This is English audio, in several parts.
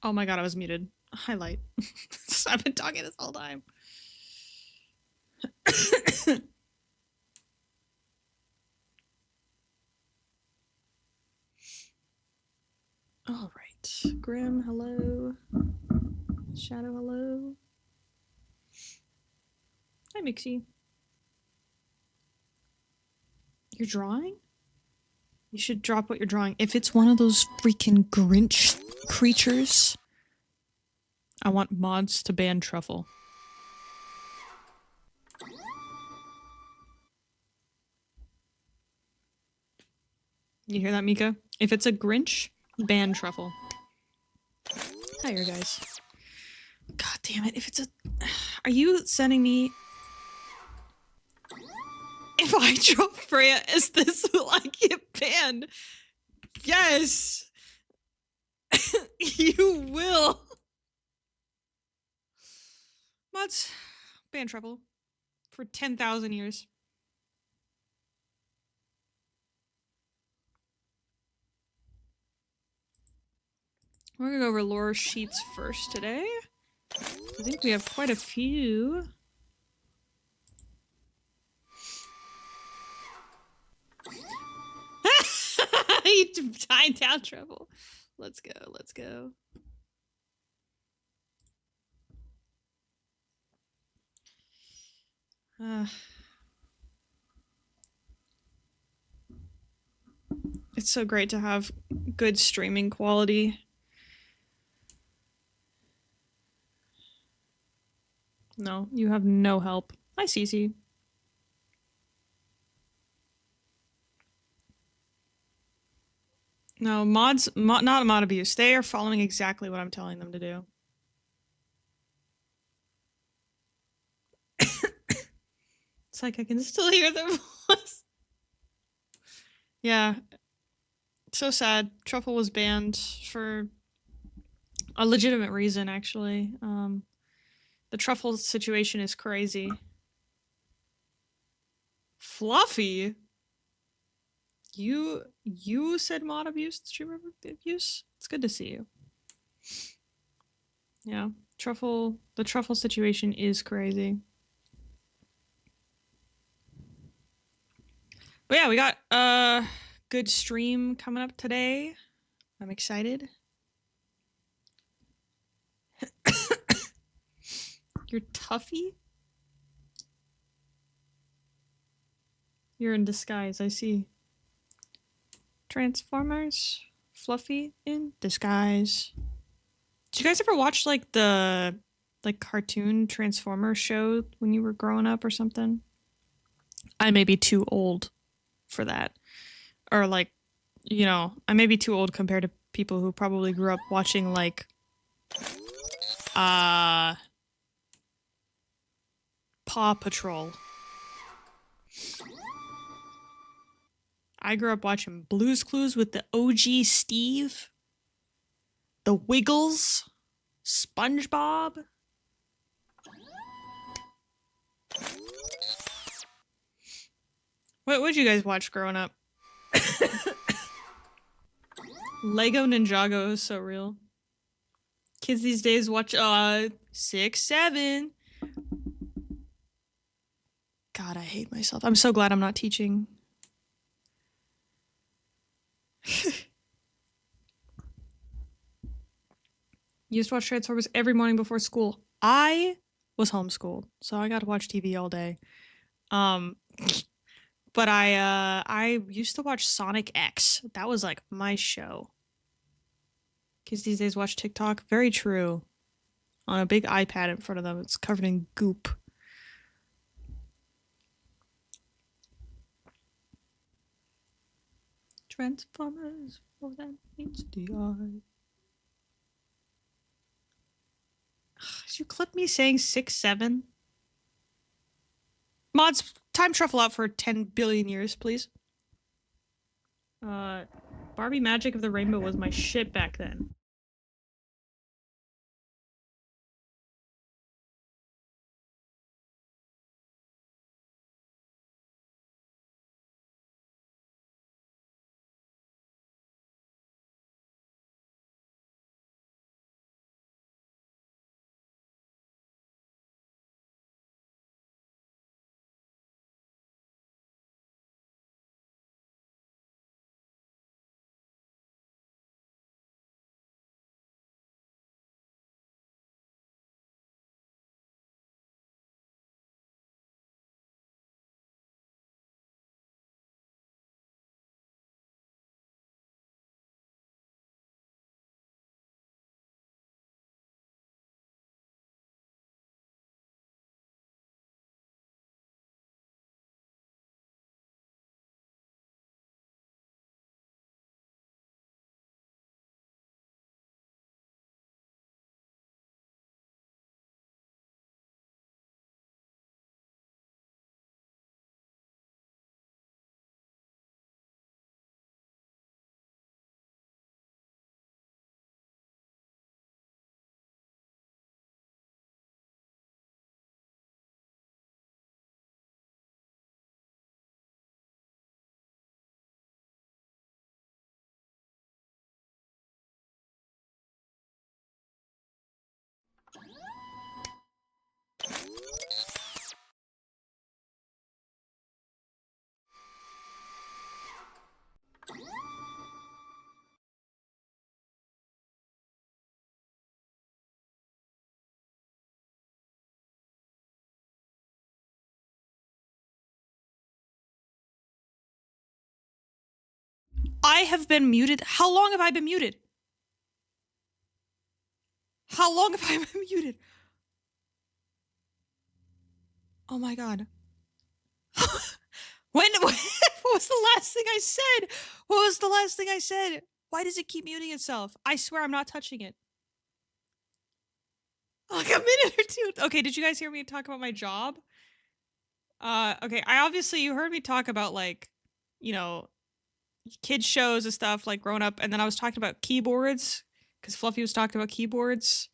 Oh my god, I was muted. Highlight. I've been talking this whole time. All right. Grim, hello. Shadow, hello. Hi, Mixie. You're drawing? You should drop what you're drawing. If it's one of those freaking Grinch creatures, I want mods to ban Truffle. You hear that, Mika? If it's a Grinch, ban Truffle. Higher, guys. God damn it. If it's a... Are you sending me... If I draw Freya as this, will I get banned? Yes! You will! Mods, ban Truffle. For 10,000 years. We're gonna go over lore sheets first today. I think we have quite a few. You tying down Truffle. Let's go, let's go. It's so great to have good streaming quality. No, you have no help. Hi, Cece. No, mods, not mod abuse. They are following exactly what I'm telling them to do. It's like I can still hear their voice. Yeah. So sad. Truffle was banned for a legitimate reason, actually. The Truffle situation is crazy. Fluffy? You said mod abuse, streamer abuse? It's good to see you. Yeah. The Truffle situation is crazy. But yeah, we got a good stream coming up today. I'm excited. You're Tuffy? You're in disguise, I see. Transformers, Fluffy in disguise. Did you guys ever watch like the cartoon Transformer show when you were growing up or something? I may be too old for that. Or like, you know, I may be too old compared to people who probably grew up watching like Paw Patrol. I grew up watching Blue's Clues with the OG Steve, The Wiggles, SpongeBob. What would you guys watch growing up? Lego Ninjago is so real. Kids these days watch 6, 7. God, I hate myself. I'm so glad I'm not teaching. Used to watch Transformers every morning before school. I was homeschooled, so I got to watch TV all day. But I used to watch Sonic X. That was like my show. Kids these days watch TikTok. Very true. On a big iPad in front of them. It's covered in goop. Transformers, more than meets the eye. Did you clip me saying 6, 7? Mods, time Truffle out for 10 billion years, please. Barbie Magic of the Rainbow was my shit back then. I have been muted. How long have I been muted? How long have I been muted? Oh my god. What was the last thing I said? What was the last thing I said? Why does it keep muting itself? I swear I'm not touching it. Like a minute or two. Okay, did you guys hear me talk about my job? Okay, you heard me talk about, like, you know, kids shows and stuff, like growing up, and then I was talking about keyboards because Fluffy was talking about keyboards,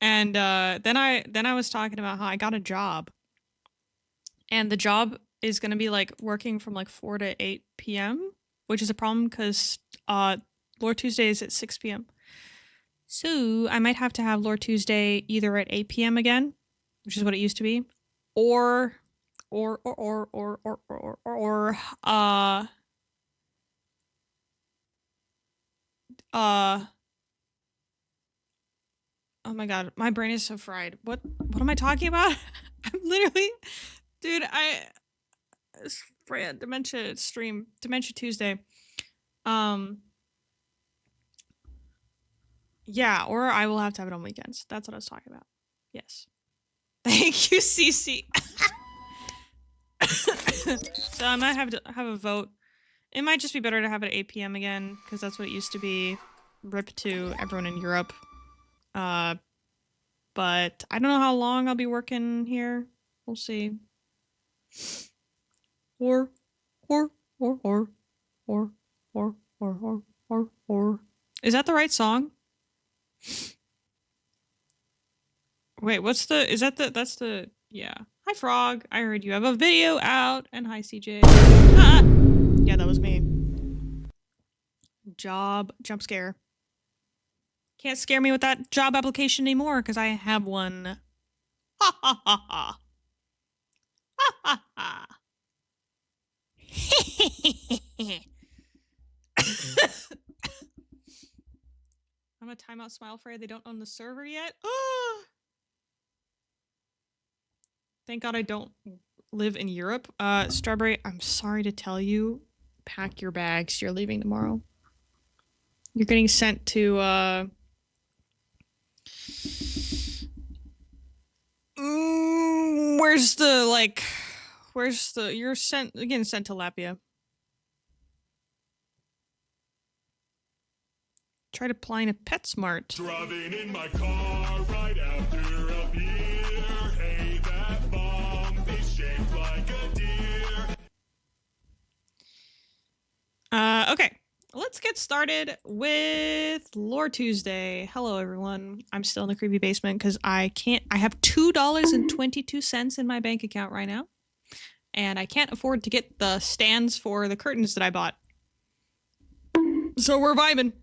and then I was talking about how I got a job, and the job is gonna be like working from like 4 to 8 p.m., which is a problem because Lore Tuesday is at 6 p.m. So I might have to have Lore Tuesday either at 8 p.m. again, which is what it used to be, or oh my god, my brain is so fried. What am I talking about? I'm literally, dude, Dementia Tuesday. Yeah, or I will have to have it on weekends. That's what I was talking about. Yes. Thank you, Cece. So I might have to have a vote. It might just be better to have it at 8 p.m. again, because that's what it used to be. RIP to everyone in Europe. But I don't know how long I'll be working here. We'll see. Or. Is that the right song? Wait, that's the, yeah. Hi, Frog. I heard you have a video out. And hi, CJ. Ah! Yeah, that was me. Jump scare. Can't scare me with that job application anymore because I have one. Ha ha ha ha. Ha ha ha. I'm a timeout smile for they don't own the server yet. Oh. Thank God I don't live in Europe. Strawberry, I'm sorry to tell you, pack your bags. You're leaving tomorrow. You're getting sent to you're getting sent to Latvia. Tried applying to PetSmart. Driving in my car right after a beer. Hey, that bomb is shaped like a deer. Okay. Let's get started with Lore Tuesday. Hello, everyone. I'm still in the creepy basement because I have $2.22 in my bank account right now. And I can't afford to get the stands for the curtains that I bought. So we're vibing.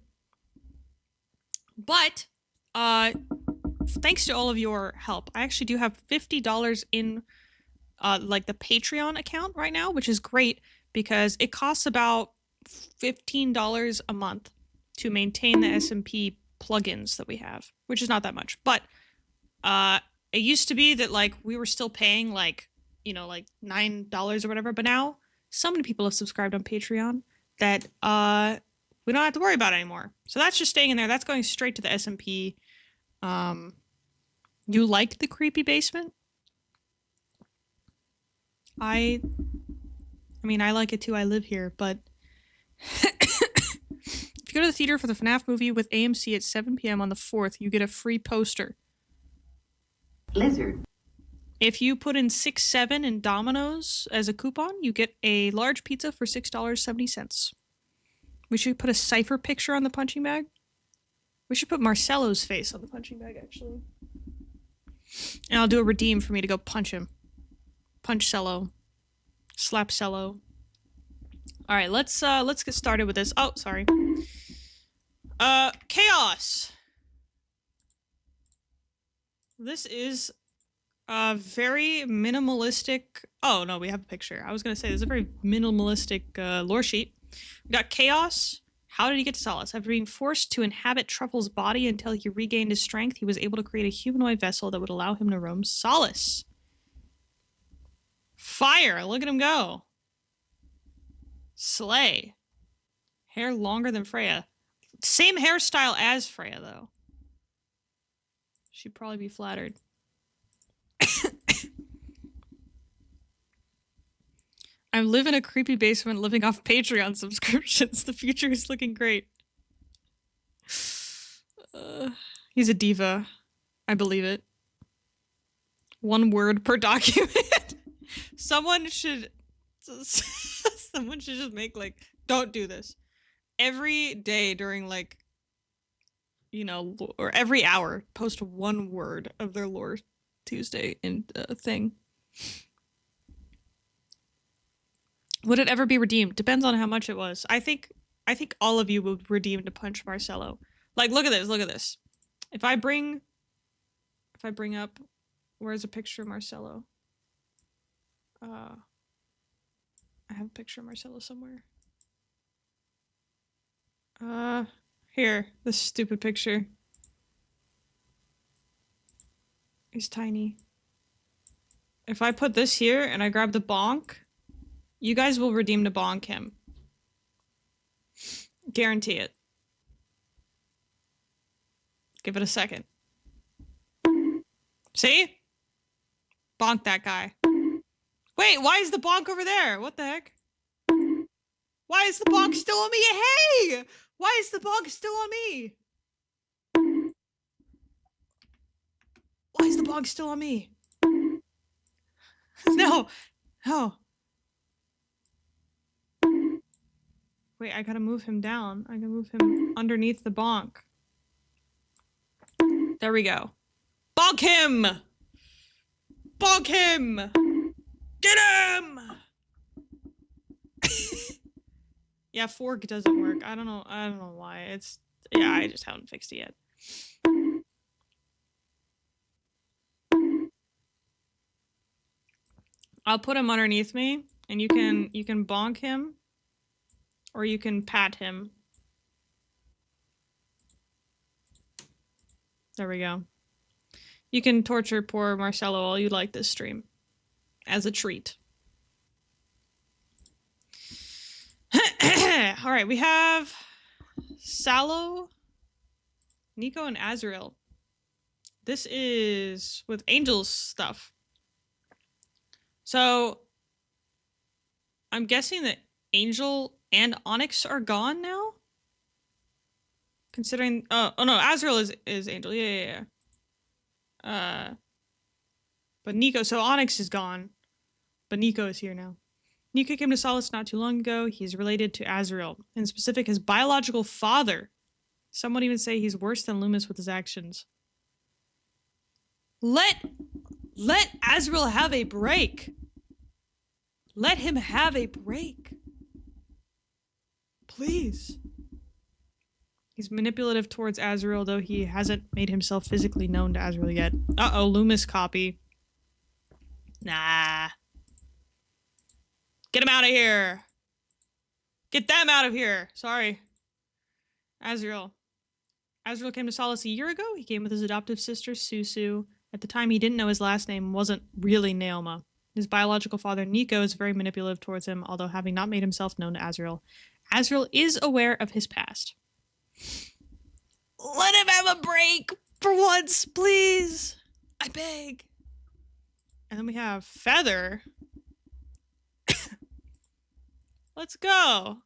But, thanks to all of your help, I actually do have $50 in, like, the Patreon account right now, which is great because it costs about $15 a month to maintain the SMP plugins that we have, which is not that much. But, it used to be that, like, we were still paying, like, you know, like $9 or whatever, but now so many people have subscribed on Patreon that, we don't have to worry about it anymore. So that's just staying in there. That's going straight to the SMP. You liked the creepy basement? I mean, I like it too. I live here, but if you go to the theater for the FNAF movie with AMC at 7 p.m. on the 4th, you get a free poster. Blizzard. If you put in 6-7 in Domino's as a coupon, you get a large pizza for $6.70. We should put a Cypher picture on the punching bag. We should put Marcelo's face on the punching bag, actually. And I'll do a redeem for me to go punch him. Punch Cello. Slap Cello. Alright, let's get started with this. Oh, sorry. Chaos! This is a very minimalistic... Oh, no, we have a picture. I was gonna say, this is a very minimalistic lore sheet. We got Chaos. How did he get to Solace? After being forced to inhabit Truffle's body until he regained his strength, he was able to create a humanoid vessel that would allow him to roam Solace. Fire! Look at him go. Slay. Hair longer than Freya. Same hairstyle as Freya, though. She'd probably be flattered. I live in a creepy basement living off Patreon subscriptions. The future is looking great. He's a diva. I believe it. 1 word per document. Someone should just make, like, don't do this. Every day during, like, you know, or every hour, post 1 word of their Lore Tuesday in thing. Would it ever be redeemed? Depends on how much it was. I think all of you would redeem to punch Marcelo. Like, look at this, look at this. If I bring up, where's a picture of Marcelo? I have a picture of Marcelo somewhere. Here, this stupid picture. He's tiny. If I put this here and I grab the bonk, you guys will redeem to bonk him. Guarantee it. Give it a second. See? Bonk that guy. Wait, why is the bonk over there? What the heck? Why is the bonk still on me? Hey! Why is the bonk still on me? Why is the bonk still on me? No. No. Wait, I gotta move him down. I gotta move him underneath the bonk. There we go. Bonk him! Bonk him! Get him! Yeah, fork doesn't work. I don't know why. It's, yeah, I just haven't fixed it yet. I'll put him underneath me, and you can bonk him, or you can pat him. There we go. You can torture poor Marcelo all you like this stream, as a treat. All right, we have Sallow, Nico, and Azrael. This is with Angel's stuff. So I'm guessing that Angel and Onyx are gone now? Considering, oh no, Azrael is Angel. Yeah. But Nico, so Onyx is gone, but Nico is here now. Nico came to Solace not too long ago. He's related to Azrael, in specific his biological father. Some would even say he's worse than Loomis with his actions. Let Azrael have a break. Let him have a break. Please. He's manipulative towards Azrael, though he hasn't made himself physically known to Azrael yet. Uh-oh, Loomis copy. Nah. Get him out of here. Get them out of here. Sorry. Azrael. Azrael came to Solace a year ago. He came with his adoptive sister, Susu. At the time, he didn't know his last name wasn't really Naoma. His biological father, Nico, is very manipulative towards him, although having not made himself known to Azrael. Azrael is aware of his past. Let him have a break for once, please. I beg. And then we have Feather. Let's go.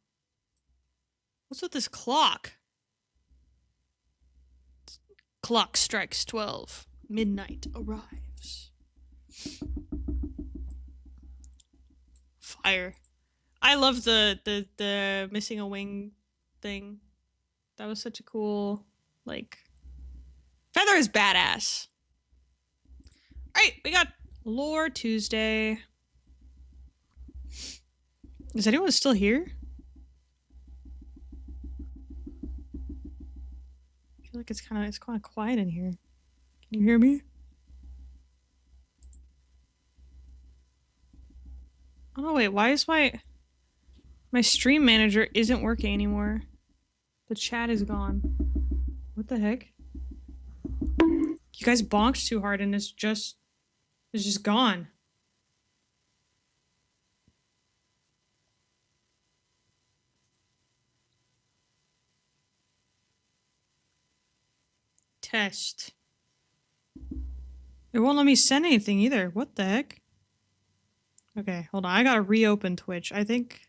What's with this clock? Clock strikes 12. Midnight arrives. Fire. I love the missing a wing thing. That was such a cool, like... Feather is badass. Alright, we got Lore Tuesday. Is anyone still here? I feel like it's kind of quiet in here. Can you hear me? Oh wait, why is my stream manager isn't working anymore? The chat is gone. What the heck? You guys bonked too hard and it's just gone. Test. It won't let me send anything either. What the heck? Okay, hold on. I gotta reopen Twitch. I think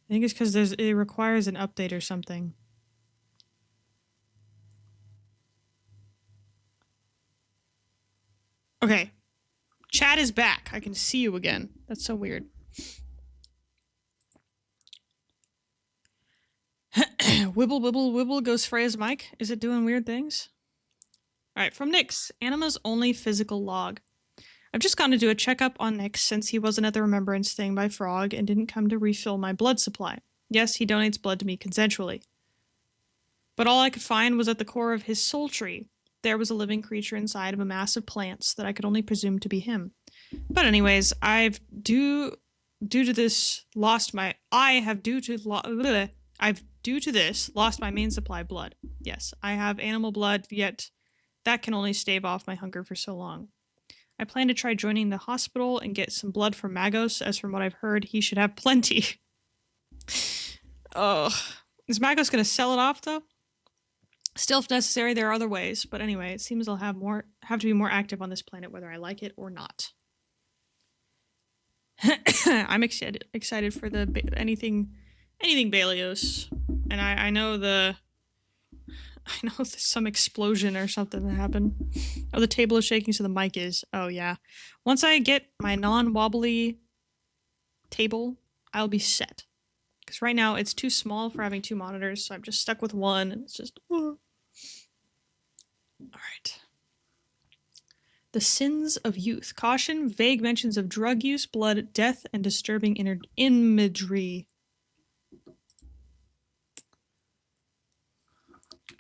it's because it requires an update or something. Okay. Chat is back. I can see you again. That's so weird. Wibble, wibble, wibble goes Freya's mic. Is it doing weird things? Alright, from Nyx. Anima's only physical log. I've just gone to do a checkup on Nyx since he wasn't at the remembrance thing by Frog and didn't come to refill my blood supply. Yes, he donates blood to me consensually. But all I could find was at the core of his soul tree. There was a living creature inside of a mass of plants that I could only presume to be him. But anyways, I've due to this lost my main supply of blood. Yes, I have animal blood, yet that can only stave off my hunger for so long. I plan to try joining the hospital and get some blood from Magos, as from what I've heard, he should have plenty. Oh, is Magos gonna sell it off though? Still, if necessary, there are other ways. But anyway, it seems I'll have to be more active on this planet, whether I like it or not. I'm excited for the anything Balios, and I know there's some explosion or something that happened. Oh, the table is shaking, so the mic is. Oh yeah. Once I get my non-wobbly table, I'll be set. Because right now it's too small for having two monitors, so I'm just stuck with one, and it's just. All right. The sins of youth. Caution, vague mentions of drug use, blood, death, and disturbing imagery.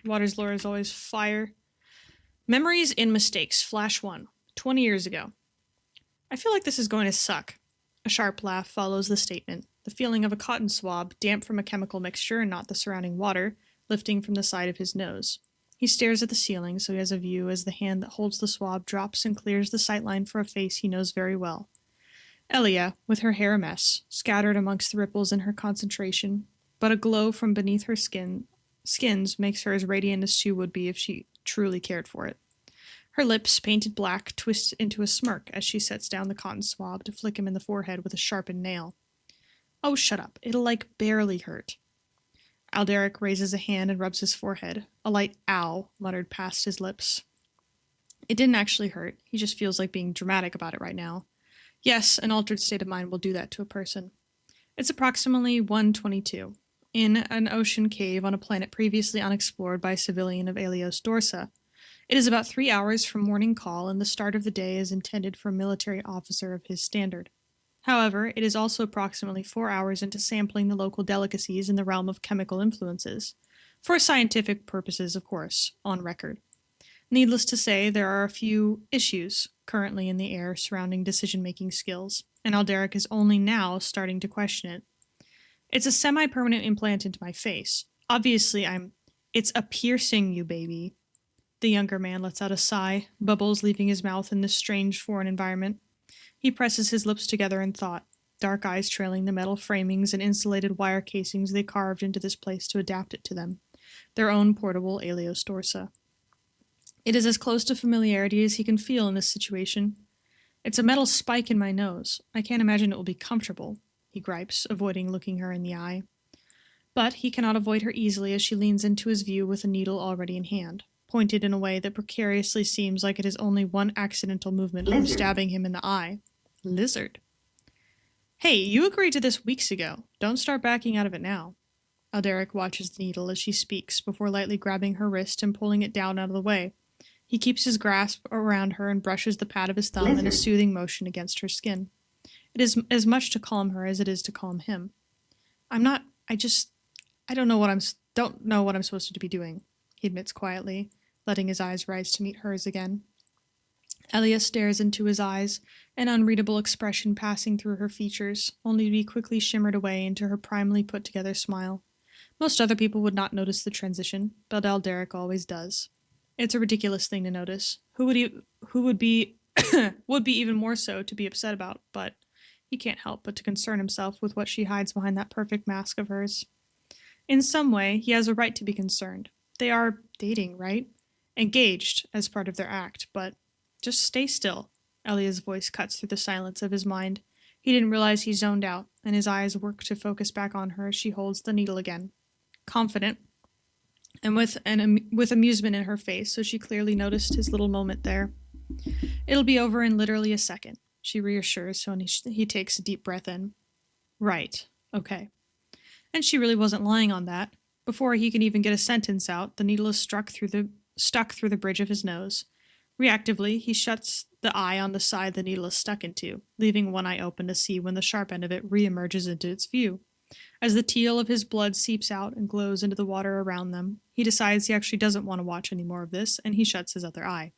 Water's lore is always fire. Memories in mistakes. Flash 1. 20 years ago. I feel like this is going to suck. A sharp laugh follows the statement. The feeling of a cotton swab, damp from a chemical mixture and not the surrounding water, lifting from the side of his nose. He stares at the ceiling so he has a view as the hand that holds the swab drops and clears the sightline for a face he knows very well. Elia, with her hair a mess, scattered amongst the ripples in her concentration, but a glow from beneath her skins makes her as radiant as she would be if she truly cared for it. Her lips, painted black, twist into a smirk as she sets down the cotton swab to flick him in the forehead with a sharpened nail. Oh, shut up. It'll, barely hurt. Alderic raises a hand and rubs his forehead. A light ow muttered past his lips. It didn't actually hurt. He just feels like being dramatic about it right now. Yes, an altered state of mind will do that to a person. It's approximately 1:22. In an ocean cave on a planet previously unexplored by a civilian of Aelios Dorsa. It is about 3 hours from morning call, and the start of the day is intended for a military officer of his standard. However, it is also approximately 4 hours into sampling the local delicacies in the realm of chemical influences. For scientific purposes, of course, on record. Needless to say, there are a few issues currently in the air surrounding decision-making skills, and Alderic is only now starting to question it. It's a semi-permanent implant into my face. Obviously, it's a piercing, you baby. The younger man lets out a sigh, bubbles leaving his mouth in this strange foreign environment. He presses his lips together in thought, dark eyes trailing the metal framings and insulated wire casings they carved into this place to adapt it to them. Their own portable Aelios Dorsa. It is as close to familiarity as he can feel in this situation. It's a metal spike in my nose. I can't imagine it will be comfortable, he gripes, avoiding looking her in the eye. But he cannot avoid her easily as she leans into his view with a needle already in hand, pointed in a way that precariously seems like it is only one accidental movement from stabbing him in the eye. Lizard. Hey, you agreed to this weeks ago. Don't start backing out of it now. Alderic watches the needle as she speaks before lightly grabbing her wrist and pulling it down out of the way. He keeps his grasp around her and brushes the pad of his thumb in a soothing motion against her skin. It is as much to calm her as it is to calm him. I don't know what I'm supposed to be doing, he admits quietly, letting his eyes rise to meet hers again. Elia stares into his eyes, an unreadable expression passing through her features, only to be quickly shimmered away into her primly put-together smile. Most other people would not notice the transition, but Alderic always does. It's a ridiculous thing to notice. Who would be even more so to be upset about, but he can't help but to concern himself with what she hides behind that perfect mask of hers. In some way, he has a right to be concerned. They are dating, right? engaged as part of their act, but just stay still. Elia's voice cuts through the silence of his mind. He didn't realize he zoned out, and his eyes work to focus back on her as she holds the needle again. Confident, and with amusement in her face, so she clearly noticed his little moment there. It'll be over in literally a second, she reassures when he takes a deep breath in. Right. Okay. And she really wasn't lying on that. Before he can even get a sentence out, the needle is stuck through the bridge of his nose. Reactively, he shuts the eye on the side the needle is stuck into, leaving one eye open to see when the sharp end of it reemerges into its view. As the teal of his blood seeps out and glows into the water around them, he decides he actually doesn't want to watch any more of this, and he shuts his other eye.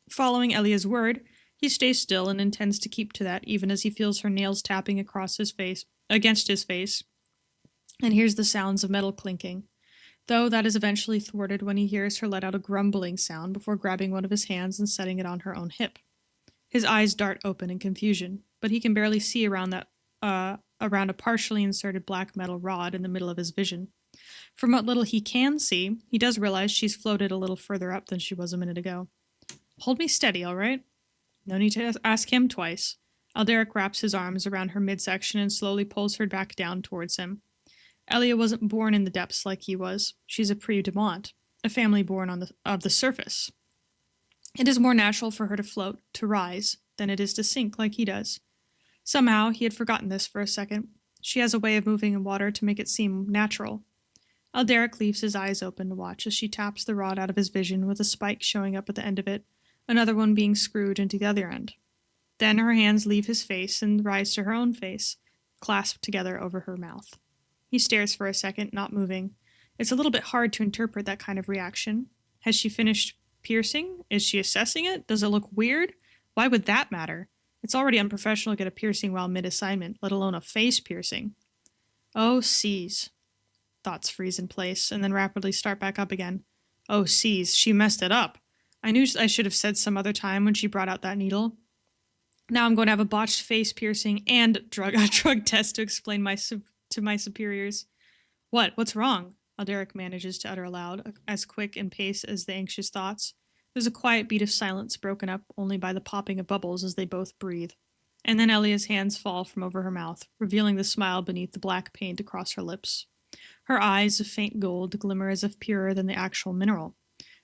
Following Elia's word, he stays still and intends to keep to that even as he feels her nails tapping against his face, and hears the sounds of metal clinking, though that is eventually thwarted when he hears her let out a grumbling sound before grabbing one of his hands and setting it on her own hip. His eyes dart open in confusion, but he can barely see around a partially inserted black metal rod in the middle of his vision. From what little he can see, he does realize she's floated a little further up than she was a minute ago. Hold me steady, all right? No need to ask him twice. Alderic wraps his arms around her midsection and slowly pulls her back down towards him. Elia wasn't born in the depths like he was. She's a Prix Demont, a family born of the surface. It is more natural for her to float, to rise, than it is to sink like he does. Somehow, he had forgotten this for a second. She has a way of moving in water to make it seem natural. Alderic leaves his eyes open to watch as she taps the rod out of his vision with a spike showing up at the end of it, another one being screwed into the other end. Then her hands leave his face and rise to her own face, clasped together over her mouth. He stares for a second, not moving. It's a little bit hard to interpret that kind of reaction. Has she finished piercing? Is she assessing it? Does it look weird? Why would that matter? It's already unprofessional to get a piercing while mid-assignment, let alone a face piercing. Oh, seas. Thoughts freeze in place, and then rapidly start back up again. Oh, seas, she messed it up. I knew I should have said some other time when she brought out that needle. Now I'm going to have a botched face piercing and a drug test to explain to my superiors. What's wrong? Alderic manages to utter aloud, as quick in pace as the anxious thoughts. There's a quiet beat of silence broken up only by the popping of bubbles as they both breathe. And then Elia's hands fall from over her mouth, revealing the smile beneath the black paint across her lips. Her eyes, of faint gold, glimmer as if purer than the actual mineral.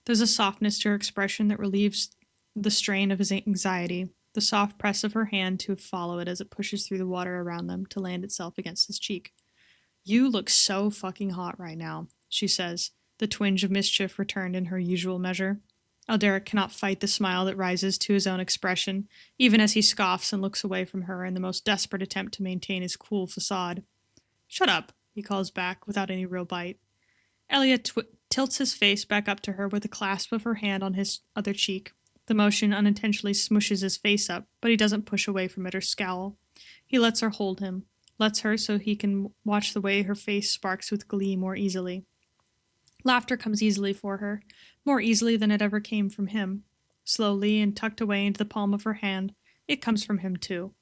There's a softness to her expression that relieves the strain of his anxiety, the soft press of her hand to follow it as it pushes through the water around them to land itself against his cheek. You look so fucking hot right now, she says, the twinge of mischief returned in her usual measure. Alderic cannot fight the smile that rises to his own expression, even as he scoffs and looks away from her in the most desperate attempt to maintain his cool facade. Shut up, he calls back, without any real bite. Elia tilts his face back up to her with a clasp of her hand on his other cheek. The motion unintentionally smushes his face up, but he doesn't push away from it or scowl. He lets her hold him, lets her so he can watch the way her face sparks with glee more easily. Laughter comes easily for her, more easily than it ever came from him. Slowly and tucked away into the palm of her hand, it comes from him too.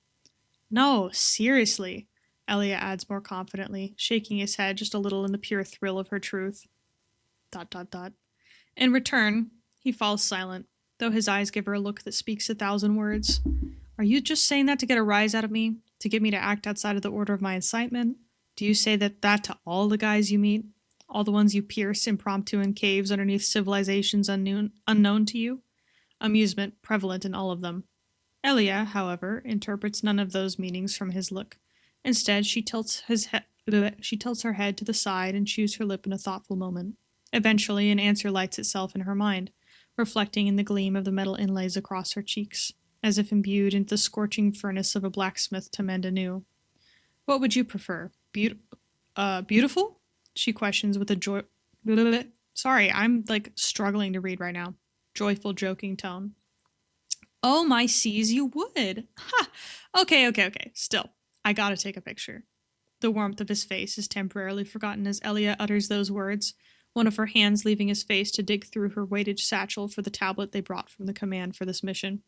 No, seriously, Elia adds more confidently, shaking his head just a little in the pure thrill of her truth. ... In return, he falls silent, though his eyes give her a look that speaks 1,000 words. Are you just saying that to get a rise out of me? To get me to act outside of the order of my assignment? Do you say that to all the guys you meet? All the ones you pierce impromptu in caves underneath civilizations unknown to you? Amusement prevalent in all of them. Elia, however, interprets none of those meanings from his look. Instead, she tilts her head to the side and chews her lip in a thoughtful moment. Eventually, an answer lights itself in her mind, reflecting in the gleam of the metal inlays across her cheeks, as if imbued into the scorching furnace of a blacksmith to mend anew. What would you prefer? Beautiful? She questions with a Sorry, I'm struggling to read right now. Joyful, joking tone. Oh my seas, you would. Ha! Okay. Still, I gotta take a picture. The warmth of his face is temporarily forgotten as Elia utters those words, one of her hands leaving his face to dig through her weighted satchel for the tablet they brought from the command for this mission.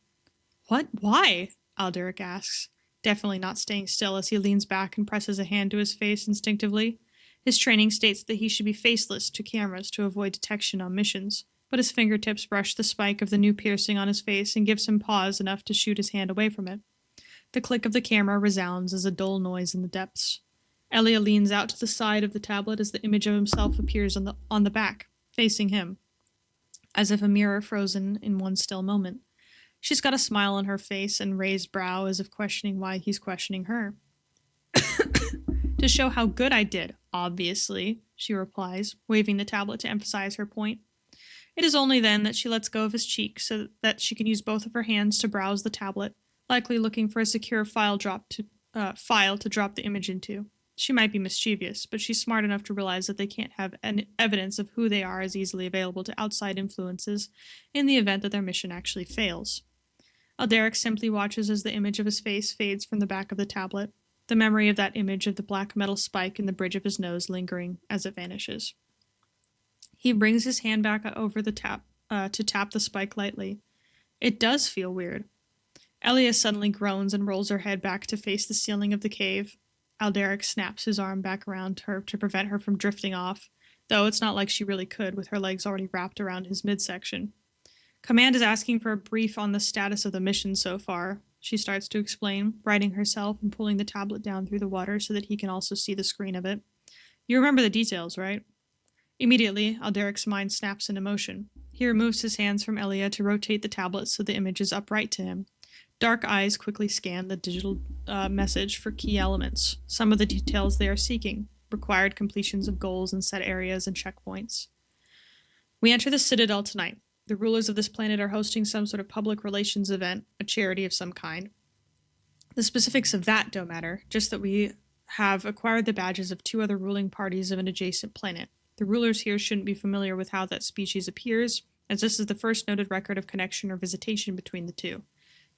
What? Why? Alderic asks, definitely not staying still as he leans back and presses a hand to his face instinctively. His training states that he should be faceless to cameras to avoid detection on missions, but his fingertips brush the spike of the new piercing on his face and gives him pause enough to shoot his hand away from it. The click of the camera resounds as a dull noise in the depths. Elia leans out to the side of the tablet as the image of himself appears on the back, facing him, as if a mirror frozen in one still moment. She's got a smile on her face and raised brow as if questioning why he's questioning her. To show how good I did, obviously, she replies, waving the tablet to emphasize her point. It is only then that she lets go of his cheek so that she can use both of her hands to browse the tablet, likely looking for a secure file to drop the image into. She might be mischievous, but she's smart enough to realize that they can't have evidence of who they are as easily available to outside influences in the event that their mission actually fails. Alderac simply watches as the image of his face fades from the back of the tablet, the memory of that image of the black metal spike in the bridge of his nose lingering as it vanishes. He brings his hand back over the to tap the spike lightly. It does feel weird. Elia suddenly groans and rolls her head back to face the ceiling of the cave. Alderac snaps his arm back around her to prevent her from drifting off, though it's not like she really could with her legs already wrapped around his midsection. Command is asking for a brief on the status of the mission so far, she starts to explain, righting herself and pulling the tablet down through the water so that he can also see the screen of it. You remember the details, right? Immediately, Alderic's mind snaps into motion. He removes his hands from Elia to rotate the tablet so the image is upright to him. Dark eyes quickly scan the digital message for key elements, some of the details they are seeking, required completions of goals in set areas and checkpoints. We enter the Citadel tonight. The rulers of this planet are hosting some sort of public relations event, a charity of some kind. The specifics of that don't matter, just that we have acquired the badges of 2 other ruling parties of an adjacent planet. The rulers here shouldn't be familiar with how that species appears, as this is the first noted record of connection or visitation between the two.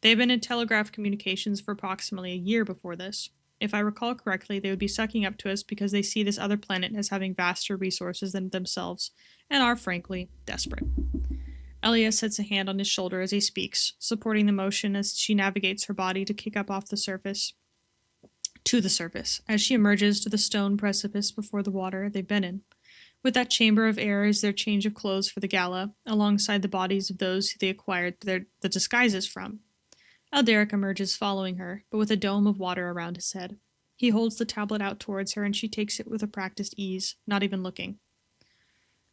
They've been in telegraph communications for approximately a year before this. If I recall correctly, they would be sucking up to us because they see this other planet as having vaster resources than themselves, and are, frankly, desperate. Elia sets a hand on his shoulder as he speaks, supporting the motion as she navigates her body to kick up off the surface. To the surface, as she emerges to the stone precipice before the water they've been in. With that chamber of air is their change of clothes for the gala, alongside the bodies of those who they acquired the disguises from. Alderac emerges following her, but with a dome of water around his head. He holds the tablet out towards her and she takes it with a practiced ease, not even looking.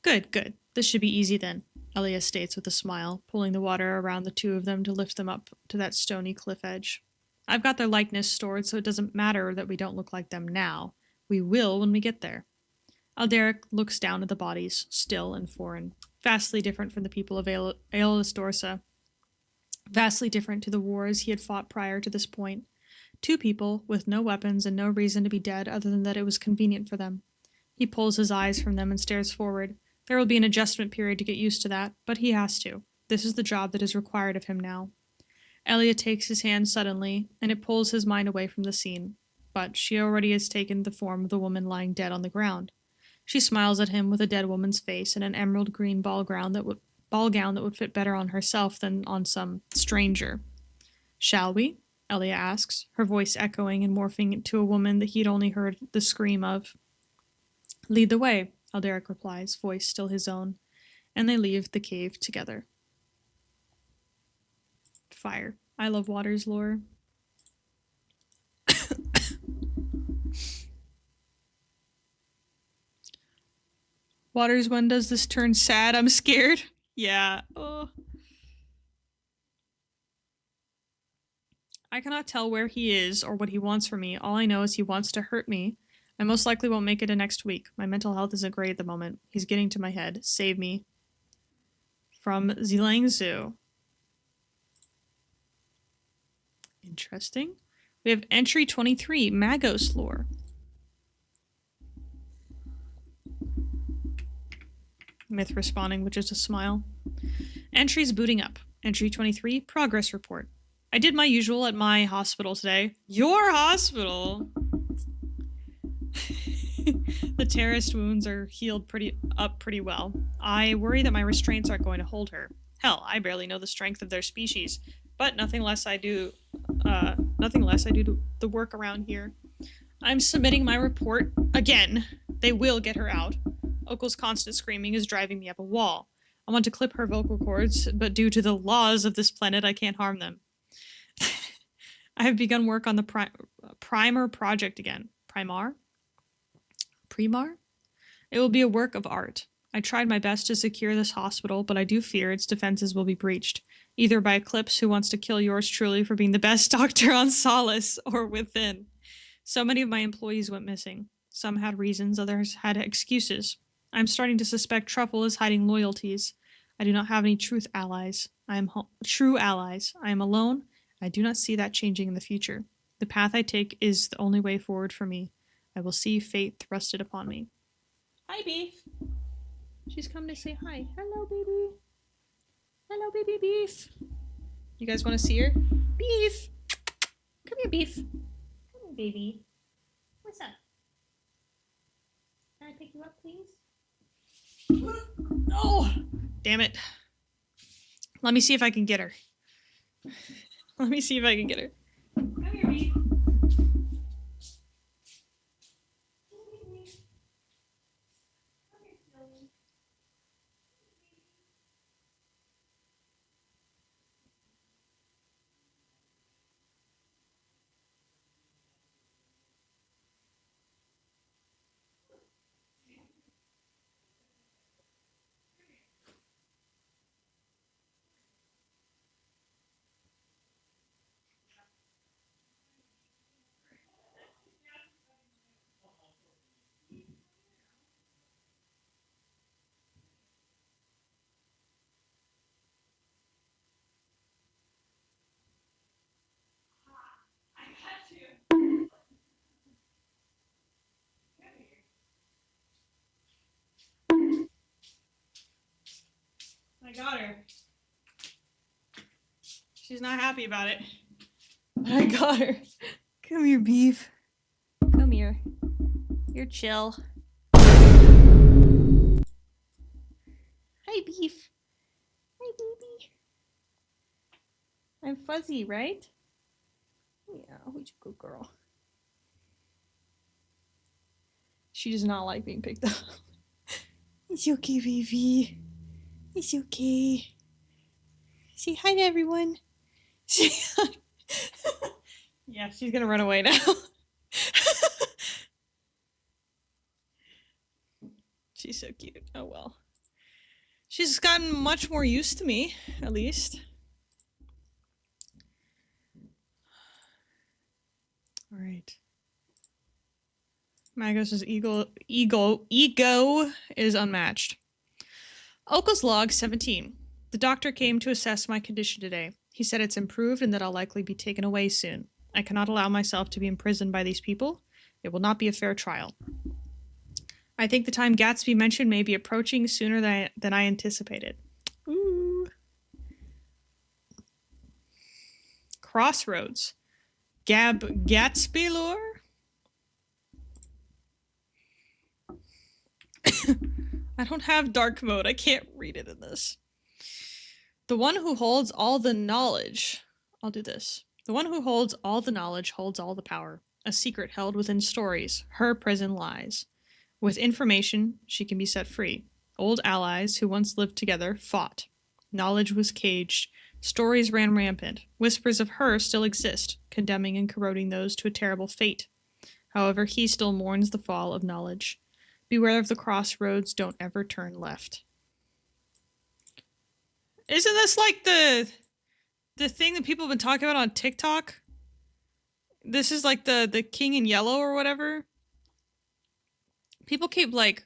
Good, good. This should be easy then, Elia states with a smile, pulling the water around the 2 of them to lift them up to that stony cliff edge. I've got their likeness stored, so it doesn't matter that we don't look like them now. We will when we get there. Alderac looks down at the bodies, still and foreign, vastly different from the people of Aeolus Dorsa, vastly different to the wars he had fought prior to this point. 2 people with no weapons and no reason to be dead other than that it was convenient for them. He pulls his eyes from them and stares forward. There will be an adjustment period to get used to that, but he has to. This is the job that is required of him now. Elia takes his hand suddenly, and it pulls his mind away from the scene. But she already has taken the form of the woman lying dead on the ground. She smiles at him with a dead woman's face and an emerald green ball gown that would fit better on herself than on some stranger. Shall we? Elia asks, her voice echoing and morphing into a woman that he'd only heard the scream of. Lead the way, Alderac replies, voice still his own, and they leave the cave together. Fire. I love Water's lore. Waters, when does this turn sad? I'm scared. Yeah. Oh. I cannot tell where he is or what he wants from me. All I know is he wants to hurt me. I most likely won't make it to next week. My mental health isn't great at the moment. He's getting to my head. Save me. From Zilangzu. Interesting. We have entry 23, Magos lore. Myth responding with just a smile. Entries booting up. Entry 23, progress report. I did my usual at my hospital today. Your hospital? The terrorist wounds are healed pretty well. I worry that my restraints aren't going to hold her. Hell, I barely know the strength of their species, but nothing less I do the work around here. I'm submitting my report again. They will get her out. Oko's constant screaming is driving me up a wall. I want to clip her vocal cords, but due to the laws of this planet, I can't harm them. I have begun work on the Primer project again. Primar? Primar? It will be a work of art. I tried my best to secure this hospital, but I do fear its defenses will be breached, either by Eclipse, who wants to kill yours truly for being the best doctor on Solace, or within. So many of my employees went missing. Some had reasons, others had excuses. I'm starting to suspect Truffle is hiding loyalties. I do not have any true allies. I am alone. I do not see that changing in the future. The path I take is the only way forward for me. I will see fate thrusted upon me. Hi, Beef. She's come to say hi. Hello, baby. Hello, baby Beef. You guys want to see her? Beef. Come here, Beef. Come here, baby. What's up? Can I pick you up, please? No! Damn it. Let me see if I can get her. Let me see if I can get her. Come here, Beef. I got her. She's not happy about it. But I got her. Come here, Beef. Come here. You're chill. Hi, Beef. Hi, baby. I'm fuzzy, right? Yeah, who's a good girl? She does not like being picked up. It's okay, baby. It's okay. Say hi to everyone. Yeah, she's gonna run away now. She's so cute. Oh well. She's gotten much more used to me, at least. Alright. Magos' ego is unmatched. Oka's log 17. The doctor came to assess my condition today. He said it's improved and that I'll likely be taken away soon. I cannot allow myself to be imprisoned by these people. It will not be a fair trial. I think the time Gatsby mentioned may be approaching sooner than I anticipated. Ooh. Crossroads. Gatsby lore? I don't have dark mode. I can't read it in this. The one who holds all the knowledge. I'll do this. The one who holds all the knowledge holds all the power. A secret held within stories. Her prison lies. With information, she can be set free. Old allies who once lived together fought. Knowledge was caged. Stories ran rampant. Whispers of her still exist, condemning and corroding those to a terrible fate. However, he still mourns the fall of knowledge. Beware of the crossroads, don't ever turn left. Isn't this like the thing that people have been talking about on TikTok? This is like the King in Yellow or whatever. People keep like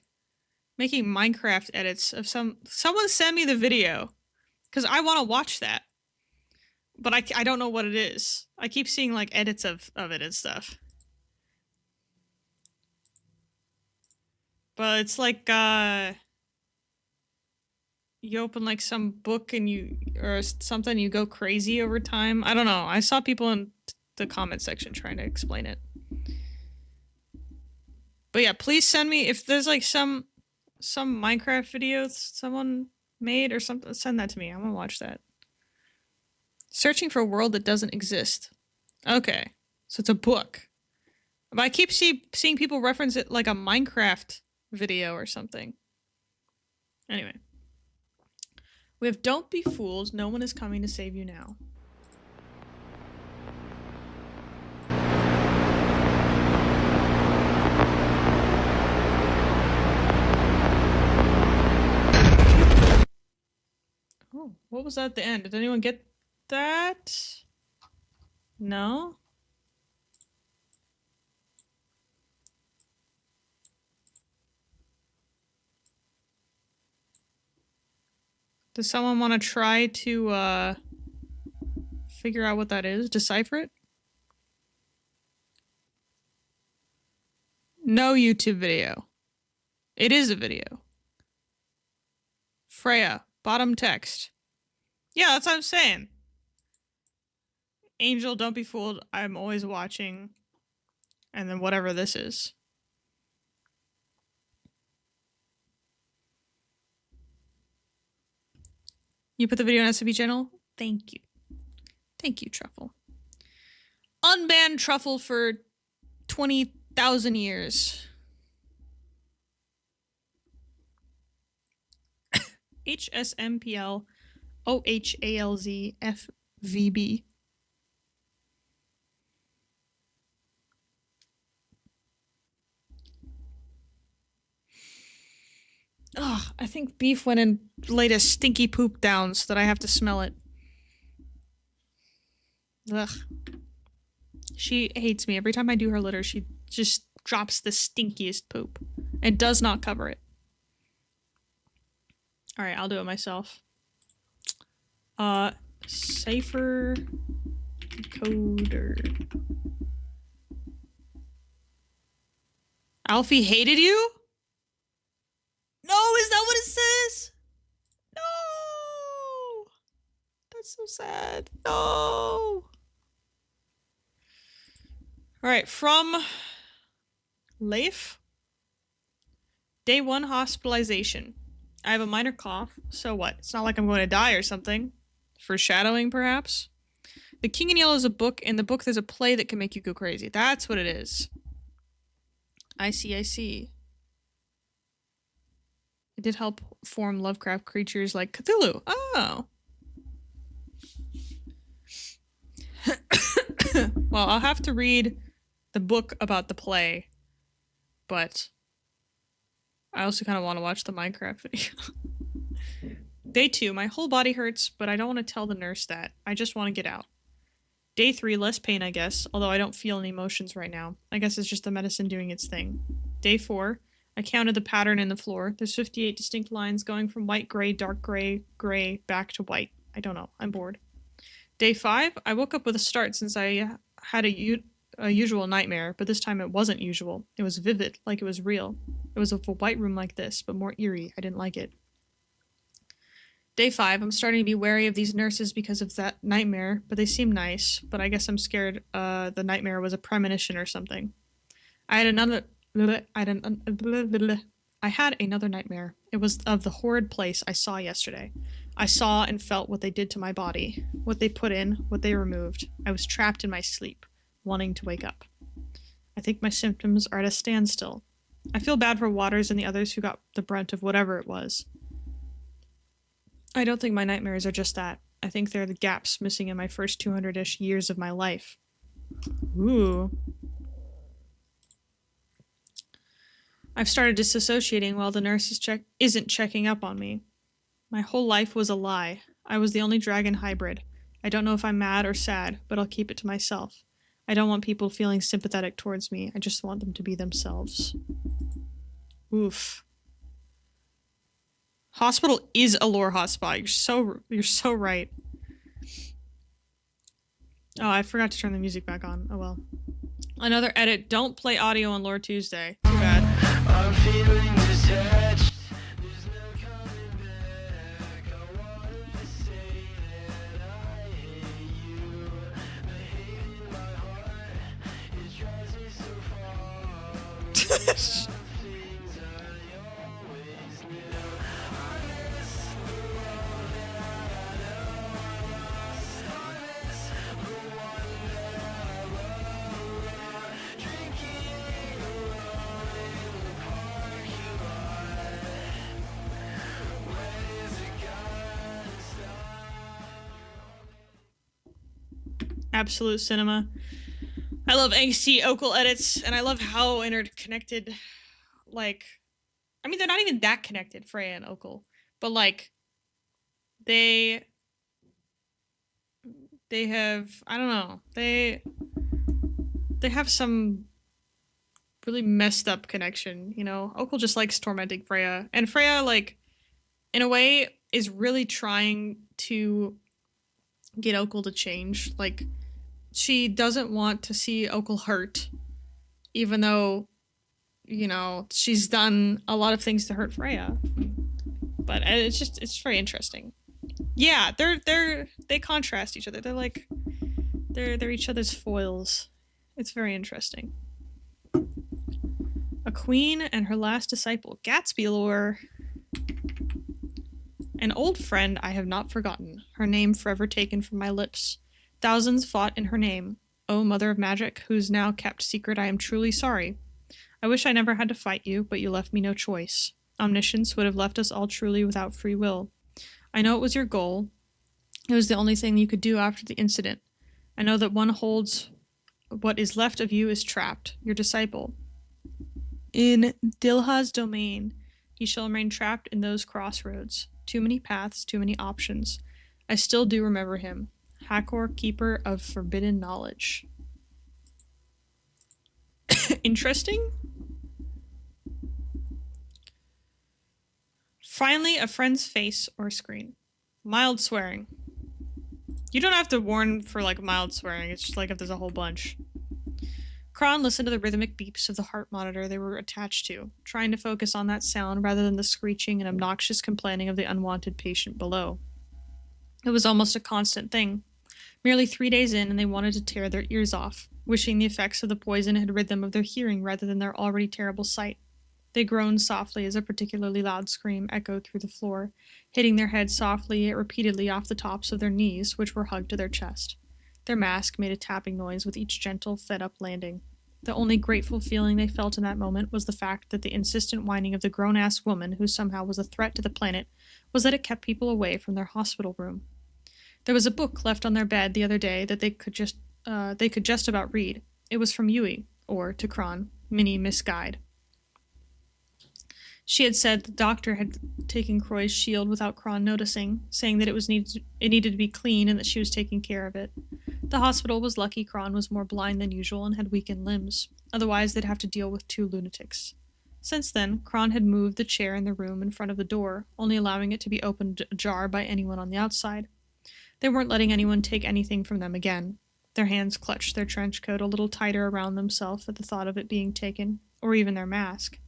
making Minecraft edits of someone send me the video because I want to watch that. But I don't know what it is. I keep seeing like edits of it and stuff. But it's like you open like some book and or something, you go crazy over time. I don't know. I saw people in the comment section trying to explain it. But yeah, please send me if there's like some Minecraft videos someone made or something. Send that to me. I want to watch that. Searching for a world that doesn't exist. Okay, so it's a book. But I keep seeing people reference it like a Minecraft video or something. Anyway. We have Don't Be Fooled. No one is coming to save you now. Oh, what was that at the end? Did anyone get that? No? Does someone want to try to figure out what that is? Decipher it? No YouTube video. It is a video. Freya, bottom text. Yeah, that's what I'm saying. Angel, don't be fooled. I'm always watching. And then whatever this is. You put the video on SCP channel? Thank you. Thank you, Truffle. Unbanned Truffle for 20,000 years. HSMPL OHALZ FVB. Ugh, I think Beef went and laid a stinky poop down so that I have to smell it. Ugh. She hates me. Every time I do her litter, she just drops the stinkiest poop and does not cover it. Alright, I'll do it myself. Cipher coder. Alfie hated you? No, is that what it says? No! That's so sad. No! Alright, from Leif. Day 1 hospitalization. I have a minor cough, so what? It's not like I'm going to die or something. Foreshadowing, perhaps? The King in Yellow is a book. In the book, there's a play that can make you go crazy. That's what it is. I see, I see. It did help form Lovecraft creatures like Cthulhu. Oh. Well, I'll have to read the book about the play, but I also kind of want to watch the Minecraft video. Day 2, my whole body hurts, but I don't want to tell the nurse that. I just want to get out. Day 3, less pain, I guess, although I don't feel any emotions right now. I guess it's just the medicine doing its thing. Day 4, I counted the pattern in the floor. There's 58 distinct lines going from white, gray, dark gray, gray, back to white. I don't know. I'm bored. Day 5, I woke up with a start since I had a usual nightmare, but this time it wasn't usual. It was vivid, like it was real. It was a white room like this, but more eerie. I didn't like it. Day 5, I'm starting to be wary of these nurses because of that nightmare, but they seem nice, but I guess I'm scared the nightmare was a premonition or something. I had another nightmare. It was of the horrid place I saw yesterday. I saw and felt what they did to my body, what they put in, what they removed. I was trapped in my sleep, wanting to wake up. I think my symptoms are at a standstill. I feel bad for Waters and the others who got the brunt of whatever it was. I don't think my nightmares are just that. I think they're the gaps missing in my first 200-ish years of my life. Ooh. I've started disassociating while the nurse isn't checking up on me. My whole life was a lie. I was the only dragon hybrid. I don't know if I'm mad or sad, but I'll keep it to myself. I don't want people feeling sympathetic towards me. I just want them to be themselves. Oof. Hospital is a lore hotspot. You're so right. Oh, I forgot to turn the music back on. Oh well. Another edit. Don't play audio on Lore Tuesday. Too bad. I'm feeling detached. There's no coming back. I wanna say that I hate you. The hate in my heart, it drives me so far. Absolute cinema. I love angsty Okul edits, and I love how interconnected, like, I mean, they're not even that connected, Freya and Okul, but like, they have, I don't know, they have some really messed up connection, you know? Okul just likes tormenting Freya, and Freya, like, in a way, is really trying to get Okul to change. Like, she doesn't want to see Okul hurt, even though, you know, she's done a lot of things to hurt Freya. But it's very interesting. Yeah, they contrast each other. They're like, they're each other's foils. It's very interesting. A queen and her last disciple, Gatsby lore. An old friend I have not forgotten, her name forever taken from my lips. Thousands fought in her name. O Mother of Magic, whose now kept secret I am truly sorry. I wish I never had to fight you, but you left me no choice. Omniscience would have left us all truly without free will. I know it was your goal. It was the only thing you could do after the incident. I know that one holds what is left of you is trapped, your disciple. In Dilha's domain, he shall remain trapped in those crossroads. Too many paths, too many options. I still do remember him. Hakor, keeper of forbidden knowledge. Interesting. Finally, a friend's face or screen. Mild swearing. You don't have to warn for, like, mild swearing. It's just like if there's a whole bunch. Kron listened to the rhythmic beeps of the heart monitor they were attached to, trying to focus on that sound rather than the screeching and obnoxious complaining of the unwanted patient below. It was almost a constant thing. Merely 3 days in, and they wanted to tear their ears off, wishing the effects of the poison had rid them of their hearing rather than their already terrible sight. They groaned softly as a particularly loud scream echoed through the floor, hitting their heads softly yet repeatedly off the tops of their knees, which were hugged to their chest. Their mask made a tapping noise with each gentle, fed-up landing. The only grateful feeling they felt in that moment was the fact that the insistent whining of the grown-ass woman who somehow was a threat to the planet was that it kept people away from their hospital room. There was a book left on their bed the other day that they could just about read. It was from Yui, or, to Kron, Mini Miss Guide. She had said the doctor had taken Croy's shield without Kron noticing, saying that it needed to be clean and that she was taking care of it. The hospital was lucky Kron was more blind than usual and had weakened limbs. Otherwise, they'd have to deal with 2 lunatics. Since then, Kron had moved the chair in the room in front of the door, only allowing it to be opened ajar by anyone on the outside. They weren't letting anyone take anything from them again. Their hands clutched their trench coat a little tighter around themselves at the thought of it being taken, or even their mask.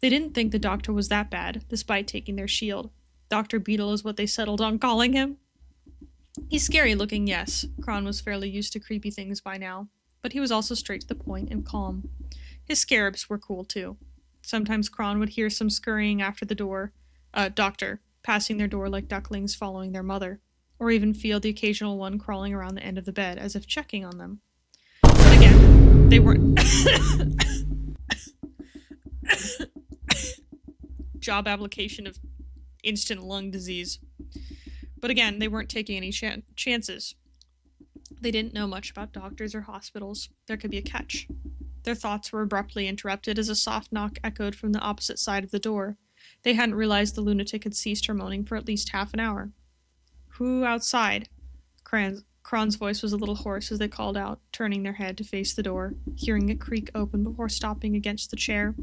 They didn't think the doctor was that bad, despite taking their shield. Dr. Beetle is what they settled on calling him. He's scary looking, yes. Kron was fairly used to creepy things by now, but he was also straight to the point and calm. His scarabs were cool, too. Sometimes Kron would hear some scurrying after the doctor, passing their door like ducklings following their mother, or even feel the occasional one crawling around the end of the bed as if checking on them. But again, they weren't... Job application of instant lung disease. But again, they weren't taking any chances. They didn't know much about doctors or hospitals. There could be a catch. Their thoughts were abruptly interrupted as a soft knock echoed from the opposite side of the door. They hadn't realized the lunatic had ceased her moaning for at least half an hour. Who outside? Kron's voice was a little hoarse as they called out, turning their head to face the door, hearing it creak open before stopping against the chair.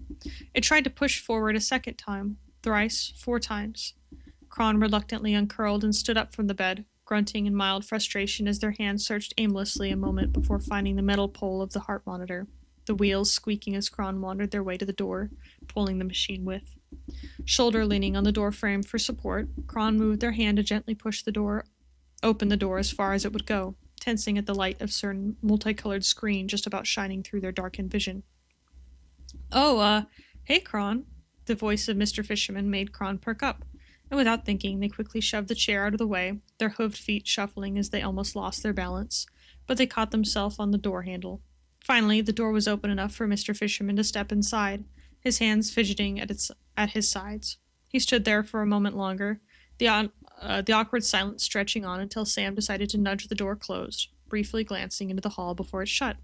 It tried to push forward a second time, thrice, 4 times. Kron reluctantly uncurled and stood up from the bed, grunting in mild frustration as their hands searched aimlessly a moment before finding the metal pole of the heart monitor, the wheels squeaking as Kron wandered their way to the door, pulling the machine with. Shoulder leaning on the door frame for support, Kron moved their hand to gently open the door as far as it would go, tensing at the light of certain multicolored screen just about shining through their darkened vision. Hey, Kron. The voice of Mr. Fisherman made Kron perk up, and without thinking, they quickly shoved the chair out of the way, their hooved feet shuffling as they almost lost their balance, but they caught themselves on the door handle. Finally, the door was open enough for Mr. Fisherman to step inside, his hands fidgeting at his sides. He stood there for a moment longer, the awkward silence stretching on until Sam decided to nudge the door closed. briefly glancing into the hall before it shut.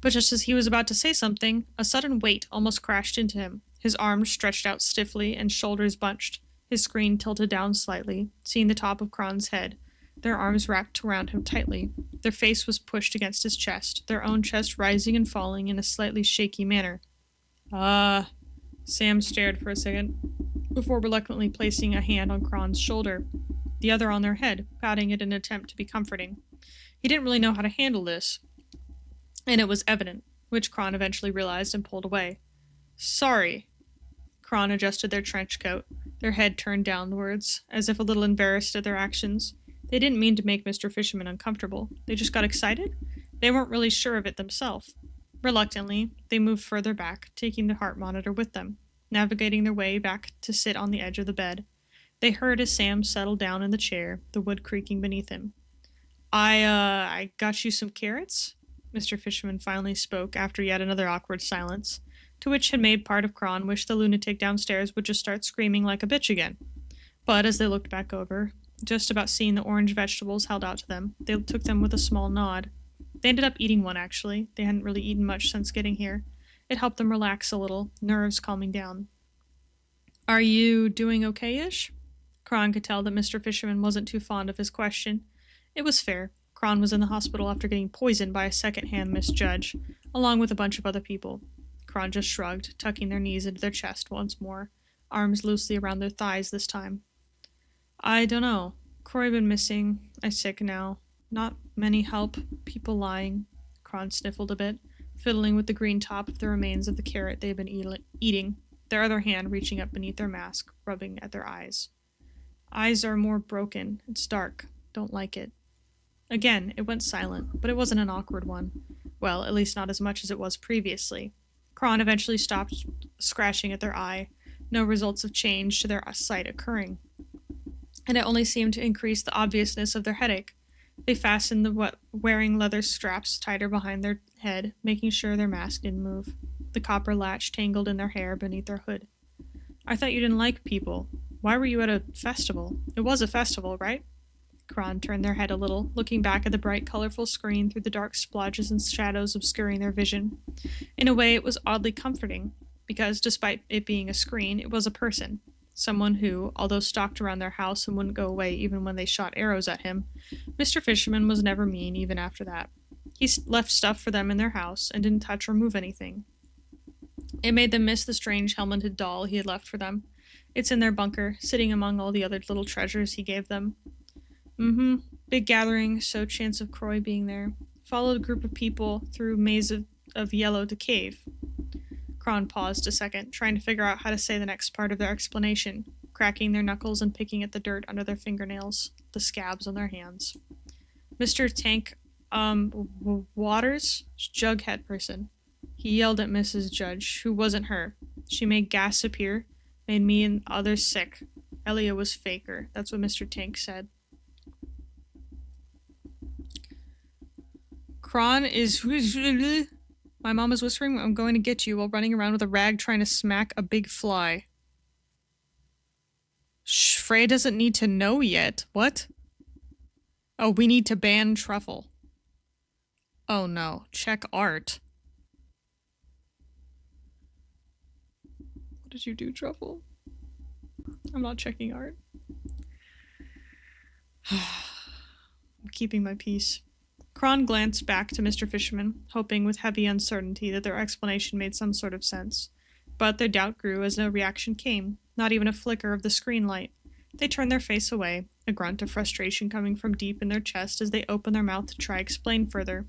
But just as he was about to say something, a sudden weight almost crashed into him. His arms stretched out stiffly and shoulders bunched. His screen tilted down slightly, seeing the top of Kron's head. Their arms wrapped around him tightly. Their face was pushed against his chest, their own chest rising and falling in a slightly shaky manner. Sam stared for a second, before reluctantly placing a hand on Kron's shoulder, the other on their head, patting it in an attempt to be comforting. He didn't really know how to handle this, and it was evident, which Kron eventually realized and pulled away. Sorry. Kron adjusted their trench coat, their head turned downwards, as if a little embarrassed at their actions. They didn't mean to make Mr. Fisherman uncomfortable. They just got excited? They weren't really sure of it themselves. Reluctantly, they moved further back, taking the heart monitor with them, navigating their way back to sit on the edge of the bed. They heard as Sam settled down in the chair, the wood creaking beneath him. I got you some carrots? Mr. Fisherman finally spoke after yet another awkward silence, to which had made part of Kron wish the lunatic downstairs would just start screaming like a bitch again. But as they looked back over, just about seeing the orange vegetables held out to them, they took them with a small nod. They ended up eating one, actually. They hadn't really eaten much since getting here. It helped them relax a little, nerves calming down. Are you doing okay-ish? Kron could tell that Mr. Fisherman wasn't too fond of his question. It was fair. Kron was in the hospital after getting poisoned by a second-hand misjudge, along with a bunch of other people. Kron just shrugged, tucking their knees into their chest once more, arms loosely around their thighs this time. I don't know. Corey been missing. I'm sick now. Not many help. People lying. Kron sniffled a bit, fiddling with the green top of the remains of the carrot they had been eating, their other hand reaching up beneath their mask, rubbing at their eyes. Eyes are more broken. It's dark. Don't like it. Again, it went silent, but it wasn't an awkward one. Well, at least not as much as it was previously. Kron eventually stopped scratching at their eye, no results of change to their sight occurring. And it only seemed to increase the obviousness of their headache. They fastened the wearing leather straps tighter behind their head, making sure their mask didn't move. The copper latch tangled in their hair beneath their hood. I thought you didn't like people. Why were you at a festival? It was a festival, right? Kron turned their head a little, looking back at the bright, colorful screen through the dark splotches and shadows obscuring their vision. In a way, it was oddly comforting, because despite it being a screen, it was a person. Someone who, although stalked around their house and wouldn't go away even when they shot arrows at him, Mr. Fisherman was never mean even after that. He left stuff for them in their house and didn't touch or move anything. It made them miss the strange helmeted doll he had left for them. It's in their bunker, sitting among all the other little treasures he gave them. Big gathering, so chance of Croy being there. Followed a group of people through maze of yellow to cave. Kron paused a second, trying to figure out how to say the next part of their explanation, cracking their knuckles and picking at the dirt under their fingernails, the scabs on their hands. Mr. Tank, Waters? Jughead person. He yelled at Mrs. Judge, who wasn't her. She made gas appear, made me and others sick. Elia was faker. That's what Mr. Tank said. Kron is... My mom is whispering, I'm going to get you, while running around with a rag trying to smack a big fly. Shh, Frey doesn't need to know yet. What? Oh, we need to ban truffle. Oh no, check art. What did you do, truffle? I'm not checking art. I'm keeping my peace. Kron glanced back to Mr. Fisherman, hoping with heavy uncertainty that their explanation made some sort of sense. But their doubt grew as no reaction came, not even a flicker of the screen light. They turned their face away, a grunt of frustration coming from deep in their chest as they opened their mouth to try explain further.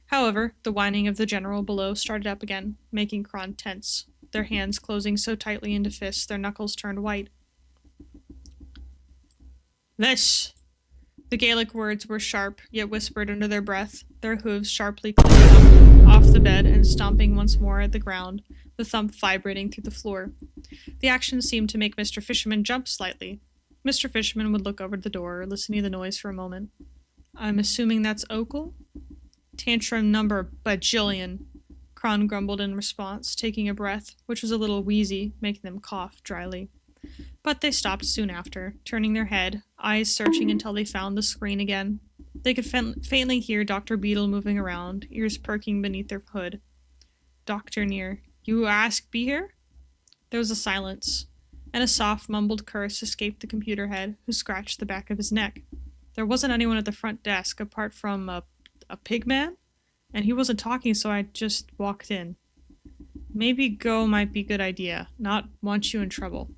However, the whining of the general below started up again, making Kron tense, their hands closing so tightly into fists their knuckles turned white. This! The Gaelic words were sharp, yet whispered under their breath, their hooves sharply clicking up off the bed and stomping once more at the ground, the thump vibrating through the floor. The action seemed to make Mr. Fisherman jump slightly. Mr. Fisherman would look over to the door, listening to the noise for a moment. I'm assuming that's Okel? Tantrum number bajillion, Kron grumbled in response, taking a breath, which was a little wheezy, making them cough dryly. But they stopped soon after, turning their head, eyes searching until they found the screen again. They could faintly hear Dr. Beetle moving around, ears perking beneath their hood. Doctor near. You ask be here? There was a silence, and a soft mumbled curse escaped the computer head, who scratched the back of his neck. There wasn't anyone at the front desk apart from a pig man, and he wasn't talking, so I just walked in. Maybe go might be good idea. Not want you in trouble.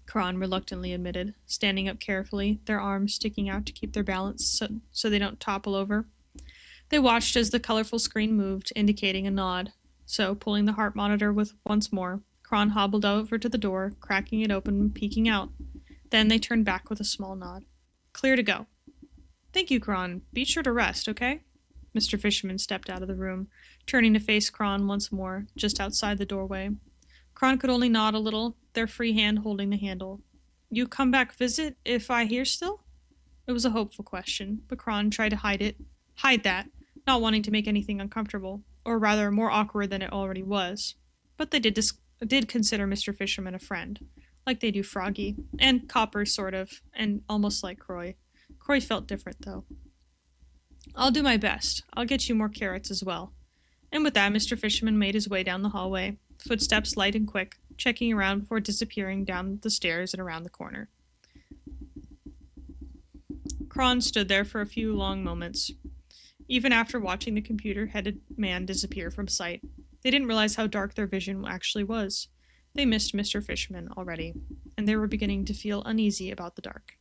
Kron reluctantly admitted, standing up carefully, their arms sticking out to keep their balance so they don't topple over. They watched as the colorful screen moved, indicating a nod. So, pulling the heart monitor with once more, Kron hobbled over to the door, cracking it open and peeking out. Then they turned back with a small nod. Clear to go. Thank you, Kron. Be sure to rest, okay? Mr. Fisherman stepped out of the room, turning to face Kron once more, just outside the doorway. Kron could only nod a little, their free hand holding the handle. You come back visit if I here still? It was a hopeful question, but Kron tried to hide that, not wanting to make anything uncomfortable, or rather more awkward than it already was. But they did consider Mr. Fisherman a friend, like they do Froggy, and Copper sort of, and almost like Croy. Croy felt different, though. I'll do my best. I'll get you more carrots as well. And with that, Mr. Fisherman made his way down the hallway, footsteps light and quick, checking around before disappearing down the stairs and around the corner. Kron stood there for a few long moments, even after watching the computer-headed man disappear from sight. They didn't realize how dark their vision actually was. They missed Mr. Fisherman already, and they were beginning to feel uneasy about the dark.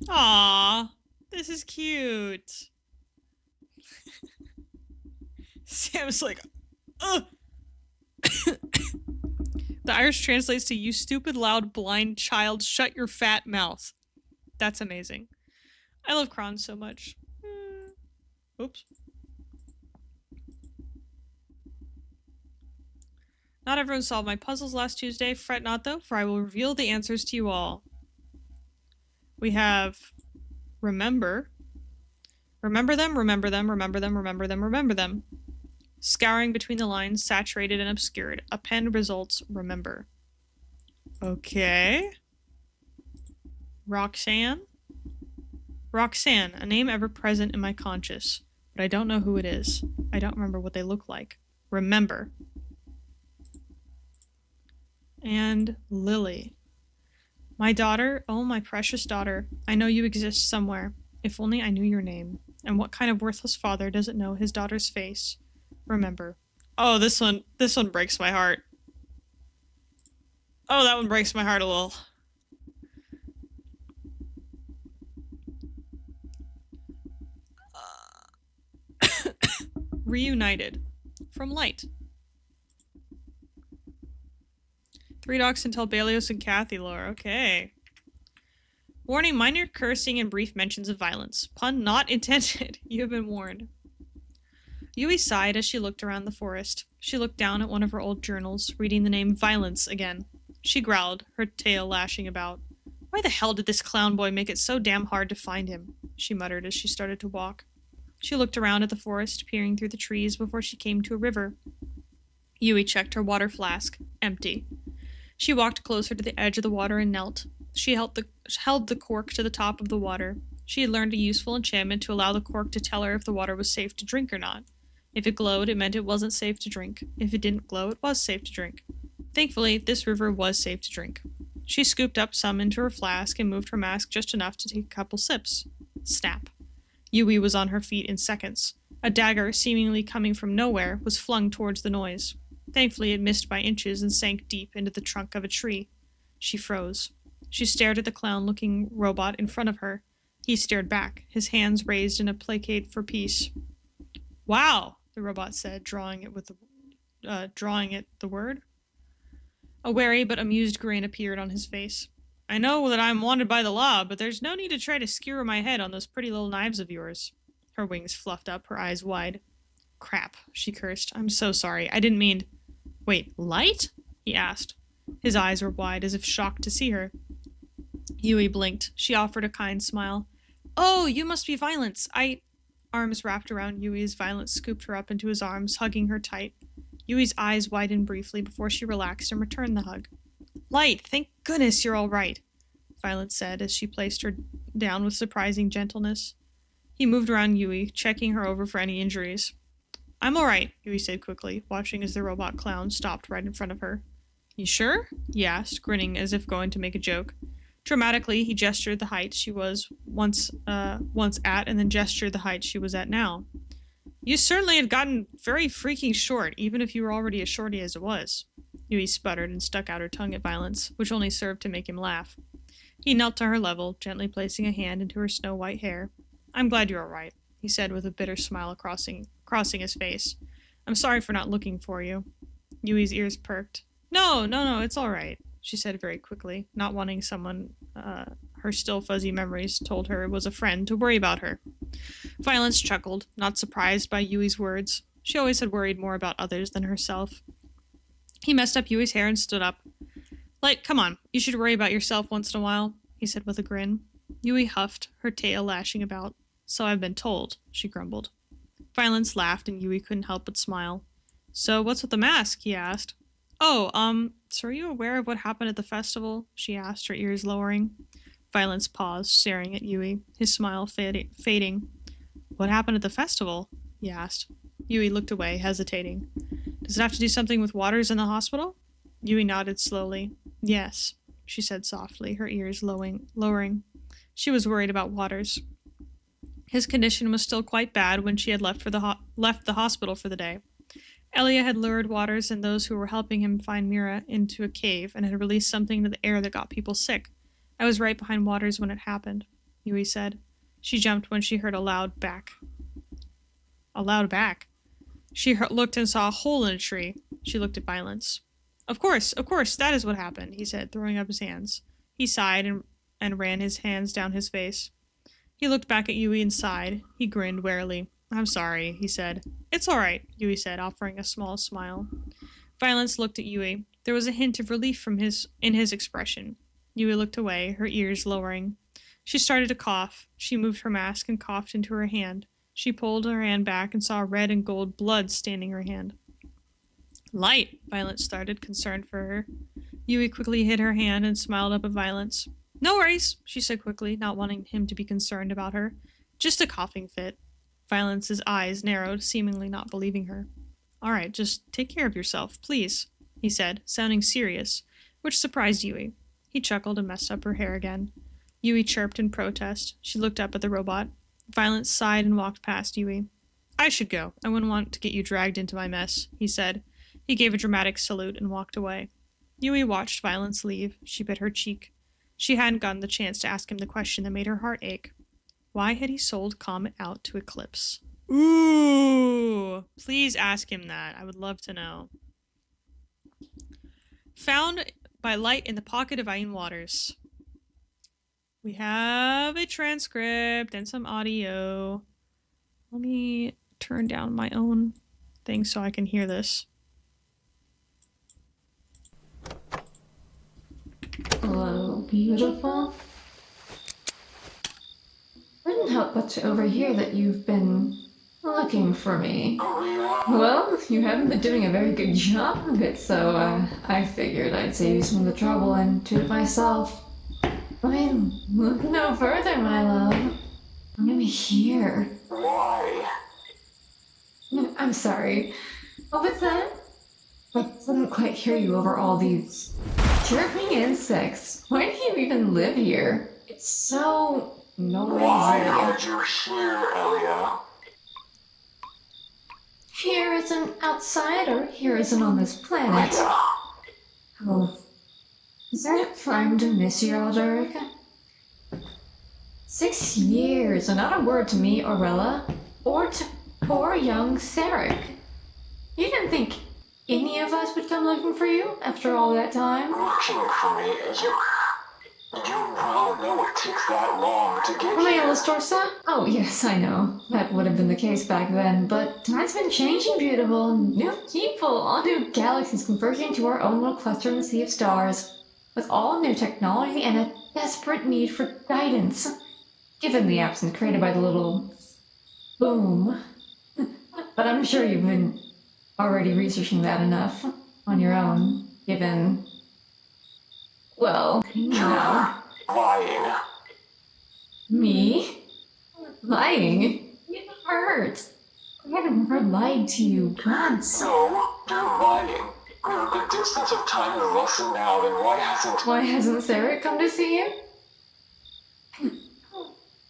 Aww, this is cute. Sam's like, ugh. The Irish translates to, you stupid, loud, blind child, shut your fat mouth. That's amazing. I love Kron so much. Oops. Not everyone solved my puzzles last Tuesday. Fret not, though, for I will reveal the answers to you all. We have remember. Remember them, remember them, remember them, remember them, remember them. Scouring between the lines, saturated and obscured. Append results, remember. Okay. Roxanne? Roxanne, a name ever present in my conscious, but I don't know who it is. I don't remember what they look like. Remember. And Lily. My daughter, oh my precious daughter, I know you exist somewhere. If only I knew your name. And what kind of worthless father doesn't know his daughter's face? Remember. Oh, this one breaks my heart. Oh, that one breaks my heart a little. Reunited. From Light. 3 docs until Balios and Kathy lore. Okay. Warning, minor cursing and brief mentions of violence. Pun not intended. You have been warned. Yui sighed as she looked around the forest. She looked down at one of her old journals, reading the name Violence again. She growled, her tail lashing about. Why the hell did this clown boy make it so damn hard to find him? She muttered as she started to walk. She looked around at the forest, peering through the trees before she came to a river. Yui checked her water flask. Empty. She walked closer to the edge of the water and knelt. She held the cork to the top of the water. She had learned a useful enchantment to allow the cork to tell her if the water was safe to drink or not. If it glowed, it meant it wasn't safe to drink. If it didn't glow, it was safe to drink. Thankfully, this river was safe to drink. She scooped up some into her flask and moved her mask just enough to take a couple sips. Snap. Yui was on her feet in seconds. A dagger, seemingly coming from nowhere, was flung towards the noise. Thankfully, it missed by inches and sank deep into the trunk of a tree. She froze. She stared at the clown-looking robot in front of her. He stared back, his hands raised in a placate for peace. Wow, the robot said, drawing it the word. A wary but amused grin appeared on his face. I know that I'm wanted by the law, but there's no need to try to skewer my head on those pretty little knives of yours. Her wings fluffed up, her eyes wide. Crap, she cursed. I'm so sorry. I didn't mean... Wait, Light? He asked. His eyes were wide, as if shocked to see her. Yui blinked. She offered a kind smile. Oh, you must be Violence. Arms wrapped around Yui's, Violence scooped her up into his arms, hugging her tight. Yui's eyes widened briefly before she relaxed and returned the hug. Light, thank goodness you're all right. Violet said as she placed her down with surprising gentleness. He moved around Yui, checking her over for any injuries. I'm all right, Yui said quickly, watching as the robot clown stopped right in front of her. You sure? He asked, grinning as if going to make a joke. Dramatically, he gestured the height she was once at and then gestured the height she was at now. You certainly had gotten very freaking short, even if you were already as shorty as it was. Yui sputtered and stuck out her tongue at Violence, which only served to make him laugh. He knelt to her level, gently placing a hand into her snow-white hair. I'm glad you're all right, he said with a bitter smile crossing his face. I'm sorry for not looking for you. Yui's ears perked. No, it's all right, she said very quickly, not wanting someone her still fuzzy memories told her was a friend to worry about her. Violence chuckled, not surprised by Yui's words. She always had worried more about others than herself. He messed up Yui's hair and stood up. Like, come on, you should worry about yourself once in a while, he said with a grin. Yui huffed, her tail lashing about. So I've been told, she grumbled. Violence laughed and Yui couldn't help but smile. So what's with the mask? He asked. Oh, so are you aware of what happened at the festival? She asked, her ears lowering. Violence paused, staring at Yui, his smile fading. What happened at the festival? He asked. Yui looked away, hesitating. Does it have to do something with Waters in the hospital? Yui nodded slowly. Yes, she said softly, her ears lowering. She was worried about Waters. His condition was still quite bad when she had left the hospital for the day. Elia had lured Waters and those who were helping him find Mira into a cave and had released something into the air that got people sick. I was right behind Waters when it happened, Yui said. She jumped when she heard a loud back. A loud back? She looked and saw a hole in a tree. She looked at Violence. Of course, that is what happened, he said, throwing up his hands. He sighed and ran his hands down his face. He looked back at Yui and sighed. He grinned warily. I'm sorry, he said. It's all right, Yui said, offering a small smile. Violence looked at Yui. There was a hint of relief in his expression. Yui looked away, her ears lowering. She started to cough. She moved her mask and coughed into her hand. She pulled her hand back and saw red and gold blood staining her hand. Light, Violence started, concerned for her. Yui quickly hid her hand and smiled up at Violence. No worries, she said quickly, not wanting him to be concerned about her. Just a coughing fit. Violence's eyes narrowed, seemingly not believing her. All right, just take care of yourself, please, he said, sounding serious, which surprised Yui. He chuckled and messed up her hair again. Yui chirped in protest. She looked up at the robot. Violence sighed and walked past Yui. I should go. I wouldn't want to get you dragged into my mess, he said. He gave a dramatic salute and walked away. Yui watched Violence leave. She bit her cheek. She hadn't gotten the chance to ask him the question that made her heart ache. Why had he sold Comet out to Eclipse? Ooh! Please ask him that. I would love to know. Found by light in the pocket of Ain Waters. We have a transcript and some audio. Let me turn down my own thing so I can hear this. Hello, beautiful. Couldn't help but to overhear that you've been looking for me. Well, you haven't been doing a very good job of it, so I figured I'd save you some of the trouble and do it myself. I mean, look no further, my love. I'm here. Why? I'm sorry. What was that? I couldn't quite hear you over all these chirping insects. Why do you even live here? It's so noisy. Why are you here, Elia? Here as an outsider, here as an on this planet. Elia. Oh, is there a time to miss you, Alderic? 6 years, and not a word to me, Aurella, or to poor young Sarek. You didn't think any of us would come looking for you after all that time? Looking for me? You well know it takes that long to get Am I here. Alastorsa? Oh, yes, I know. That would have been the case back then, but time's been changing, beautiful. New people, all new galaxies converging to our own little cluster in the sea of stars, with all new technology and a desperate need for guidance, given the absence created by the little boom. But I'm sure you've been already researching that enough on your own, given, well, you know. lying. Me? Lying? You hurt. I haven't ever lied to you once. No, you're lying. We're a good distance of time to listen now, then Why hasn't Sarah come to see you?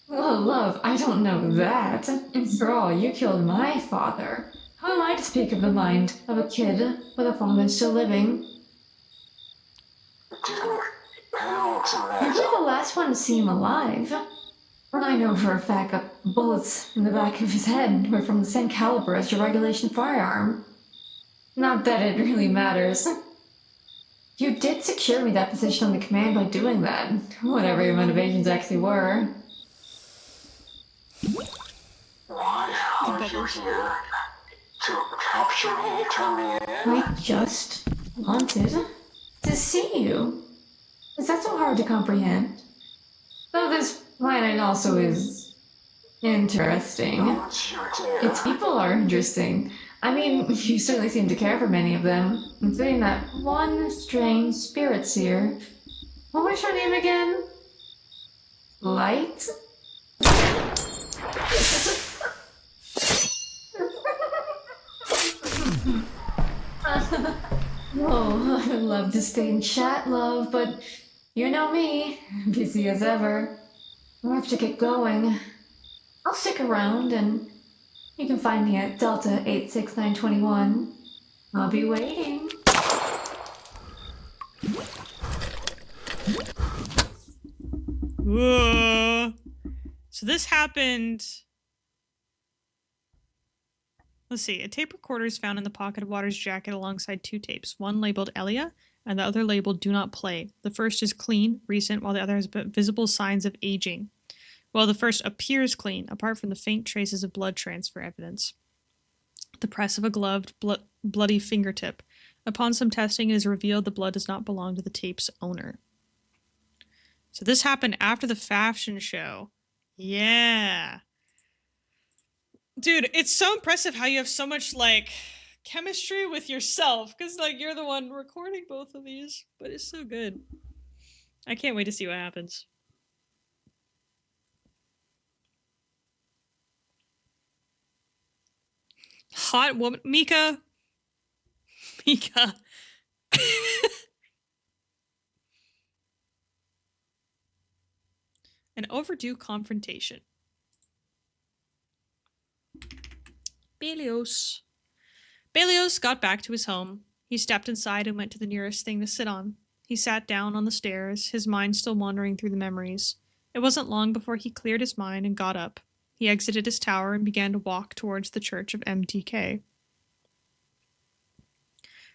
Well, love, I don't know that. After all, you killed my father. Who am I to speak of the mind of a kid with a father still living? didn't help You're Samantha. the last one to see him alive. And I know for a fact that bullets in the back of his head were from the same caliber as your regulation firearm. Not that it really matters. You did secure me that position on the command by doing that, whatever your motivations actually were. Why are you here? To capture me, turn me in? I just wanted to see you. Is that so hard to comprehend? Though this planet also is interesting. Don't you dare. Its people are interesting. I mean, you certainly seem to care for many of them, including that one strange spirit seer. What was your name again? Light? Oh, I would love to stay and chat, love, but you know me, busy as ever. I'll have to get going. I'll stick around and you can find me at Delta 86921. I'll be waiting. Whoa. So this happened. Let's see. A tape recorder is found in the pocket of Waters' jacket alongside two tapes, one labeled Elia and the other labeled Do Not Play. The first is clean, recent, while the other has visible signs of aging. While the first appears clean, apart from the faint traces of blood transfer evidence. The press of a gloved, bloody fingertip. Upon some testing, it is revealed the blood does not belong to the tape's owner. So this happened after the fashion show. Yeah. Dude, it's so impressive how you have so much, like, chemistry with yourself. Because, like, you're the one recording both of these. But it's so good. I can't wait to see what happens. Hot woman. Mika. Mika. An overdue confrontation. Belios. Belios got back to his home. He stepped inside and went to the nearest thing to sit on. He sat down on the stairs, his mind still wandering through the memories. It wasn't long before he cleared his mind and got up. He exited his tower and began to walk towards the church of MTK.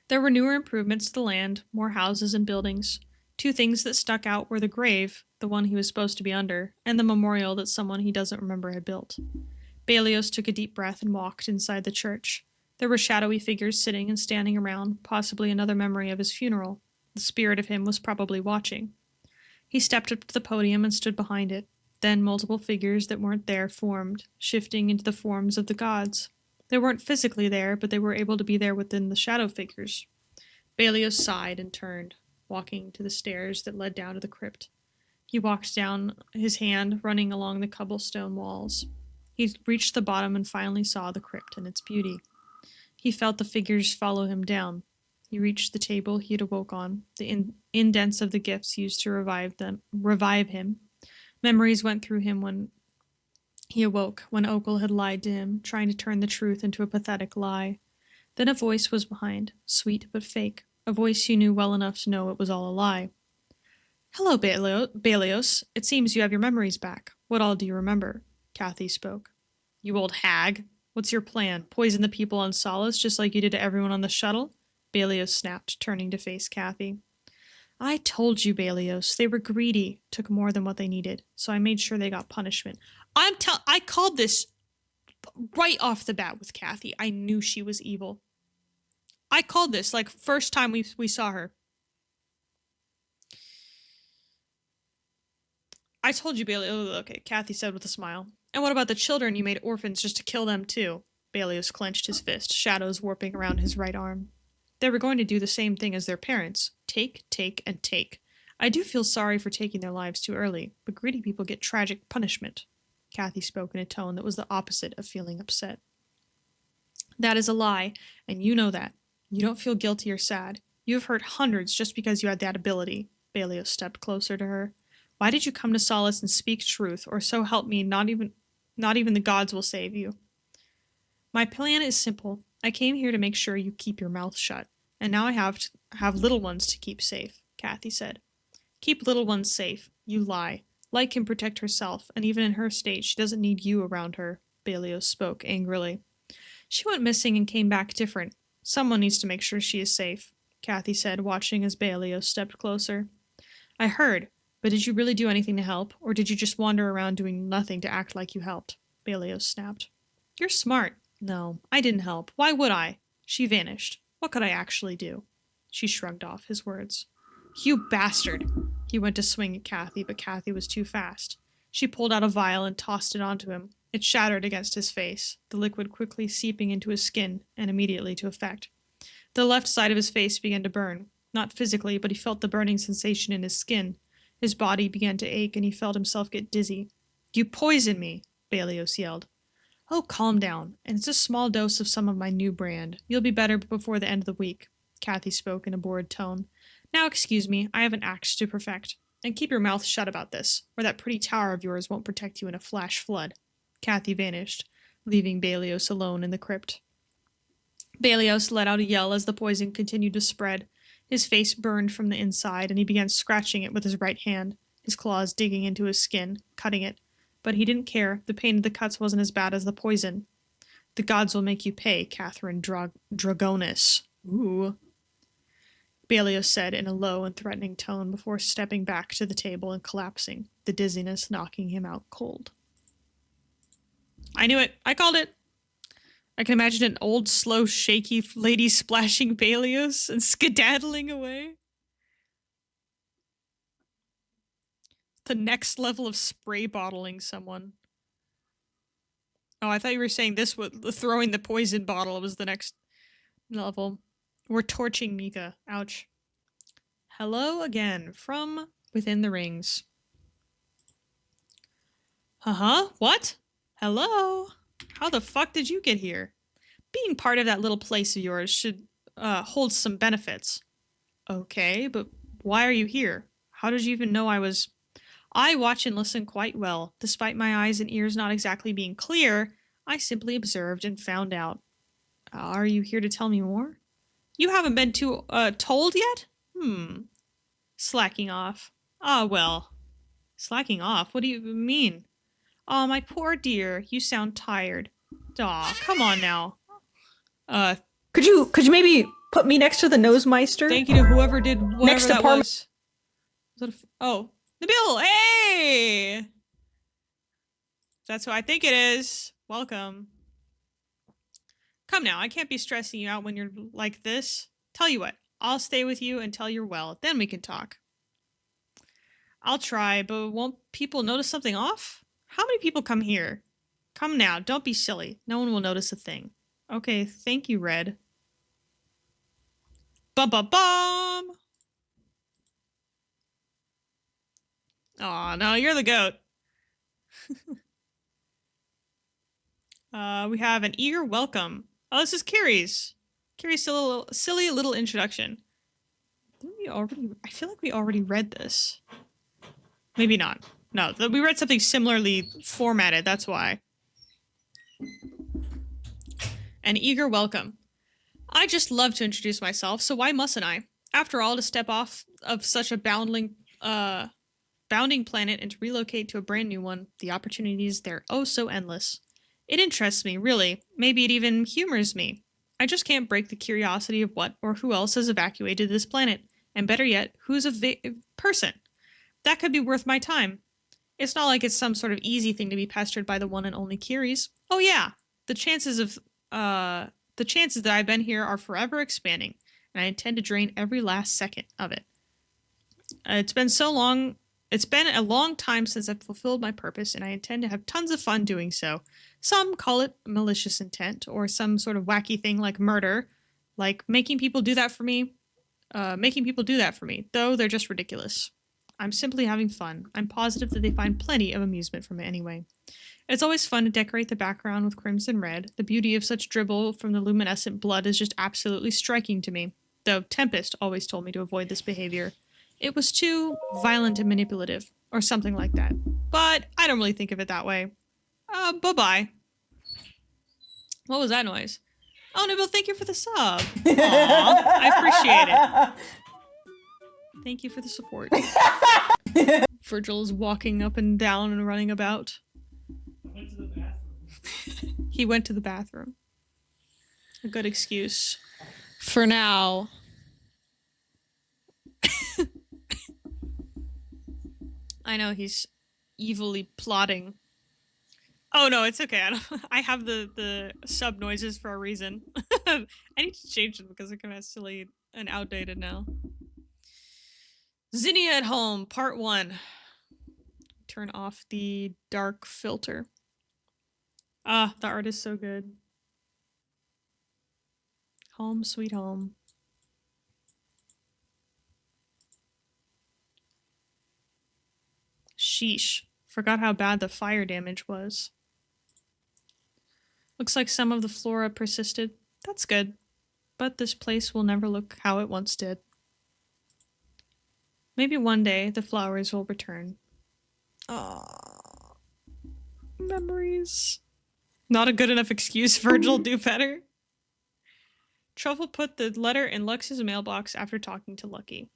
There were newer improvements to the land, more houses and buildings. Two things that stuck out were the grave, the one he was supposed to be under, and the memorial that someone he doesn't remember had built. Belios took a deep breath and walked inside the church. There were shadowy figures sitting and standing around, possibly another memory of his funeral. The spirit of him was probably watching. He stepped up to the podium and stood behind it. Then multiple figures that weren't there formed, shifting into the forms of the gods. They weren't physically there, but they were able to be there within the shadow figures. Belios sighed and turned, walking to the stairs that led down to the crypt. He walked down, his hand running along the cobblestone walls. He reached the bottom and finally saw the crypt and its beauty. He felt the figures follow him down. He reached the table he had awoke on, the indents of the gifts used to revive him. Memories went through him when he awoke, when Oakle had lied to him, trying to turn the truth into a pathetic lie. Then a voice was behind, sweet but fake, a voice he knew well enough to know it was all a lie. Hello, Belios. It seems you have your memories back. What all do you remember? Kathy spoke. You old hag. What's your plan? Poison the people on Solace just like you did to everyone on the shuttle? Belios snapped, turning to face Kathy. I told you, Belios. They were greedy, took more than what they needed, so I made sure they got punishment. I called this right off the bat with Kathy. I knew she was evil. I called this, like, first time we saw her. I told you, Belios. Oh, okay, Kathy said with a smile. And what about the children you made orphans just to kill them too? Belios clenched his fist, shadows warping around his right arm. They were going to do the same thing as their parents. Take, and take. I do feel sorry for taking their lives too early, but greedy people get tragic punishment. Kathy spoke in a tone that was the opposite of feeling upset. That is a lie, and you know that. You don't feel guilty or sad. You have hurt hundreds just because you had that ability. Belios stepped closer to her. Why did you come to Solace and speak truth, or so help me, not even the gods will save you? My plan is simple. I came here to make sure you keep your mouth shut, and now I have little ones to keep safe, Kathy said. Keep little ones safe. You lie. Light can protect herself, and even in her state, she doesn't need you around her, Belios spoke angrily. She went missing and came back different. Someone needs to make sure she is safe, Kathy said, watching as Belios stepped closer. I heard, but did you really do anything to help, or did you just wander around doing nothing to act like you helped? Belios snapped. You're smart. No, I didn't help. Why would I? She vanished. What could I actually do? She shrugged off his words. You bastard! He went to swing at Kathy, but Kathy was too fast. She pulled out a vial and tossed it onto him. It shattered against his face, the liquid quickly seeping into his skin and immediately to effect. The left side of his face began to burn. Not physically, but he felt the burning sensation in his skin. His body began to ache, and he felt himself get dizzy. You poisoned me, Belios yelled. Oh, calm down, and it's a small dose of some of my new brand. You'll be better before the end of the week, Kathy spoke in a bored tone. Now excuse me, I have an act to perfect. And keep your mouth shut about this, or that pretty tower of yours won't protect you in a flash flood. Kathy vanished, leaving Belios alone in the crypt. Belios let out a yell as the poison continued to spread. His face burned from the inside, and he began scratching it with his right hand, his claws digging into his skin, cutting it. But he didn't care. The pain of the cuts wasn't as bad as the poison. The gods will make you pay, Catherine Dragonis. Ooh. Belios said in a low and threatening tone before stepping back to the table and collapsing, the dizziness knocking him out cold. I knew it. I called it. I can imagine an old, slow, shaky lady splashing Belios and skedaddling away. The next level of spray bottling someone. Oh, I thought you were saying this was throwing the poison bottle was the next level. We're torching Mika. Ouch. Hello again from within the rings. Uh-huh. What? Hello? How the fuck did you get here? Being part of that little place of yours should hold some benefits. Okay, but why are you here? How did you even know I was... I watch and listen quite well. Despite my eyes and ears not exactly being clear, I simply observed and found out. Are you here to tell me more? You haven't been told yet? Slacking off. Ah, well. Slacking off? What do you mean? Aw, my poor dear, you sound tired. Aw, come on now. Could you maybe put me next to the Nosemeister? Thank you to whoever did whatever Next that apartment. was. Oh, Nabil, hey! That's who I think it is. Welcome. Come now, I can't be stressing you out when you're like this. Tell you what, I'll stay with you until you're well, then we can talk. I'll try, but won't people notice something off? How many people come here? Come now, don't be silly. No one will notice a thing. Okay, thank you, Red. Bum. Aw, no, you're the goat. We have an eager welcome. Oh, this is Kiri's. Kiri's silly little introduction. Didn't we already... I feel like we already read this. Maybe not. No, we read something similarly formatted, that's why. An eager welcome. I just love to introduce myself, so why mustn't I? After all, to step off of such a bounding planet and to relocate to a brand new one, the opportunities, they're oh so endless. It interests me, really. Maybe it even humors me. I just can't break the curiosity of what or who else has evacuated this planet. And better yet, who's a person? That could be worth my time. It's not like it's some sort of easy thing to be pestered by the one and only Kiris. Oh yeah, the chances that I've been here are forever expanding, and I intend to drain every last second of it. It's been a long time since I've fulfilled my purpose, and I intend to have tons of fun doing so. Some call it malicious intent, or some sort of wacky thing like murder, like making people do that for me, though they're just ridiculous. I'm simply having fun. I'm positive that they find plenty of amusement from it anyway. It's always fun to decorate the background with crimson red. The beauty of such dribble from the luminescent blood is just absolutely striking to me, though Tempest always told me to avoid this behavior. It was too violent and manipulative, or something like that. But I don't really think of it that way. Bye-bye. What was that noise? Oh, Nibble, thank you for the sub. Aw, I appreciate it. Thank you for the support. Virgil is walking up and down and running about. Went to the bathroom. He went to the bathroom. A good excuse. For now. I know he's evilly plotting. Oh no, it's okay. I have the sub noises for a reason. I need to change them because they're kind of silly and outdated now. Zinnia at Home, Part 1. Turn off the dark filter. Ah, the art is so good. Home, sweet home. Sheesh. Forgot how bad the fire damage was. Looks like some of the flora persisted. That's good. But this place will never look how it once did. Maybe one day the flowers will return. Aww. Memories. Not a good enough excuse, Virgil. Do better. Truffle put the letter in Lux's mailbox after talking to Lucky.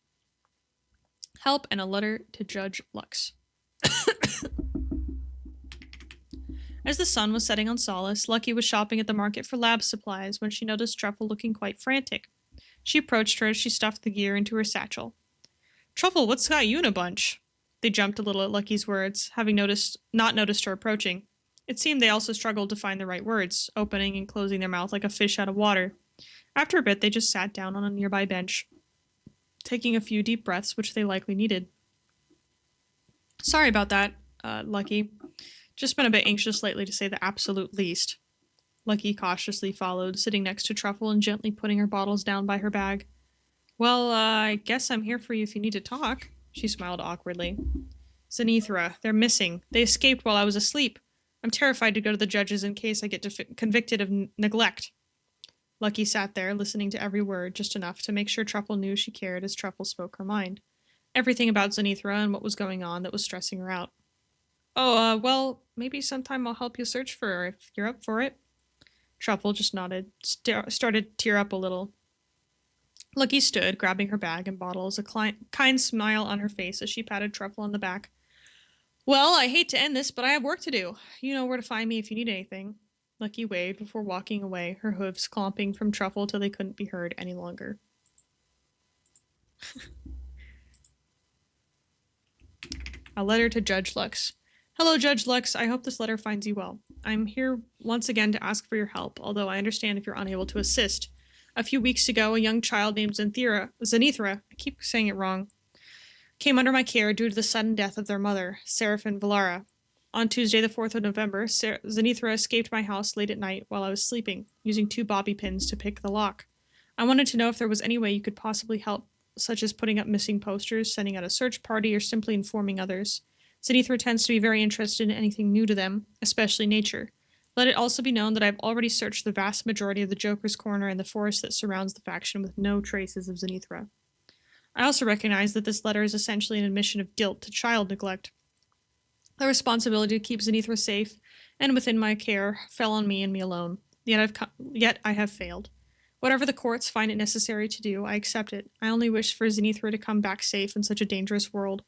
Help and a letter to Judge Lux. As the sun was setting on Solace, Lucky was shopping at the market for lab supplies when she noticed Truffle looking quite frantic. She approached her as she stuffed the gear into her satchel. Truffle, what's got you in a bunch? They jumped a little at Lucky's words, having not noticed her approaching. It seemed they also struggled to find the right words, opening and closing their mouth like a fish out of water. After a bit, they just sat down on a nearby bench, taking a few deep breaths, which they likely needed. Sorry about that, Lucky. Just been a bit anxious lately, to say the absolute least. Lucky cautiously followed, sitting next to Truffle and gently putting her bottles down by her bag. Well, I guess I'm here for you if you need to talk. She smiled awkwardly. Zenithra, they're missing. They escaped while I was asleep. I'm terrified to go to the judges in case I get convicted of neglect. Lucky sat there, listening to every word, just enough to make sure Truffle knew she cared as Truffle spoke her mind. Everything about Zenithra and what was going on that was stressing her out. Oh, well, maybe sometime I'll help you search for her if you're up for it. Truffle just nodded, started to tear up a little. Lucky stood, grabbing her bag and bottles, a kind smile on her face as she patted Truffle on the back. Well, I hate to end this, but I have work to do. You know where to find me if you need anything. Lucky waved before walking away, her hooves clomping from Truffle till they couldn't be heard any longer. A letter to Judge Lux. Hello, Judge Lux. I hope this letter finds you well. I'm here once again to ask for your help, although I understand if you're unable to assist. A few weeks ago, a young child named Zenithra, I keep saying it wrong, came under my care due to the sudden death of their mother, Seraphin Valara. On Tuesday, the 4th of November, Zenithra escaped my house late at night while I was sleeping, using 2 bobby pins to pick the lock. I wanted to know if there was any way you could possibly help, such as putting up missing posters, sending out a search party, or simply informing others. Zenithra tends to be very interested in anything new to them, especially nature. Let it also be known that I've already searched the vast majority of the Joker's Corner and the forest that surrounds the faction with no traces of Zenithra. I also recognize that this letter is essentially an admission of guilt to child neglect. The responsibility to keep Zenithra safe and within my care fell on me and me alone. Yet I have failed. Whatever the courts find it necessary to do, I accept it. I only wish for Zenithra to come back safe in such a dangerous world.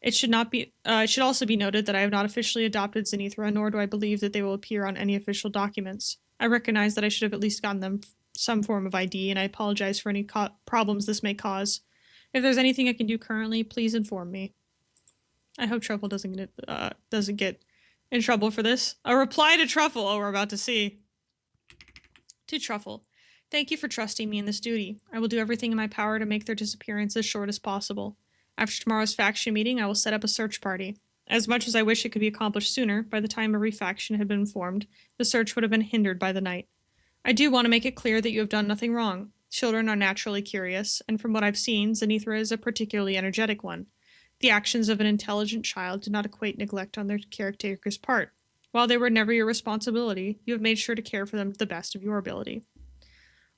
It should also be noted that I have not officially adopted Zenithra, nor do I believe that they will appear on any official documents. I recognize that I should have at least gotten them some form of ID, and I apologize for any problems this may cause. If there's anything I can do currently, please inform me. I hope Truffle doesn't get in trouble for this. A reply to Truffle. Oh, we're about to see. To Truffle. Thank you for trusting me in this duty. I will do everything in my power to make their disappearance as short as possible. After tomorrow's faction meeting, I will set up a search party. As much as I wish it could be accomplished sooner, by the time every faction had been formed, the search would have been hindered by the night. I do want to make it clear that you have done nothing wrong. Children are naturally curious, and from what I've seen, Zenithra is a particularly energetic one. The actions of an intelligent child do not equate neglect on their caretaker's part. While they were never your responsibility, you have made sure to care for them to the best of your ability.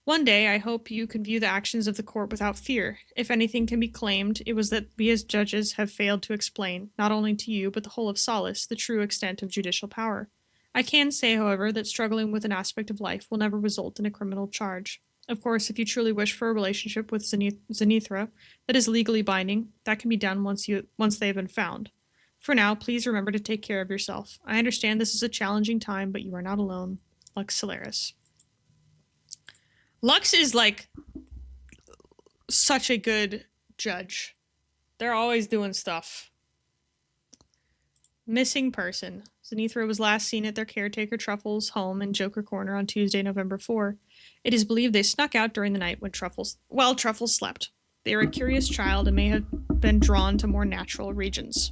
One day, I hope you can view the actions of the court without fear. If anything can be claimed, it was that we as judges have failed to explain, not only to you, but the whole of Solace, the true extent of judicial power. I can say, however, that struggling with an aspect of life will never result in a criminal charge. Of course, if you truly wish for a relationship with Zenithra that is legally binding, that can be done once they have been found. For now, please remember to take care of yourself. I understand this is a challenging time, but you are not alone. Lux Solaris. Lux is like such a good judge. They're always doing stuff. Missing person. Zenithra was last seen at their caretaker Truffles' home in Joker Corner on Tuesday, November 4. It is believed they snuck out during the night when Truffles slept. They are a curious child and may have been drawn to more natural regions.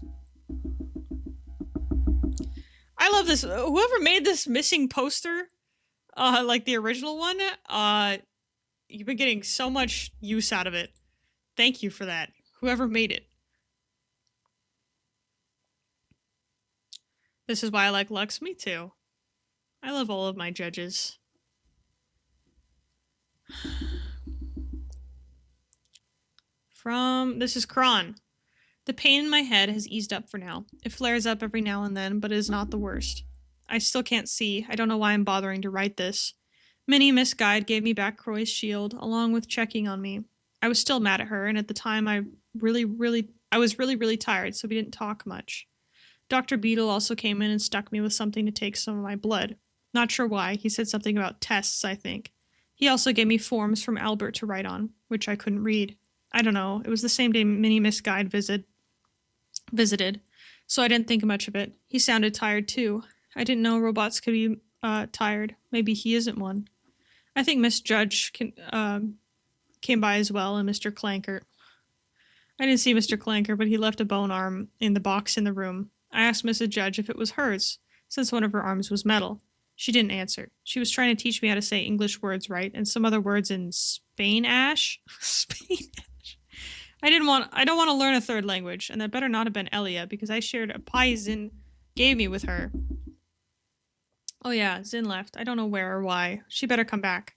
I love this. Whoever made this missing poster, like the original one, you've been getting so much use out of it. Thank you for that. Whoever made it. This is why I like Lux. Me too. I love all of my judges. This is Kron. The pain in my head has eased up for now. It flares up every now and then, but it is not the worst. I still can't see. I don't know why I'm bothering to write this. Minnie Miss Guide gave me back Croy's shield, along with checking on me. I was still mad at her, and at the time I was really tired, so we didn't talk much. Dr. Beetle also came in and stuck me with something to take some of my blood. Not sure why. He said something about tests, I think. He also gave me forms from Albert to write on, which I couldn't read. I don't know. It was the same day Minnie Miss Guide visited, so I didn't think much of it. He sounded tired too. I didn't know robots could be tired. Maybe he isn't one. I think Miss Judge came by as well, and Mr. Clanker. I didn't see Mr. Clanker, but he left a bone arm in the box in the room. I asked Mrs. Judge if it was hers, since one of her arms was metal. She didn't answer. She was trying to teach me how to say English words right, and some other words in Spain-ash? Spain-ash. I don't want to learn a third language, and that better not have been Elia, because I shared a pie Zin gave me with her. Oh yeah, Zin left. I don't know where or why. She better come back.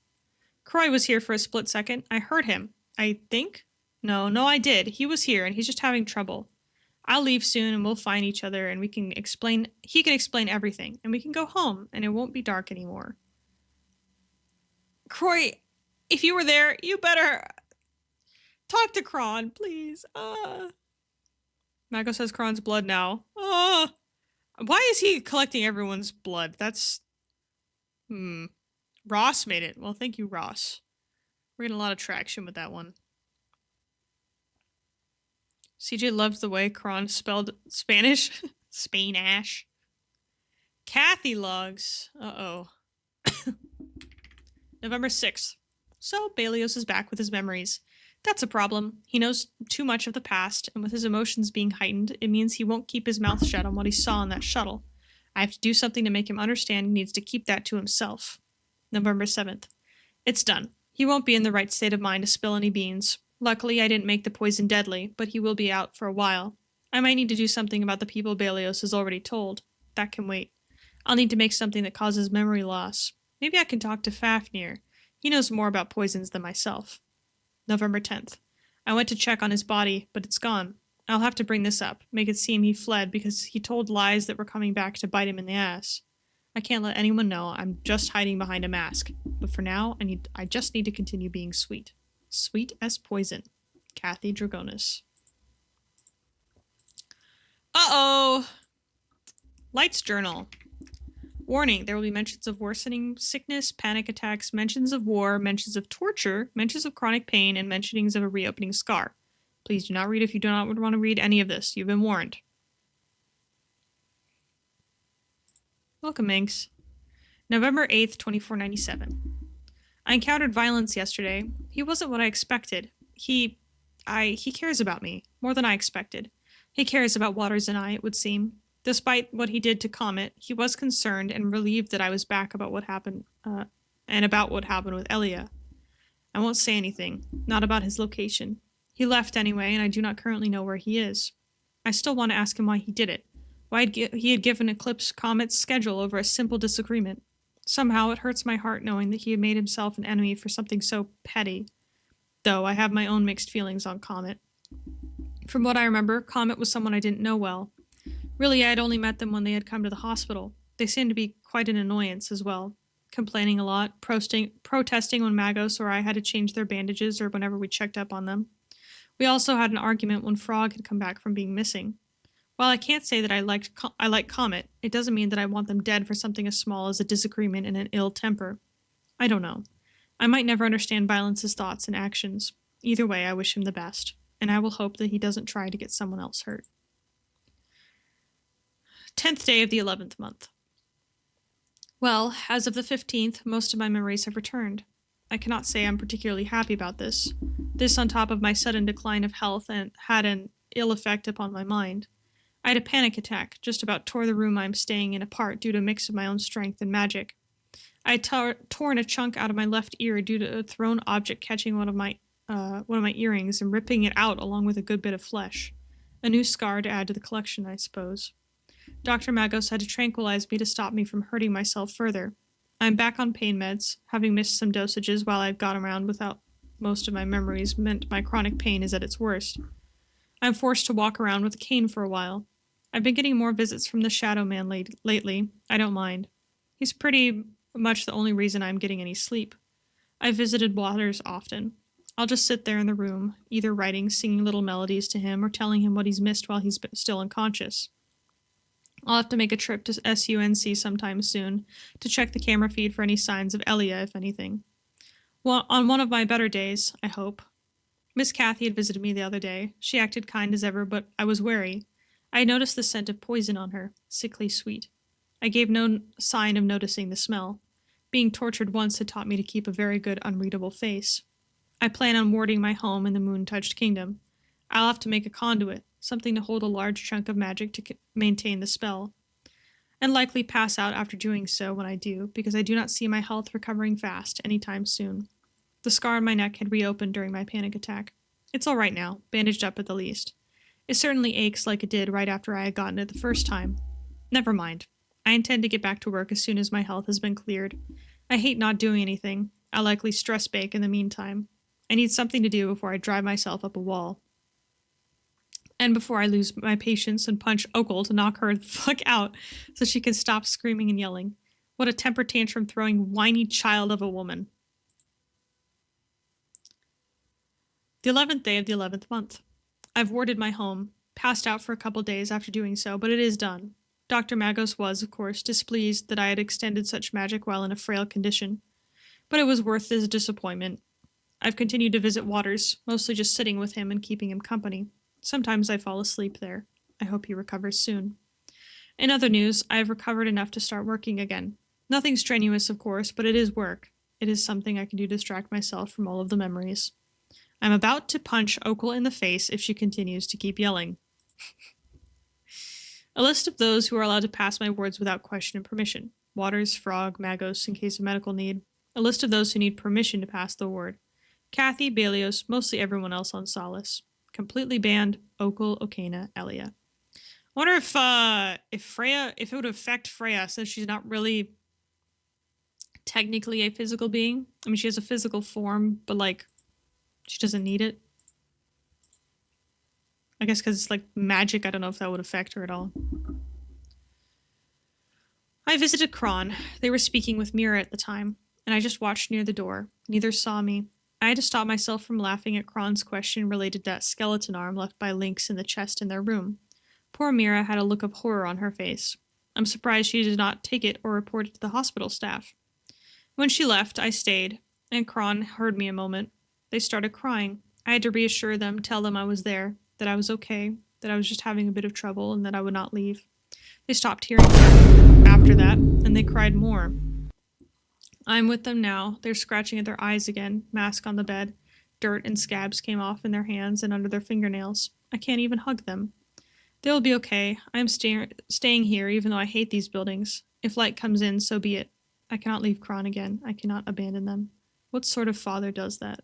Croy was here for a split second. I heard him. I think? No, I did. He was here, and he's just having trouble. I'll leave soon, and we'll find each other, and he can explain everything, and we can go home, and it won't be dark anymore. Croy, if you were there, you better talk to Kron, please. Mako says Kron's blood now. Why is he collecting everyone's blood? That's... Ross made it. Well, thank you, Ross. We're getting a lot of traction with that one. CJ loves the way Kron spelled Spanish. Spain-ash. Kathy logs. Uh-oh. November 6th. So, Balios is back with his memories. That's a problem. He knows too much of the past, and with his emotions being heightened, it means he won't keep his mouth shut on what he saw on that shuttle. I have to do something to make him understand he needs to keep that to himself. November 7th. It's done. He won't be in the right state of mind to spill any beans. Luckily, I didn't make the poison deadly, but he will be out for a while. I might need to do something about the people Balios has already told. That can wait. I'll need to make something that causes memory loss. Maybe I can talk to Fafnir. He knows more about poisons than myself. November 10th. I went to check on his body, but it's gone. I'll have to bring this up, make it seem he fled because he told lies that were coming back to bite him in the ass. I can't let anyone know. I'm just hiding behind a mask. But for now, I just need to continue being sweet. Sweet as poison. Kathy Dragonis. Uh-oh! Lights Journal. Warning, there will be mentions of worsening sickness, panic attacks, mentions of war, mentions of torture, mentions of chronic pain, and mentionings of a reopening scar. Please do not read if you do not want to read any of this. You've been warned. Welcome, Minx. November 8th, 2497. I encountered violence yesterday. He wasn't what I expected. He cares about me, more than I expected. He cares about Waters and I, it would seem. Despite what he did to Comet, he was concerned and relieved that I was back about what happened, and about what happened with Elia. I won't say anything, not about his location. He left anyway, and I do not currently know where he is. I still want to ask him why he did it. Why he had given Eclipse Comet's schedule over a simple disagreement. Somehow it hurts my heart knowing that he had made himself an enemy for something so petty. Though I have my own mixed feelings on Comet. From what I remember, Comet was someone I didn't know well. Really, I had only met them when they had come to the hospital. They seemed to be quite an annoyance as well. Complaining a lot, protesting when Magos or I had to change their bandages or whenever we checked up on them. We also had an argument when Frog had come back from being missing. While I can't say that I like Comet, it doesn't mean that I want them dead for something as small as a disagreement and an ill temper. I don't know. I might never understand Violence's thoughts and actions. Either way, I wish him the best, and I will hope that he doesn't try to get someone else hurt. 10th day of the 11th month. Well, as of the 15th, most of my memories have returned. I cannot say I'm particularly happy about this. This on top of my sudden decline of health and had an ill effect upon my mind. I had a panic attack, just about tore the room I'm staying in apart due to a mix of my own strength and magic. I had torn a chunk out of my left ear due to a thrown object catching one of my earrings and ripping it out along with a good bit of flesh. A new scar to add to the collection, I suppose. Dr. Magos had to tranquilize me to stop me from hurting myself further. I'm back on pain meds, having missed some dosages while I've got around without most of my memories meant my chronic pain is at its worst. I'm forced to walk around with a cane for a while. I've been getting more visits from the Shadow Man lately. I don't mind. He's pretty much the only reason I'm getting any sleep. I've visited Waters often. I'll just sit there in the room, either writing, singing little melodies to him, or telling him what he's missed while he's still unconscious. I'll have to make a trip to SUNC sometime soon to check the camera feed for any signs of Elia, if anything. Well, on one of my better days, I hope. Miss Kathy had visited me the other day. She acted kind as ever, but I was wary. I had noticed the scent of poison on her, sickly sweet. I gave no sign of noticing the smell. Being tortured once had taught me to keep a very good, unreadable face. I plan on warding my home in the Moon-touched Kingdom. I'll have to make a conduit, something to hold a large chunk of magic to maintain the spell, and likely pass out after doing so when I do, because I do not see my health recovering fast anytime soon. The scar on my neck had reopened during my panic attack. It's all right now, bandaged up at the least. It certainly aches like it did right after I had gotten it the first time. Never mind. I intend to get back to work as soon as my health has been cleared. I hate not doing anything. I'll likely stress bake in the meantime. I need something to do before I drive myself up a wall. And before I lose my patience and punch Okul to knock her the fuck out so she can stop screaming and yelling. What a temper tantrum throwing whiny child of a woman. The 11th day of the 11th month. I've warded my home, passed out for a couple days after doing so, but it is done. Dr. Magos was, of course, displeased that I had extended such magic while in a frail condition. But it was worth his disappointment. I've continued to visit Waters, mostly just sitting with him and keeping him company. Sometimes I fall asleep there. I hope he recovers soon. In other news, I have recovered enough to start working again. Nothing strenuous, of course, but it is work. It is something I can do to distract myself from all of the memories. I'm about to punch Okul in the face if she continues to keep yelling. A list of those who are allowed to pass my wards without question and permission. Waters, Frog, Magos, in case of medical need. A list of those who need permission to pass the ward. Kathy, Balios, mostly everyone else on Solace. Completely banned, Okul, Okana, Elia. I wonder if it would affect Freya, since she's not really technically a physical being. I mean, she has a physical form, but like, she doesn't need it. I guess because it's like magic, I don't know if that would affect her at all. I visited Kron. They were speaking with Mira at the time, and I just watched near the door. Neither saw me. I had to stop myself from laughing at Kron's question related to that skeleton arm left by Lynx in the chest in their room. Poor Mira had a look of horror on her face. I'm surprised she did not take it or report it to the hospital staff. When she left, I stayed, and Kron heard me a moment. They started crying. I had to reassure them, tell them I was there, that I was okay, that I was just having a bit of trouble, and that I would not leave. They stopped hearing me after that, and they cried more. I'm with them now. They're scratching at their eyes again, mask on the bed. Dirt and scabs came off in their hands and under their fingernails. I can't even hug them. They'll be okay. I'm staying here, even though I hate these buildings. If light comes in, so be it. I cannot leave Kron again. I cannot abandon them. What sort of father does that?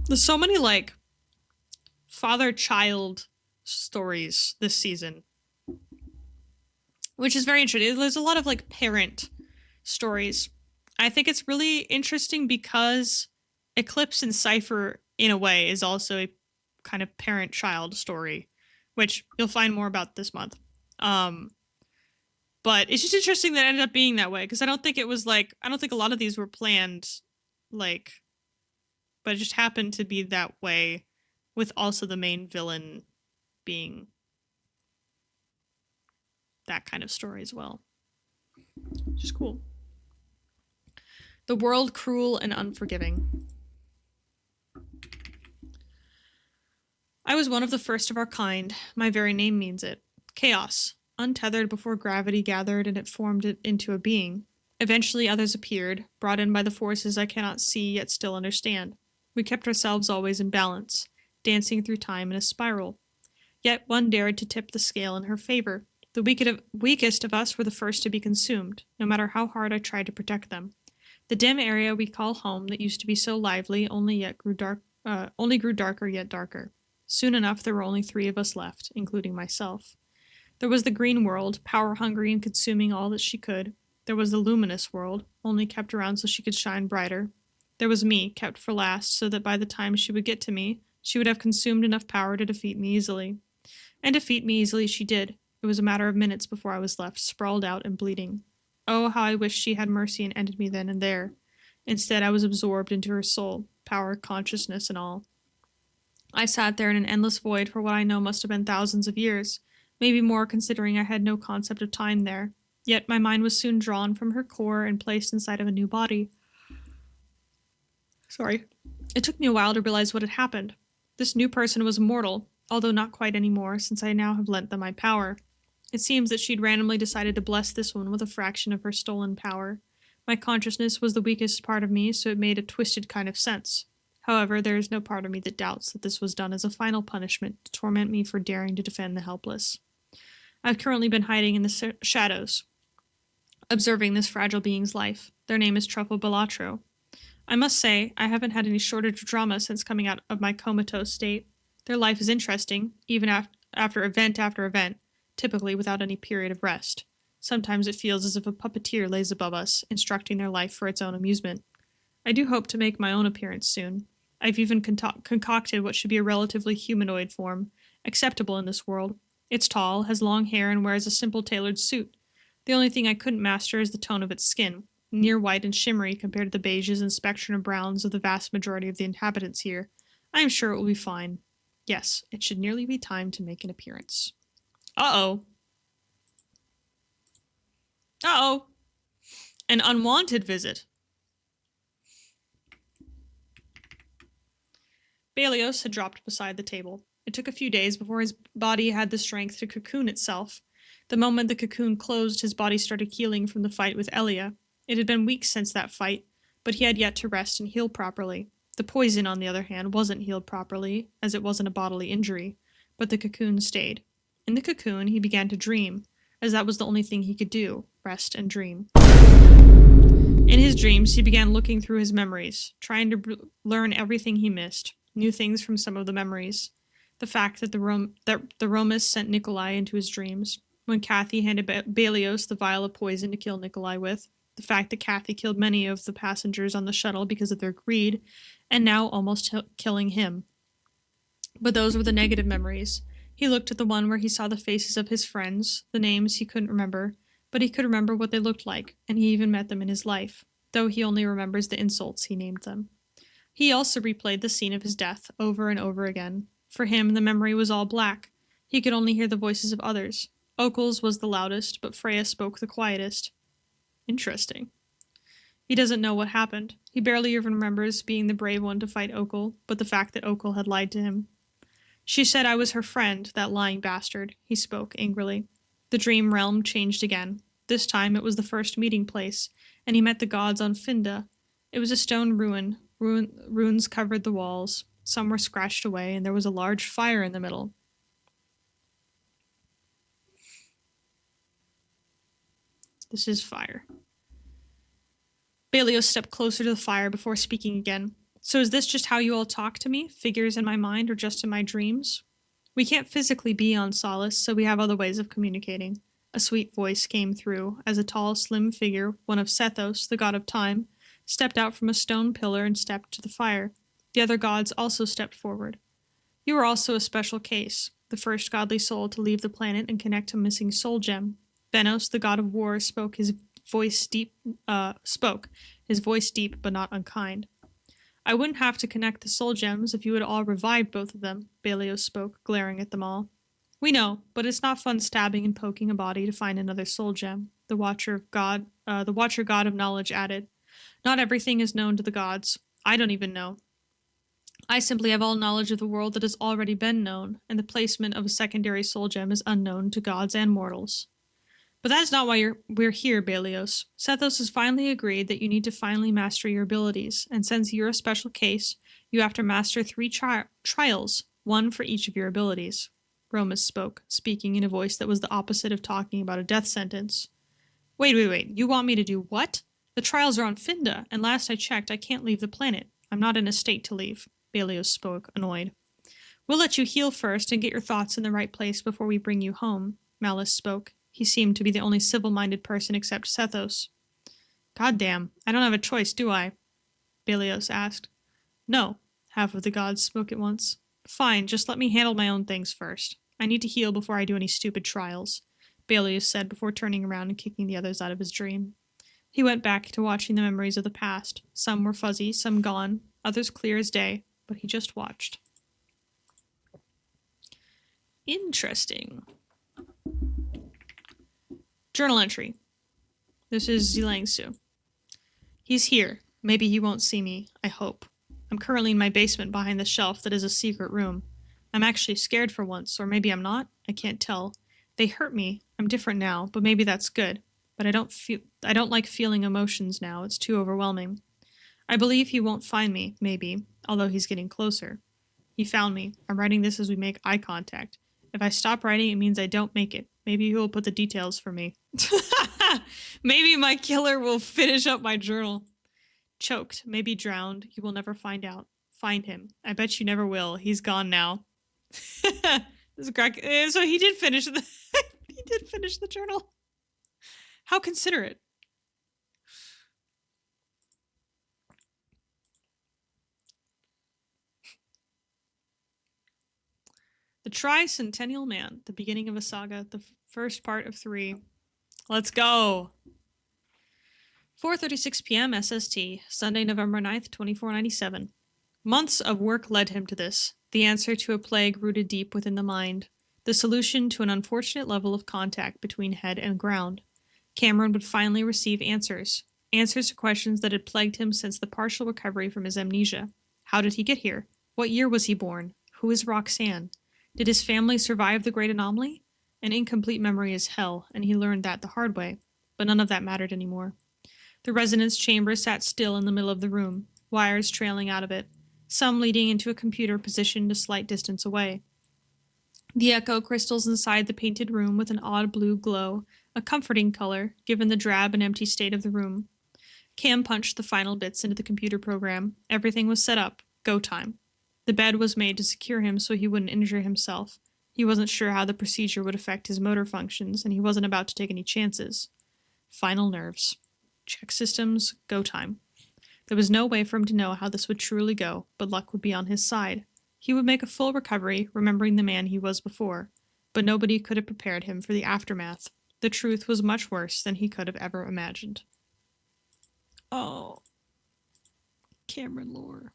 There's so many like father-child stories this season, which is very interesting. There's a lot of like parent stories. I think it's really interesting because Eclipse and Cypher, in a way, is also a kind of parent-child story, which you'll find more about this month. But it's just interesting that it ended up being that way, because I don't think it was like, I don't think a lot of these were planned, like, but it just happened to be that way, with also the main villain being that kind of story as well. Which is cool. The world cruel and unforgiving. I was one of the first of our kind. My very name means it. Chaos. Untethered before gravity gathered and it formed it into a being. Eventually others appeared, brought in by the forces I cannot see yet still understand. We kept ourselves always in balance, dancing through time in a spiral. Yet one dared to tip the scale in her favor. The weakest of us were the first to be consumed, no matter how hard I tried to protect them. The dim area we call home that used to be so lively only grew darker yet darker. Soon enough there were only 3 of us left, including myself. There was the green world, power-hungry and consuming all that she could. There was the luminous world, only kept around so she could shine brighter. There was me, kept for last, so that by the time she would get to me, she would have consumed enough power to defeat me easily. And defeat me easily she did. It was a matter of minutes before I was left, sprawled out and bleeding. Oh, how I wished she had mercy and ended me then and there. Instead, I was absorbed into her soul, power, consciousness, and all. I sat there in an endless void for what I know must have been thousands of years. Maybe more, considering I had no concept of time there. Yet my mind was soon drawn from her core and placed inside of a new body. Sorry. It took me a while to realize what had happened. This new person was mortal, although not quite anymore, since I now have lent them my power. It seems that she'd randomly decided to bless this one with a fraction of her stolen power. My consciousness was the weakest part of me, so it made a twisted kind of sense. However, there is no part of me that doubts that this was done as a final punishment to torment me for daring to defend the helpless. I've currently been hiding in the shadows, observing this fragile being's life. Their name is Truffle Balatro. I must say, I haven't had any shortage of drama since coming out of my comatose state. Their life is interesting, even after event, typically without any period of rest. Sometimes it feels as if a puppeteer lays above us, instructing their life for its own amusement. I do hope to make my own appearance soon. I've even concocted what should be a relatively humanoid form, acceptable in this world. It's tall, has long hair, and wears a simple tailored suit. The only thing I couldn't master is the tone of its skin, near white and shimmery compared to the beiges and spectrum of browns of the vast majority of the inhabitants here. I am sure it will be fine. Yes, it should nearly be time to make an appearance. Uh-oh. Uh-oh. An unwanted visit. Belios had dropped beside the table. It took a few days before his body had the strength to cocoon itself. The moment the cocoon closed, his body started healing from the fight with Elia. It had been weeks since that fight, but he had yet to rest and heal properly. The poison, on the other hand, wasn't healed properly, as it wasn't a bodily injury, but the cocoon stayed. In the cocoon, he began to dream, as that was the only thing he could do, rest and dream. In his dreams, he began looking through his memories, trying to learn everything he missed, new things from some of the memories. The fact that the Romus sent Nikolai into his dreams, when Kathy handed Belios the vial of poison to kill Nikolai with, the fact that Kathy killed many of the passengers on the shuttle because of their greed, and now almost killing him. But those were the negative memories. He looked at the one where he saw the faces of his friends, the names he couldn't remember, but he could remember what they looked like, and he even met them in his life, though he only remembers the insults he named them. He also replayed the scene of his death over and over again. For him, the memory was all black. He could only hear the voices of others. Okul's was the loudest, but Freya spoke the quietest. Interesting. He doesn't know what happened. He barely even remembers being the brave one to fight Okul, but the fact that Okul had lied to him. She said I was her friend, that lying bastard, he spoke angrily. The dream realm changed again. This time it was the first meeting place, and he met the gods on Finda. It was a stone ruin. Runes covered the walls. Some were scratched away, and there was a large fire in the middle. This is fire. Belios stepped closer to the fire before speaking again. So is this just how you all talk to me? Figures in my mind or just in my dreams? We can't physically be on Solace, so we have other ways of communicating. A sweet voice came through as a tall, slim figure, one of Sethos, the god of time, stepped out from a stone pillar and stepped to the fire. The other gods also stepped forward. You are also a special case, the first godly soul to leave the planet and connect a missing soul gem. Venos, the god of war, spoke, his voice deep but not unkind. I wouldn't have to connect the soul gems if you had all revived both of them, Belios spoke, glaring at them all. We know, but it's not fun stabbing and poking a body to find another soul gem, the Watcher God of Knowledge added. Not everything is known to the gods. I don't even know. I simply have all knowledge of the world that has already been known, and the placement of a secondary soul gem is unknown to gods and mortals. But that is not why we're here, Belios. Sethos has finally agreed that you need to finally master your abilities, and since you're a special case, you have to master 3 trials, 1 for each of your abilities. Romus spoke, speaking in a voice that was the opposite of talking about a death sentence. Wait, you want me to do what? The trials are on Finda, and last I checked, I can't leave the planet. I'm not in a state to leave. Belios spoke, annoyed. We'll let you heal first and get your thoughts in the right place before we bring you home, Malice spoke. He seemed to be the only civil-minded person except Sethos. Goddamn, I don't have a choice, do I? Belios asked. No, half of the gods spoke at once. Fine, just let me handle my own things first. I need to heal before I do any stupid trials, Belios said before turning around and kicking the others out of his dream. He went back to watching the memories of the past. Some were fuzzy, some gone, others clear as day, but he just watched. Interesting. Journal entry. This is Zilangsu. He's here. Maybe he won't see me. I hope. I'm currently in my basement behind the shelf that is a secret room. I'm actually scared for once, or maybe I'm not. I can't tell. They hurt me. I'm different now, but maybe that's good. But I don't like feeling emotions now. It's too overwhelming. I believe he won't find me, maybe, although he's getting closer. He found me. I'm writing this as we make eye contact. If I stop writing, it means I don't make it. Maybe he will put the details for me. Maybe my killer will finish up my journal. Choked, maybe drowned. You will never find out. Find him. I bet you never will. He's gone now. This is Greg. So he did finish the he did finish the journal. How considerate. The Tricentennial Man, the beginning of a saga, the first part of 3. Let's go! 4:36 p.m. SST, Sunday, November 9th, 2497. Months of work led him to this, the answer to a plague rooted deep within the mind, the solution to an unfortunate level of contact between head and ground. Cameron would finally receive answers to questions that had plagued him since the partial recovery from his amnesia. How did he get here? What year was he born? Who is Roxanne? Did his family survive the Great Anomaly? An incomplete memory is hell, and he learned that the hard way. But none of that mattered anymore. The resonance chamber sat still in the middle of the room, wires trailing out of it, some leading into a computer positioned a slight distance away. The echo crystals inside the painted room with an odd blue glow, a comforting color, given the drab and empty state of the room. Cam punched the final bits into the computer program. Everything was set up. Go time. The bed was made to secure him so he wouldn't injure himself. He wasn't sure how the procedure would affect his motor functions, and he wasn't about to take any chances. Final nerves. Check systems. Go time. There was no way for him to know how this would truly go, but luck would be on his side. He would make a full recovery, remembering the man he was before, but nobody could have prepared him for the aftermath. The truth was much worse than he could have ever imagined. Oh. Cameron lore.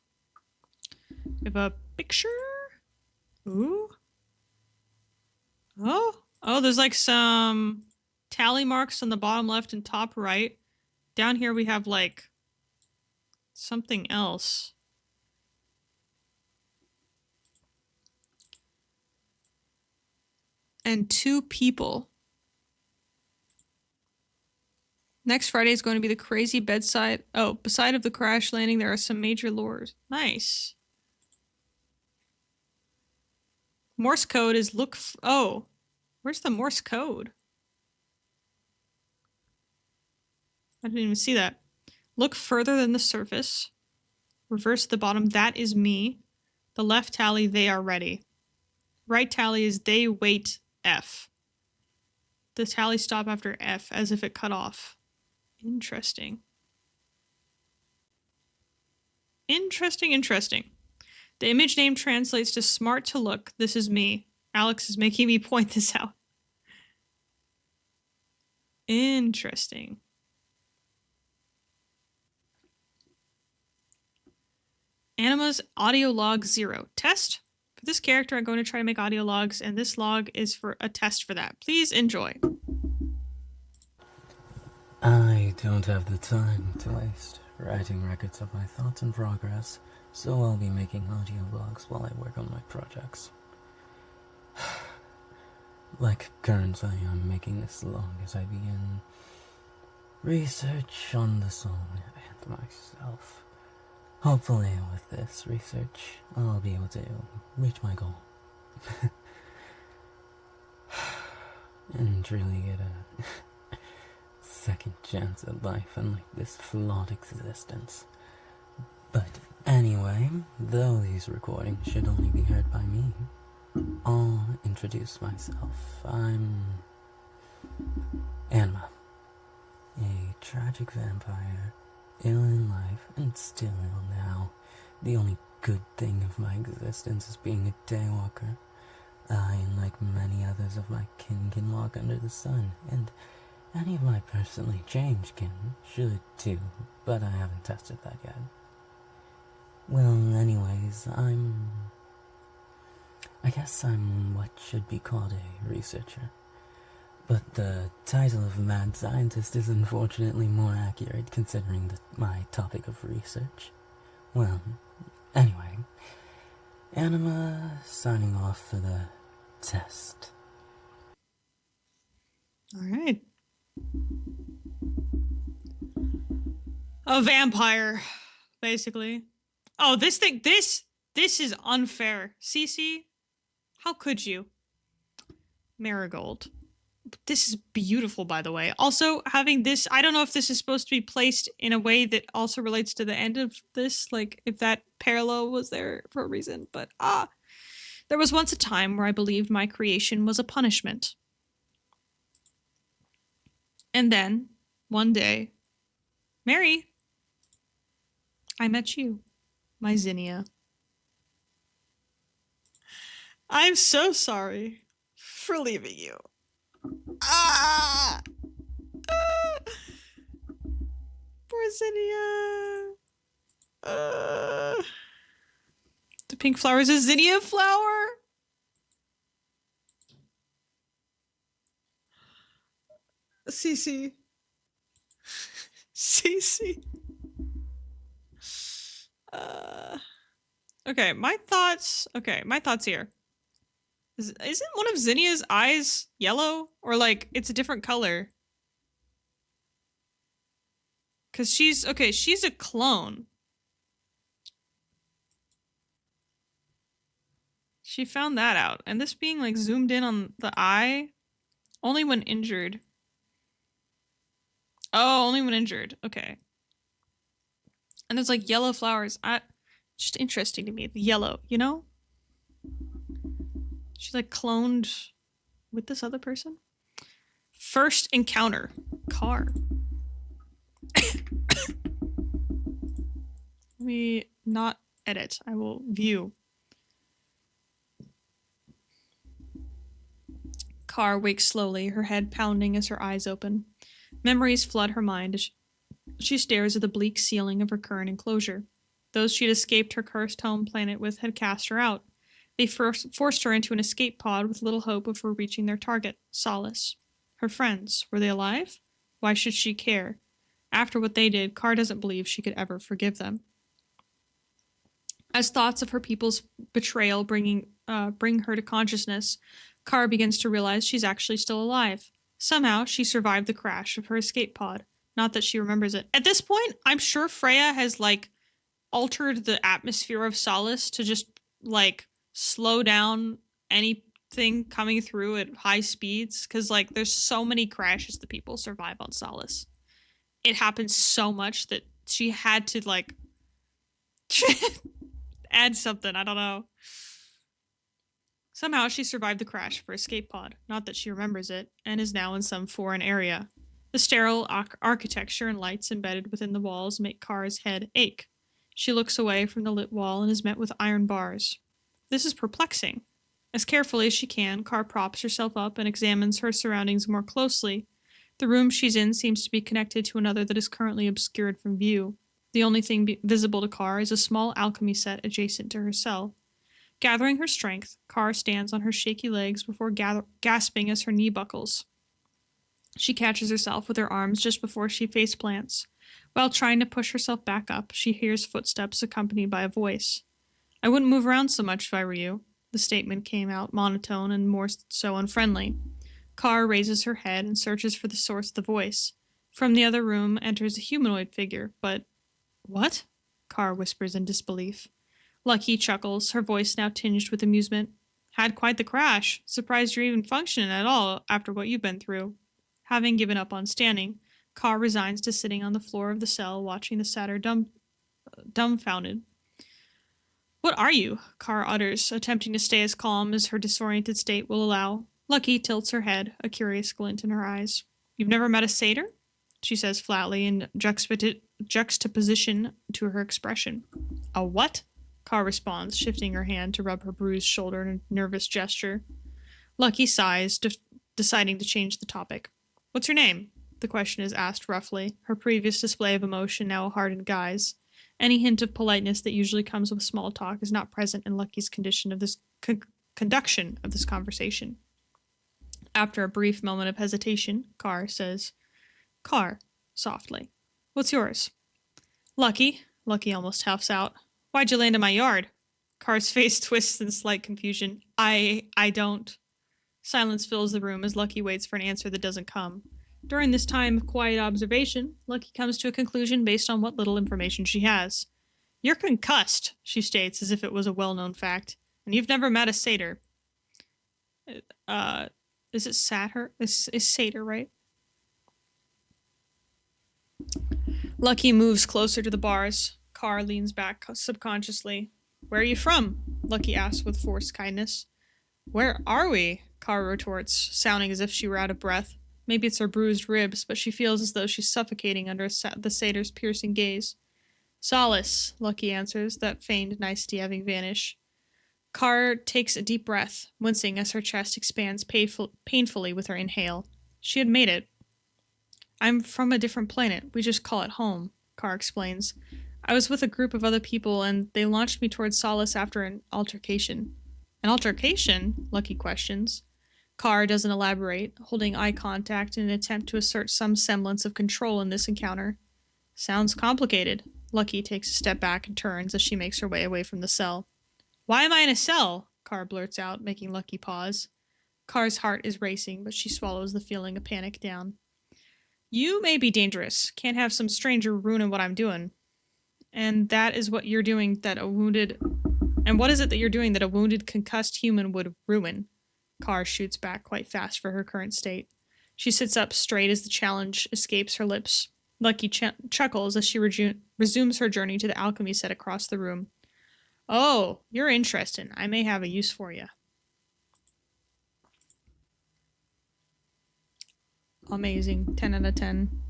We have a picture. Ooh. Oh, there's like some tally marks on the bottom left and top right. Down here we have like something else. And 2 people. Next Friday is going to be the crazy bedside. Oh, beside of the crash landing, there are some major lures. Nice. Morse code is oh, where's the Morse code? I didn't even see that. Look further than the surface. Reverse the bottom, that is me. The left tally, they are ready. Right tally is they wait F. The tally stop after F as if it cut off. Interesting. Interesting. The image name translates to smart to look. This is me. Alex is making me point this out. Interesting. Anima's audio log 0. Test? For this character, I'm going to try to make audio logs, and this log is for a test for that. Please enjoy. I don't have the time to waste writing records of my thoughts and progress, so I'll be making audio logs while I work on my projects. Like currently, I'm making this log as I begin research on the song and myself. Hopefully, with this research, I'll be able to reach my goal. And really get a second chance at life unlike this flawed existence. But anyway, though these recordings should only be heard by me, I'll introduce myself. I'm Anima, a tragic vampire, ill in life and still ill now. The only good thing of my existence is being a daywalker. I, like many others of my kin, can walk under the sun, and any of my personally changed kin should too, but I haven't tested that yet. Well, anyways, I guess I'm what should be called a researcher. But the title of mad scientist is unfortunately more accurate considering my topic of research. Well, anyway, Anima signing off for the test. Alright. A vampire, basically. Oh, this is unfair. Cece, how could you? Marigold. This is beautiful, by the way. Also, having this, I don't know if this is supposed to be placed in a way that also relates to the end of this, like if that parallel was there for a reason, but there was once a time where I believed my creation was a punishment. And then, one day, Mary, I met you, my Zinnia. I'm so sorry for leaving you. Poor Zinnia. The pink flower is a Zinnia flower. Cece. Cece. Okay, my thoughts here. Isn't one of Zinnia's eyes yellow? Or like, it's a different color? Cause she's a clone. She found that out. And this being like zoomed in on the eye, only when injured. Oh, only when injured. Okay. And there's like yellow flowers. Just interesting to me. The yellow, you know? She like cloned with this other person. First encounter. Car. Let me not edit. I will view. Car wakes slowly, her head pounding as her eyes open. Memories flood her mind as she stares at the bleak ceiling of her current enclosure. Those she'd escaped her cursed home planet with had cast her out. They forced her into an escape pod with little hope of her reaching their target, Solace. Her friends, were they alive? Why should she care? After what they did, Car doesn't believe she could ever forgive them. As thoughts of her people's betrayal bring her to consciousness, Car begins to realize she's actually still alive. Somehow, she survived the crash of her escape pod. Not that she remembers it. At this point, I'm sure Freya has, like, altered the atmosphere of Solace to just, like, slow down anything coming through at high speeds. Because, like, there's so many crashes that people survive on Solace. It happens so much that she had to, like, Add something, I don't know. Somehow she survived the crash of her escape pod, not that she remembers it, and is now in some foreign area. The sterile architecture and lights embedded within the walls make Kara's head ache. She looks away from the lit wall and is met with iron bars. This is perplexing. As carefully as she can, Kara props herself up and examines her surroundings more closely. The room she's in seems to be connected to another that is currently obscured from view. The only thing visible to Kara is a small alchemy set adjacent to her cell. Gathering her strength, Kara stands on her shaky legs before gasping as her knee buckles. She catches herself with her arms just before she face plants. While trying to push herself back up, she hears footsteps accompanied by a voice. "I wouldn't move around so much if I were you." The statement came out monotone and more so unfriendly. Kara raises her head and searches for the source of the voice. From the other room enters a humanoid figure, but... "What?" Kara whispers in disbelief. Lucky chuckles, her voice now tinged with amusement. "Had quite the crash. Surprised you're even functioning at all after what you've been through." Having given up on standing, Kara resigns to sitting on the floor of the cell, watching the satyr dumbfounded. "What are you?" Kara utters, attempting to stay as calm as her disoriented state will allow. Lucky tilts her head, a curious glint in her eyes. "You've never met a satyr?" she says flatly in juxtaposition to her expression. "A what?" Kara responds, shifting her hand to rub her bruised shoulder in a nervous gesture. Lucky sighs, deciding to change the topic. "What's your name?" The question is asked roughly, her previous display of emotion now a hardened guise. Any hint of politeness that usually comes with small talk is not present in Lucky's condition of this conduction of this conversation. After a brief moment of hesitation, Kara says, "Car," softly. "What's yours?" "Lucky." Lucky almost huffs out. "Why'd you land in my yard?" Kara's face twists in slight confusion. I don't." Silence fills the room as Lucky waits for an answer that doesn't come. During this time of quiet observation, Lucky comes to a conclusion based on what little information she has. "You're concussed," she states as if it was a well-known fact, "and you've never met a satyr." Is it satyr? Is satyr, right? Lucky moves closer to the bars. Kara leans back subconsciously. "Where are you from?" Lucky asks with forced kindness. "Where are we?" Kara retorts, sounding as if she were out of breath. Maybe it's her bruised ribs, but she feels as though she's suffocating under the satyr's piercing gaze. "Solace," Lucky answers, that feigned nicety having vanished. Kara takes a deep breath, wincing as her chest expands painfully with her inhale. She had made it. "I'm from a different planet. We just call it home," Kara explains. "I was with a group of other people, and they launched me towards Solace after an altercation." "An altercation?" Lucky questions. Kara doesn't elaborate, holding eye contact in an attempt to assert some semblance of control in this encounter. "Sounds complicated." Lucky takes a step back and turns as she makes her way away from the cell. "Why am I in a cell?" Kara blurts out, making Lucky pause. Kara's heart is racing, but she swallows the feeling of panic down. "You may be dangerous. Can't have some stranger ruining what I'm doing." And that is what you're doing that a wounded... And what is it that you're doing that a wounded, concussed human would ruin? Kara shoots back quite fast for her current state. She sits up straight as the challenge escapes her lips. Lucky chuckles as she resumes her journey to the alchemy set across the room. "Oh, you're interesting. I may have a use for you." Amazing. 10 out of 10.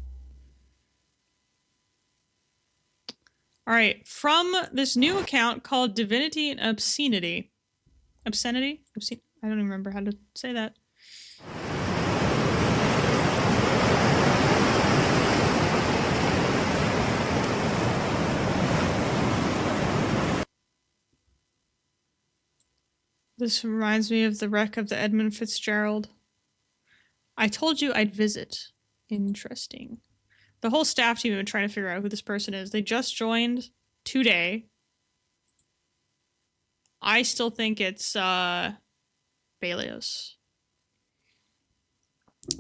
Alright, from this new account called Divinity and Obscenity. Obscenity? I don't even remember how to say that. This reminds me of the wreck of the Edmund Fitzgerald. "I told you I'd visit." Interesting. The whole staff team have been trying to figure out who this person is. They just joined today. I still think it's Belios.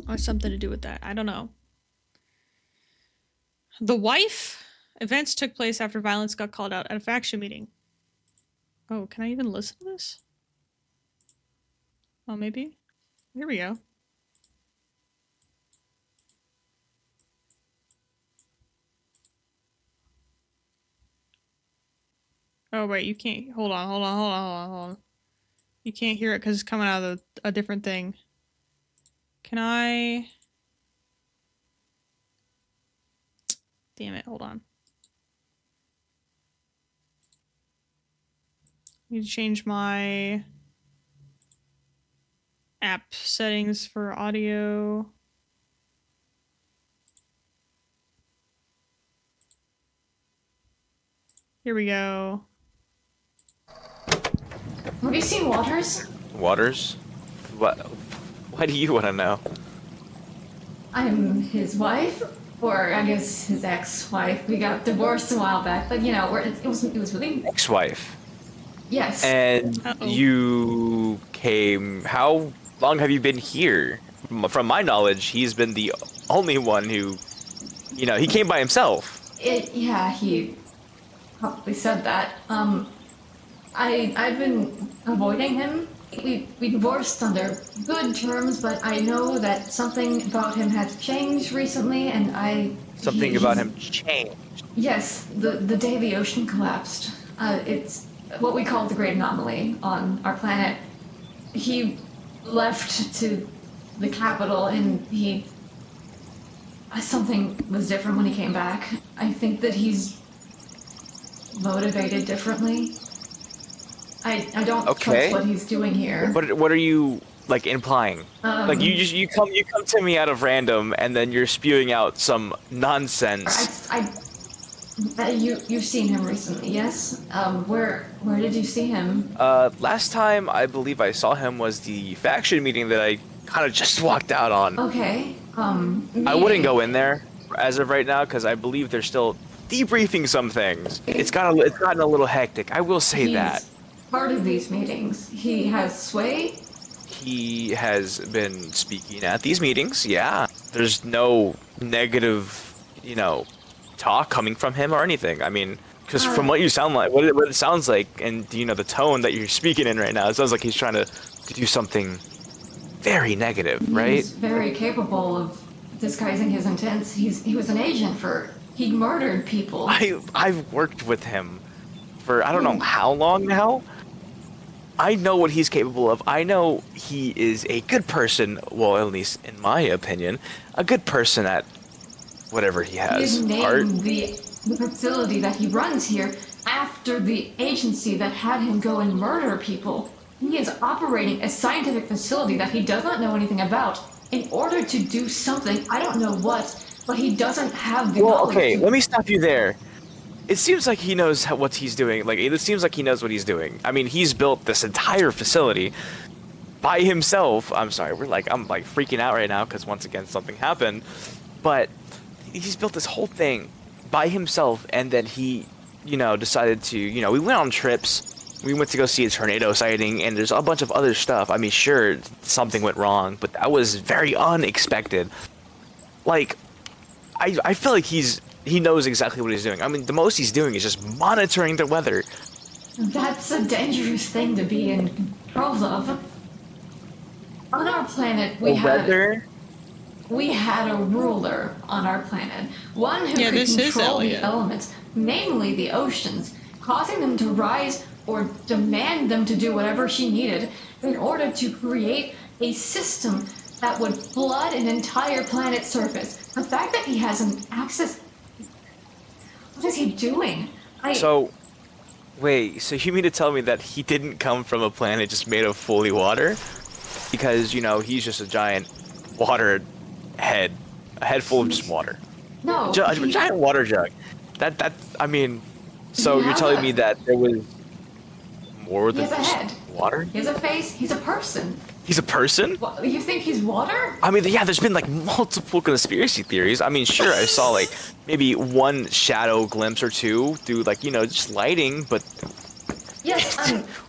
Or something to do with that. I don't know. The wife? Events took place after violence got called out at a faction meeting. Oh, can I even listen to this? Oh, maybe? Here we go. Oh wait, you can't. Hold on, hold on, hold on, hold on, hold on. You can't hear it because it's coming out of a different thing. Can I? Damn it! Hold on. Need to change my app settings for audio. Here we go. Have you seen Waters? Waters? What? Why do you want to know? I'm his wife, or I guess his ex-wife. We got divorced a while back, but you know, it was really Ex-wife. yes. And Uh-oh. you came. How long have you been here? From my knowledge, he's been the only one who, you know, he came by himself. Yeah, he probably said that. I've been avoiding him. We divorced under good terms, but I know that something about him has changed recently, and Something about him changed. Yes, the day the ocean collapsed. It's what we call the Great Anomaly on our planet. He left to the capital, and something was different when he came back. I think that he's motivated differently. I don't Okay. trust what he's doing here. What are you like implying? Like you come to me out of random, and then you're spewing out some nonsense. You've seen him recently, yes? Where did you see him? Last time I believe I saw him was the faction meeting that I kind of just walked out on. Okay. I wouldn't go in there as of right now because I believe they're still debriefing some things. It's gotten a little hectic. I will say He's that. part of these meetings. He has sway. He has been speaking at these meetings. Yeah, there's no negative, you know, talk coming from him or anything. I mean, because from what you sound like, what it sounds like, and you know the tone that you're speaking in right now, it sounds like he's trying to do something very negative, right? He's very capable of disguising his intents. He was an agent he murdered people. I've worked with him for I don't know how long now. I know what he's capable of. I know he is a good person, well, at least in my opinion, a good person at whatever he He has. has Art. named the facility that he runs here after the agency that had him go and murder people. He is operating a scientific facility that he does not know anything about in order to do something, I don't know what, but he doesn't have the Well, knowledge okay, to- let me stop you there. It seems like he knows what he's doing. Like, it seems like he knows what he's doing. I mean, he's built this entire facility by himself. I'm sorry, I'm like freaking out right now because once again something happened. But he's built this whole thing by himself, and then he, you know, decided to, you know, we went on trips. We went to go see a tornado sighting, and there's a bunch of other stuff. I mean, sure, something went wrong, but that was very unexpected. Like, I feel like he knows exactly what he's doing. I mean, the most he's doing is just monitoring the weather. That's a dangerous thing to be in control of. On our planet, we had a ruler on our planet, one who Yeah, could this is control the Elliot. elements, namely the oceans, causing them to rise or demand them to do whatever she needed in order to create a system that would flood an entire planet's surface. The fact that he has an access... What is he doing? So, wait, so you mean to tell me that he didn't come from a planet just made of fully water? Because, you know, he's just a giant water head. A head full of just water. No, A he- giant water jug. I mean, so Yeah. you're telling me that there was more He than has a just head. water? He has a face, he's a person. He's a person? What, you think he's water? I mean, yeah, there's been like multiple conspiracy theories. I mean, sure, I saw like maybe one shadow glimpse or two through like, you know, just lighting, but Yes,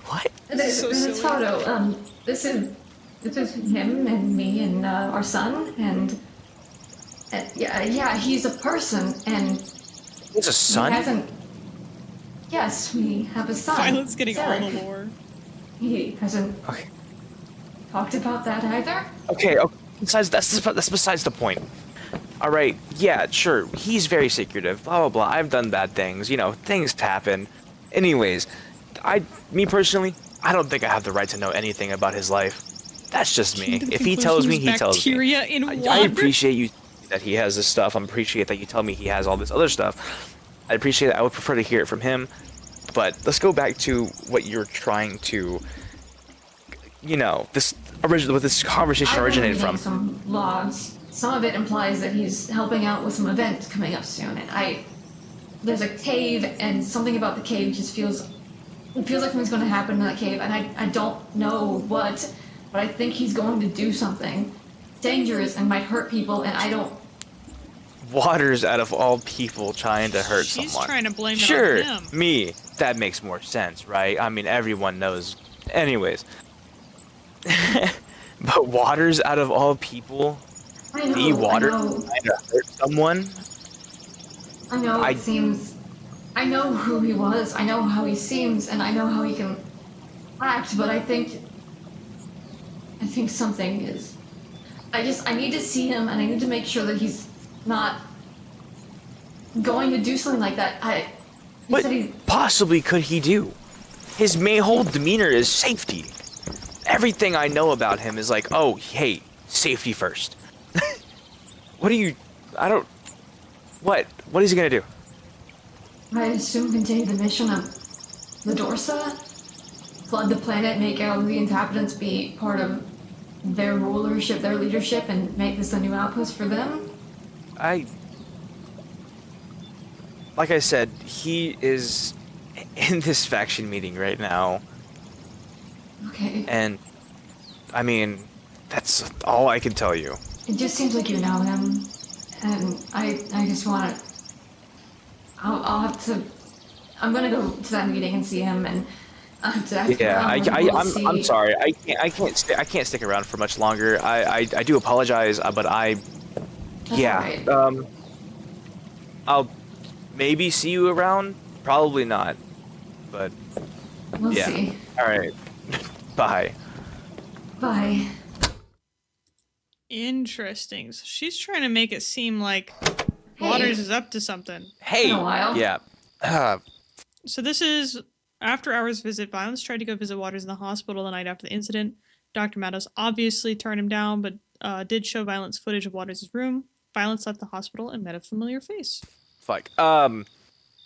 what? this So is silly. photo. This is him and me and our son, and yeah, he's a person, and There's a he sun? hasn't. Yes, we have a son. Violet's getting all Derek. the lore. He hasn't Okay. talked about that either. Okay, that's besides the point. All right, yeah, sure, he's very secretive, blah blah blah. I've done bad things, you know, things happen. Anyways, me personally, I don't think I have the right to know anything about his life. That's just me. The If he tells me, conclusion he is tells me. bacteria in I water. appreciate you that he has this stuff. I appreciate that you tell me he has all this other stuff. I appreciate it. I would prefer to hear it from him. But let's go back to what you're trying to, what this conversation I've been originated reading from. some logs. Some of it implies that he's helping out with some event coming up soon, and there's a cave, and something about the cave just feels like something's going to happen in that cave, and I don't know what, but I think he's going to do something dangerous and might hurt people, and I don't. Waters out of all people trying to hurt She's someone. trying to blame it Sure, on him. me. That makes more sense, right? I mean, everyone knows. Anyways. But Waters out of all people, I know. the Water I know. trying to hurt someone. I know. I- It seems. I know who he was. I know how he seems, and I know how he can act. But I think something is. I need to see him, and I need to make sure that he's not going to do something like that. He What said he. possibly could he do? His whole demeanor is safety. Everything I know about him is like, oh, hey, safety first. What do you... I don't... What? What is he gonna do? I assume continue the mission of the Dorsa, flood the planet, make all of the inhabitants be part of their rulership, their leadership, and make this a new outpost for them. Like I said, he is in this faction meeting right now, Okay. and I mean, that's all I can tell you. It just seems like you know him, and I just want to. I'll have to. I'm gonna go to that meeting and see him, and I have to ask Yeah, around and we'll see. I'm sorry. I can't stick around for much longer. I do apologize, but That's yeah. alright. I'll maybe see you around. Probably not, but We'll yeah. see. All right. Bye. Bye. Interesting. So she's trying to make it seem like Hey. Waters is up to something. Hey. Been a while. Yeah. So this is after hours visit. Violence tried to go visit Waters in the hospital the night after the incident. Dr. Matos obviously turned him down, but did show Violence footage of Waters' room. Violence left the hospital and met a familiar face. Fuck.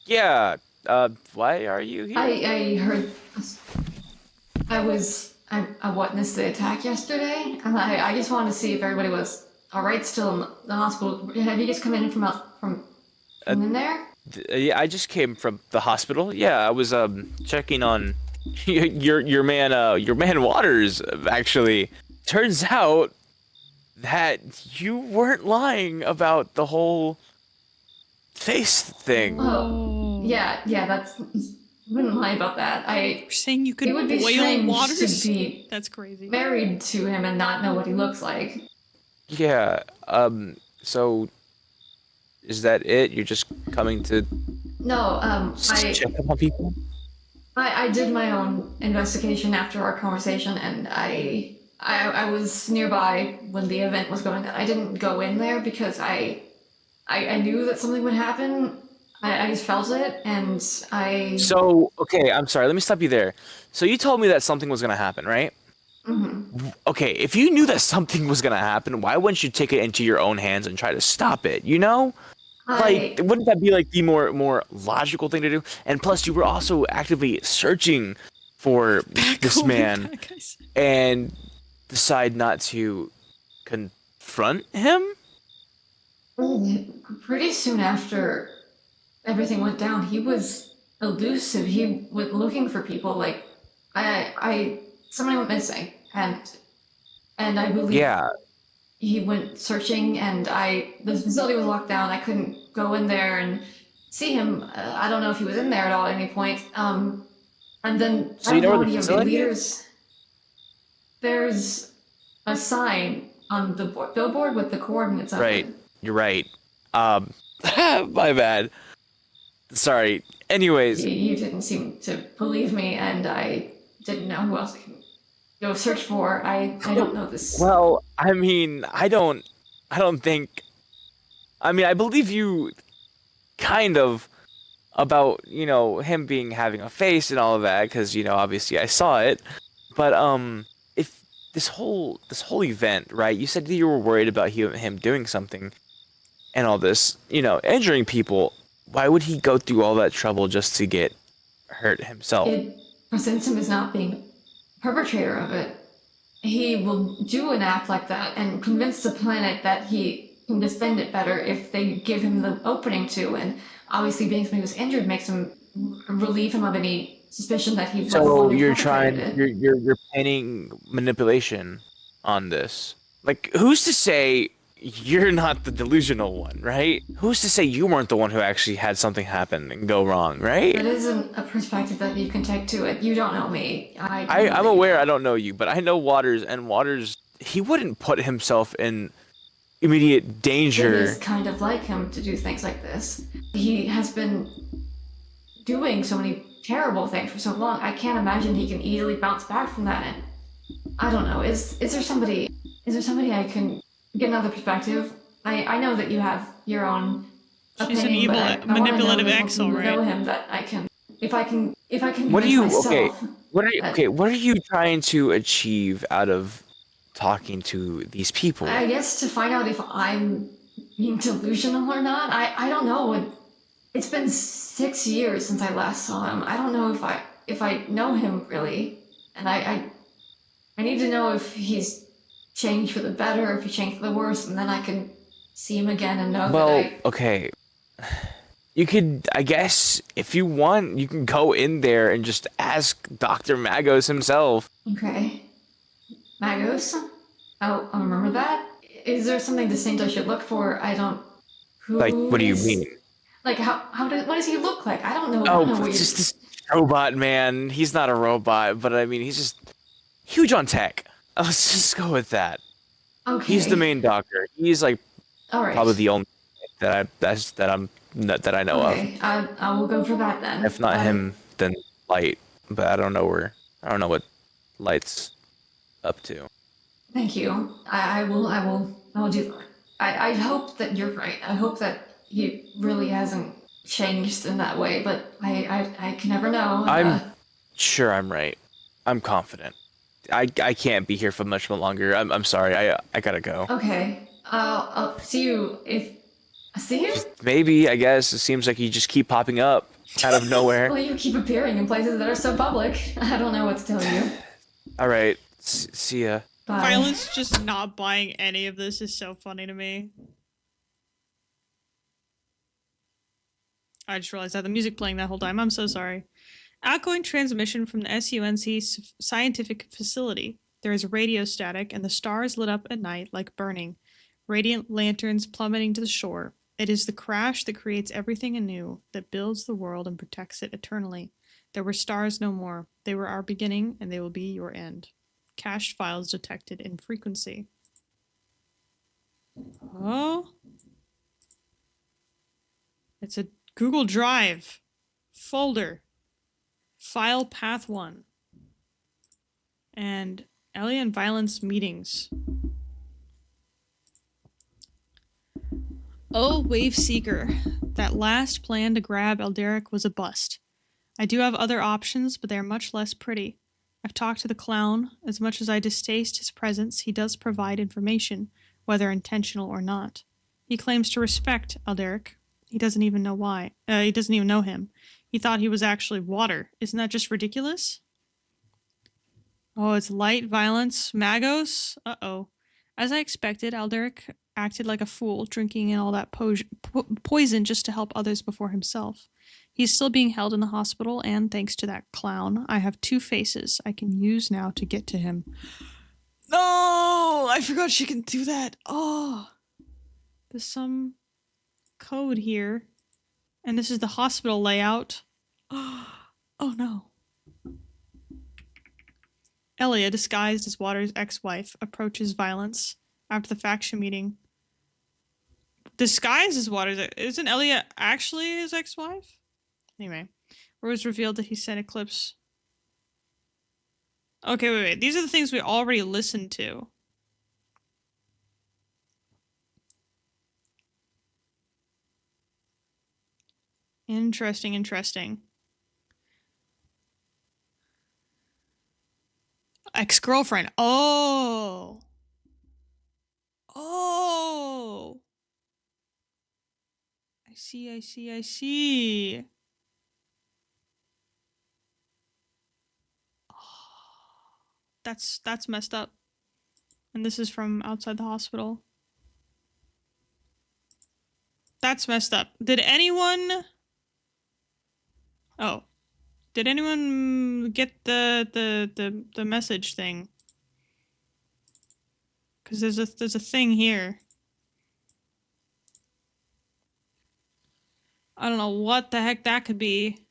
Yeah. Why are you here? I heard. I witnessed the attack yesterday, and I just wanted to see if everybody was alright still in the hospital. Have you just come in from in there? Yeah, I just came from the hospital. Yeah, I was checking on your man Waters. Actually, turns out that you weren't lying about the whole face thing. Oh, yeah, that's. Wouldn't lie about that. You're saying you could It would be boil strange Waters? to be That's crazy. married to him and not know what he looks like. Yeah. So, is that it? You're just coming to No, check up on people? I did my own investigation after our conversation, and I was nearby when the event was going on. I didn't go in there because I knew that something would happen. I just felt it, and So, okay, I'm sorry. Let me stop you there. So you told me that something was gonna happen, right? Mhm. Okay, if you knew that something was gonna happen, why wouldn't you take it into your own hands and try to stop it? You know? Like, wouldn't that be like the more logical thing to do? And plus, you were also actively searching for this Going man back, I see. and decide not to confront him? Pretty soon after everything went down, he was elusive. He was looking for people. Like, somebody went missing, and I believe Yeah. he went searching, and the facility was locked down. I couldn't go in there and see him. I don't know if he was in there at all at any point. And then So I you don't know know where any the of the facility is? leaders. There's a sign on the billboard with the coordinates of Right. it. You're right. My bad. Sorry. Anyways, You didn't seem to believe me, and I didn't know who else I can go search for. I don't know this. well, I mean, I don't think. I mean, I believe you, kind of, about, him being having a face and all of that, because, obviously I saw it. But if this whole event, right? You said that you were worried about him doing something and all this, injuring people. Why would he go through all that trouble just to get hurt himself? It presents him as not being perpetrator of it. He will do an act like that and convince the planet that he can defend it better if they give him the opening to. And obviously, being somebody who's injured makes him relieve him of any suspicion that he was the So one who you're perpetrated trying, it. you're painting manipulation on this. Like, who's to say you're not the delusional one, right? Who's to say you weren't the one who actually had something happen and go wrong, right? That isn't a perspective that you can take to it. You don't know me. I'm aware I don't know you, but I know Waters, and Waters, he wouldn't put himself in immediate It danger. is kind of like him to do things like this. He has been doing so many terrible things for so long. I can't imagine he can easily bounce back from that. And I don't know. Is there somebody? Is there somebody I can get another perspective? I know that you have your own. She's an opinion, evil, but I wanna know manipulative that ex, once you know alright. him, that I can. If I can What are convince you myself What are you trying to achieve out of talking to these people? I guess to find out if I'm being delusional or not. I don't know. It's been 6 years since I last saw him. I don't know if I know him really, and I need to know if he's changed for the better, or if he changed for the worse, and then I can see him again and know Well, that I. okay. You could, I guess, if you want, you can go in there and just ask Dr. Magos himself. Okay. Magos? I'll remember that. Is there something distinct I should look for? I don't. Who Like, what do you is- mean? Like what does he look like? I don't know. I don't know Oh, what it's you. just this robot man. He's not a robot, but I mean, he's just huge on tech. Let's just go with that. Okay. He's the main doctor. He's like All right. probably the only that I know of. Okay. I will go for that then. If not him, then Light. But I don't know what Light's up to. Thank you. I will do that. I hope that you're right. I hope that he really hasn't changed in that way, but I can never know. I'm sure I'm right. I'm confident. I can't be here for much longer. I'm sorry. I gotta go. Okay. I'll see you if I see you. Maybe, I guess. It seems like you just keep popping up out of nowhere. Well, you keep appearing in places that are so public. I don't know what to tell you. All right. See ya. Bye. Violence just not buying any of this is so funny to me. I just realized I had the music playing that whole time. I'm so sorry. Outgoing transmission from the SUNC scientific facility. There is radio static, and the stars lit up at night like burning, radiant lanterns plummeting to the shore. It is the crash that creates everything anew, that builds the world and protects it eternally. There were stars no more. They were our beginning, and they will be your end. Cached files detected in frequency. Oh. It's a Google Drive folder. File path 1. And alien violence meetings. Oh, Wave Seeker. That last plan to grab Elderic was a bust. I do have other options, but they are much less pretty. I've talked to the clown. As much as I distaste his presence, he does provide information, whether intentional or not. He claims to respect Elderic. He doesn't even know why. He doesn't even know him. He thought he was actually water. Isn't that just ridiculous? Oh, it's light, violence, Magos? Uh-oh. As I expected, Elderic acted like a fool, drinking in all that poison just to help others before himself. He's still being held in the hospital, and thanks to that clown, I have 2 faces I can use now to get to him. No! I forgot she can do that. Oh. There's some code here. And this is the hospital layout. Oh no. Elia, disguised as Waters' ex-wife, approaches Violence after the faction meeting. Disguised as Waters' isn't Elia actually his ex-wife? Anyway, where it was revealed that he sent Eclipse. Okay, wait. These are the things we already listened to. Interesting, interesting. Ex-girlfriend. Oh. Oh. I see, I see, I see. That's messed up. And this is from outside the hospital. That's messed up. Did anyone... Oh. Did anyone get the message thing? Because there's a thing here. I don't know what the heck that could be.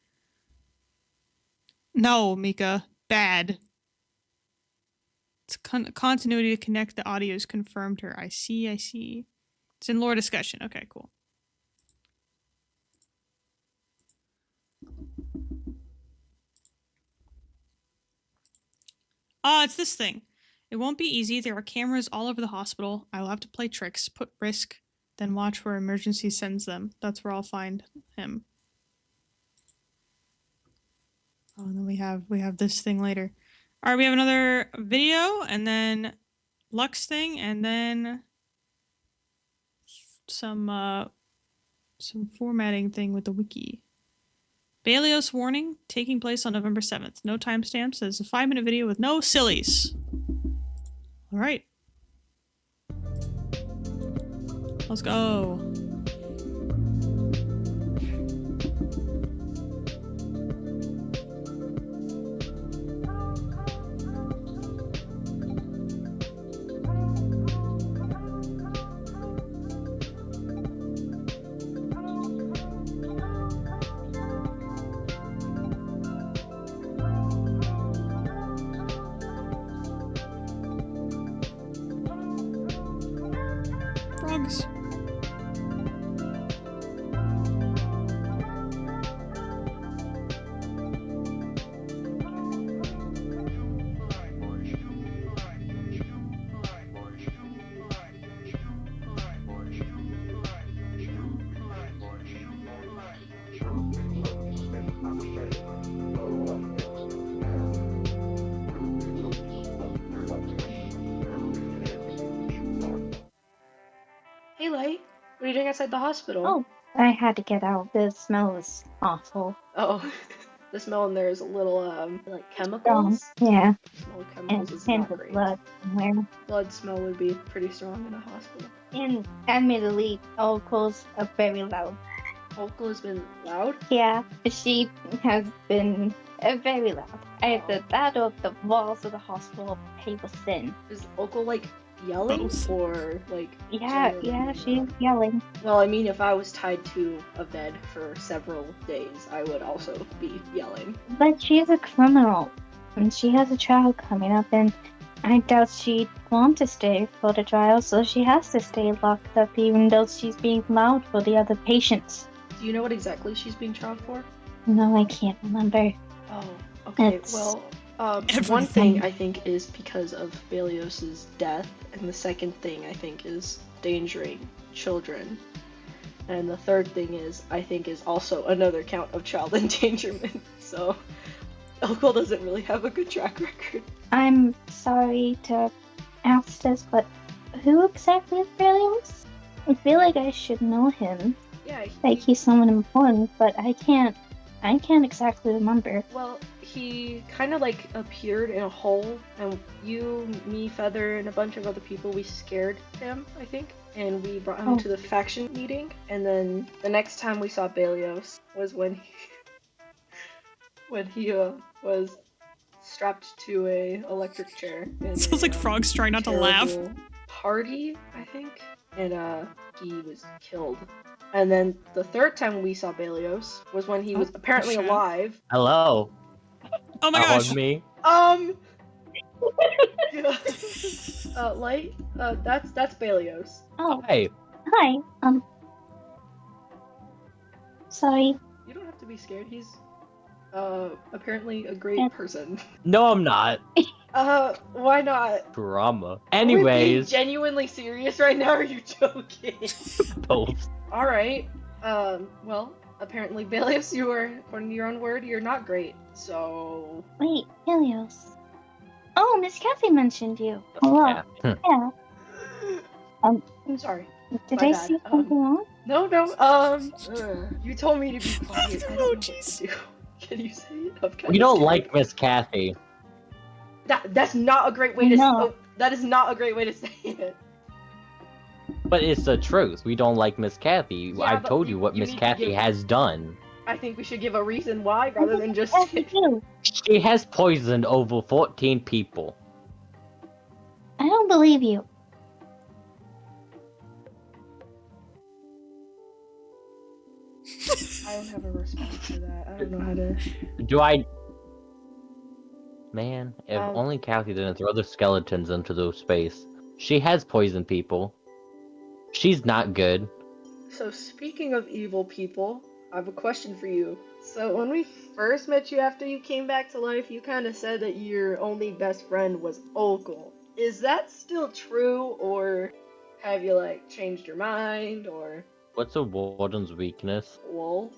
No, Mika. Bad. It's continuity to connect the audios confirmed her. I see, I see. It's in lore discussion. Okay, cool. Ah, it's this thing. It won't be easy. There are cameras all over the hospital. I will have to play tricks, put risk, then watch where emergency sends them. That's where I'll find him. Oh, and then we have this thing later. All right, we have another video, and then Lux thing, and then some formatting thing with the wiki. Balios warning taking place on November 7th. No timestamps. It's a 5-minute video with no sillies. All right. Let's go. Frogs. Hey, Light. What are you doing outside the hospital? Oh, I had to get out. The smell was awful. Oh, the smell in there is a little, like chemicals. Yeah, The smell of and chemicals is hints not of great. blood somewhere. Blood smell would be pretty strong in a hospital. And admittedly, Uncle's very loud. Vocal has been loud. Yeah, she has been very loud. Either that or the walls of the hospital paper thin. Is Vocal, like, yelling? Both. Or, like... Yeah, generally she's loud? yelling. Well, I mean, if I was tied to a bed for several days, I would also be yelling. But she's a criminal, and she has a trial coming up, and I doubt she'd want to stay for the trial, so she has to stay locked up even though she's being loud for the other patients. Do you know what exactly she's being tried for? No, I can't remember. Oh, okay. It's Well, one everything. thing I think is because of Balios's death, and the second thing I think is endangering children, and the third thing is I think is also another count of child endangerment. So, Elquil doesn't really have a good track record. I'm sorry to ask this, but who exactly is Berlioz? I feel like I should know him. Yeah. Like he's someone important, but I can't exactly remember. Well, he kind of like appeared in a hole, and you, me, Feather, and a bunch of other people, we scared him, I think, and we brought him Oh. to the faction meeting. And then the next time we saw Balios was when he was strapped to a electric chair. in Sounds a, like Frogs trying not to laugh. terrible Party, I think, and he was killed. And then the third time we saw Balios was when he was apparently sure. alive. Hello. Oh my gosh. On me. Yeah. Light, that's Balios. Oh, Hey. hi. Sorry. You don't have to be scared. He's apparently a great Yeah. person. No, I'm not. Why not? Drama. Are we being Anyways, genuinely serious right now, or are you joking? both. Alright. Well, apparently, Belios, you were, on your own word, you're not great. So. Wait, Helios. Oh, Miss Kathy mentioned you. Hello. Yeah. Yeah. I'm sorry. Did My I bad. see something wrong? No. You told me to be quiet. I don't know what to do. Can you say it? I'm kinda We don't scared. like Miss Kathy. That's not a great way to. No. That is not a great way to say it. But it's the truth. We don't like Miss Kathy. Yeah, I've but told you what you Miss need to Kathy give- has done. I think we should give a reason why rather than just. You. She has poisoned over 14 people. I don't believe you. I don't have a response for that. I don't know how to. Do I... Man, if Um, only Kathy didn't throw the skeletons into those space. She has poisoned people. She's not good. So speaking of evil people, I have a question for you. So when we first met you after you came back to life, you kind of said that your only best friend was Okul. Is that still true, or have you like changed your mind, or What's a warden's weakness? lol?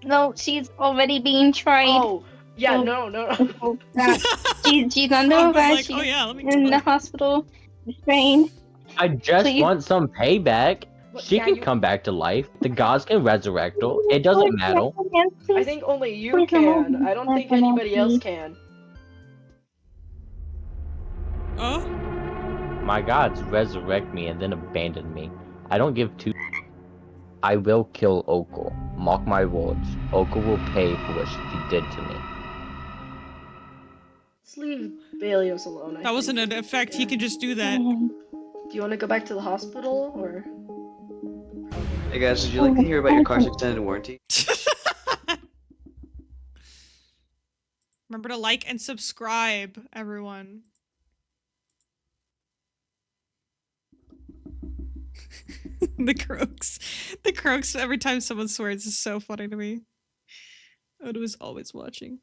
No. She's already being tried. Oh, yeah, Oh. no. She's under Frog was arrest. like, She's oh yeah, let me in tell the you. hospital, restrained. I just Please. want some payback. But She yeah, can you- come back to life. The gods can resurrect her. It doesn't matter. I think only you Please remove can. me. I don't think Please anybody remove else me. can. Oh, My gods resurrect me and then abandon me. I don't give two. I will kill Okul. Mark my words. Okul will pay for what she did to me. Let's leave Belios alone. I that wasn't think. an effect. He Yeah. could just do that. Do you want to go back to the hospital, or? Hey guys, would you like to hear about your car's extended warranty? Remember to like and subscribe, everyone. The croaks. The croaks every time someone swears is so funny to me. Oda was always watching.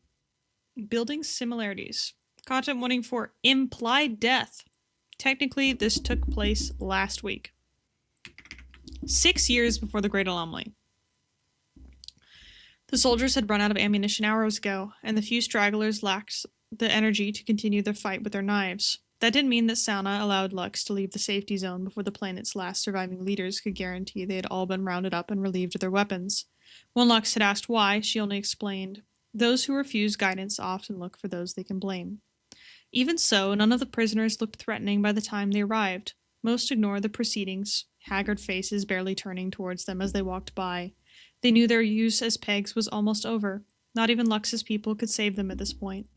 Building similarities. Content warning for implied death. Technically, this took place last week. 6 years before the Great Anomaly. The soldiers had run out of ammunition hours ago, and the few stragglers lacked the energy to continue their fight with their knives. That didn't mean that Sauna allowed Lux to leave the safety zone before the planet's last surviving leaders could guarantee they had all been rounded up and relieved of their weapons. When Lux had asked why, she only explained, "Those who refuse guidance often look for those they can blame." Even so, none of the prisoners looked threatening by the time they arrived. Most ignored the proceedings, haggard faces barely turning towards them as they walked by. They knew their use as pegs was almost over. Not even Lux's people could save them at this point.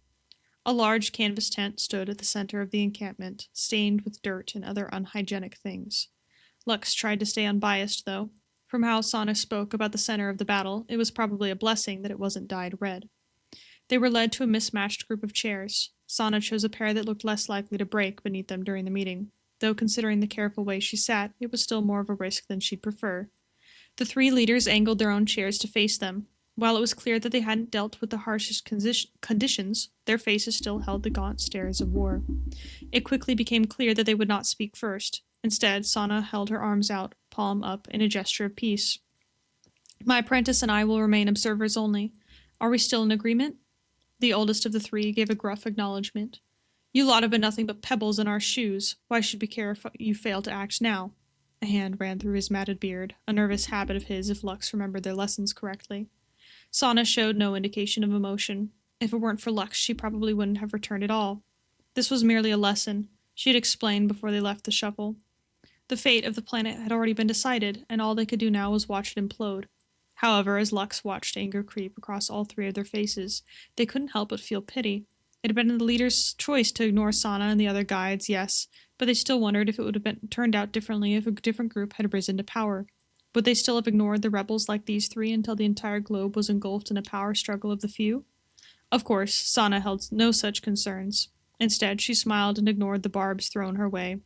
A large canvas tent stood at the center of the encampment, stained with dirt and other unhygienic things. Lux tried to stay unbiased, though. From how Sana spoke about the center of the battle, it was probably a blessing that it wasn't dyed red. They were led to a mismatched group of chairs. Sana chose a pair that looked less likely to break beneath them during the meeting, though considering the careful way she sat, it was still more of a risk than she'd prefer. The three leaders angled their own chairs to face them. While it was clear that they hadn't dealt with the harshest conditions, their faces still held the gaunt stares of war. It quickly became clear that they would not speak first. Instead, Sana held her arms out, palm up, in a gesture of peace. "My apprentice and I will remain observers only. Are we still in agreement?" The oldest of the three gave a gruff acknowledgement. "You lot have been nothing but pebbles in our shoes. Why should we care if you fail to act now?" A hand ran through his matted beard, a nervous habit of his if Lux remembered their lessons correctly. Sana showed no indication of emotion. If it weren't for Lux, she probably wouldn't have returned at all. This was merely a lesson, she had explained before they left the shuffle. The fate of the planet had already been decided, and all they could do now was watch it implode. However, as Lux watched anger creep across all three of their faces, they couldn't help but feel pity. It had been the leader's choice to ignore Sana and the other guides, yes, but they still wondered if it would have turned out differently if a different group had risen to power. Would they still have ignored the rebels like these three until the entire globe was engulfed in a power struggle of the few? Of course, Sana held no such concerns. Instead, she smiled and ignored the barbs thrown her way.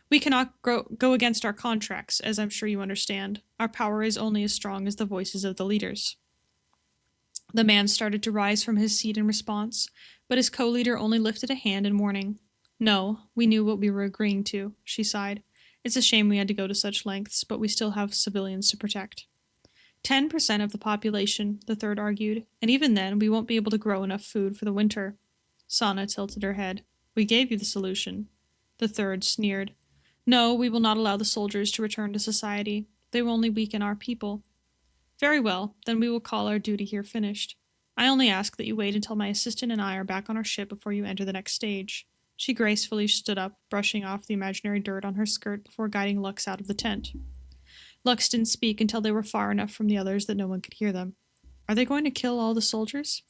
"We cannot go against our contracts, as I'm sure you understand. Our power is only as strong as the voices of the leaders." The man started to rise from his seat in response, but his co-leader only lifted a hand in warning. "No, we knew what we were agreeing to," she sighed. It's a shame we had to go to such lengths, but we still have civilians to protect. 10% of the population, the third argued, and even then we won't be able to grow enough food for the winter. Sana tilted her head. We gave you the solution. The third sneered. No, we will not allow the soldiers to return to society. They will only weaken our people. Very well, then we will call our duty here finished. I only ask that you wait until my assistant and I are back on our ship before you enter the next stage. She gracefully stood up, brushing off the imaginary dirt on her skirt before guiding Lux out of the tent. Lux didn't speak until they were far enough from the others that no one could hear them. Are they going to kill all the soldiers?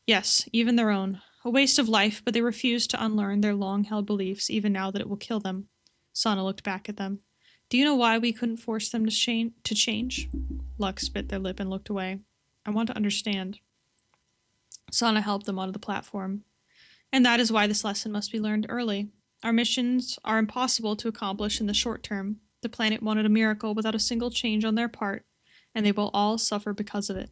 Yes, even their own. A waste of life, but they refuse to unlearn their long-held beliefs even now that it will kill them. Sana looked back at them. Do you know why we couldn't force them to change? Lux bit their lip and looked away. I want to understand. Sana helped them onto the platform. And that is why this lesson must be learned early. Our missions are impossible to accomplish in the short term. The planet wanted a miracle without a single change on their part, and they will all suffer because of it.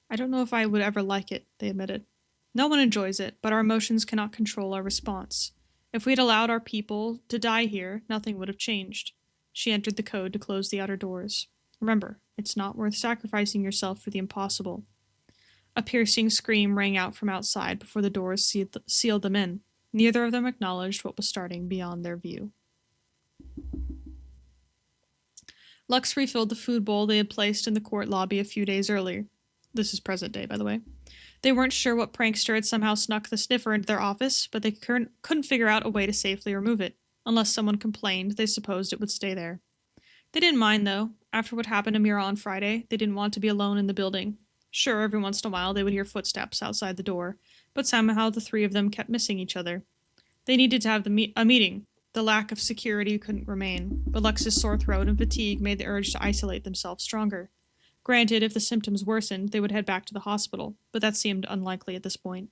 I don't know if I would ever like it, they admitted. No one enjoys it, but our emotions cannot control our response. If we had allowed our people to die here, nothing would have changed. She entered the code to close the outer doors. Remember, it's not worth sacrificing yourself for the impossible. A piercing scream rang out from outside before the doors sealed them in. Neither of them acknowledged what was starting beyond their view. Lux refilled the food bowl they had placed in the court lobby a few days earlier. This is present day, by the way. They weren't sure what prankster had somehow snuck the sniffer into their office, but they couldn't figure out a way to safely remove it. Unless someone complained, they supposed it would stay there. They didn't mind, though. After what happened to Mira on Friday, they didn't want to be alone in the building. Sure, every once in a while they would hear footsteps outside the door, but somehow the three of them kept missing each other. They needed to have a meeting. The lack of security couldn't remain, but Lux's sore throat and fatigue made the urge to isolate themselves stronger. Granted, if the symptoms worsened, they would head back to the hospital, but that seemed unlikely at this point.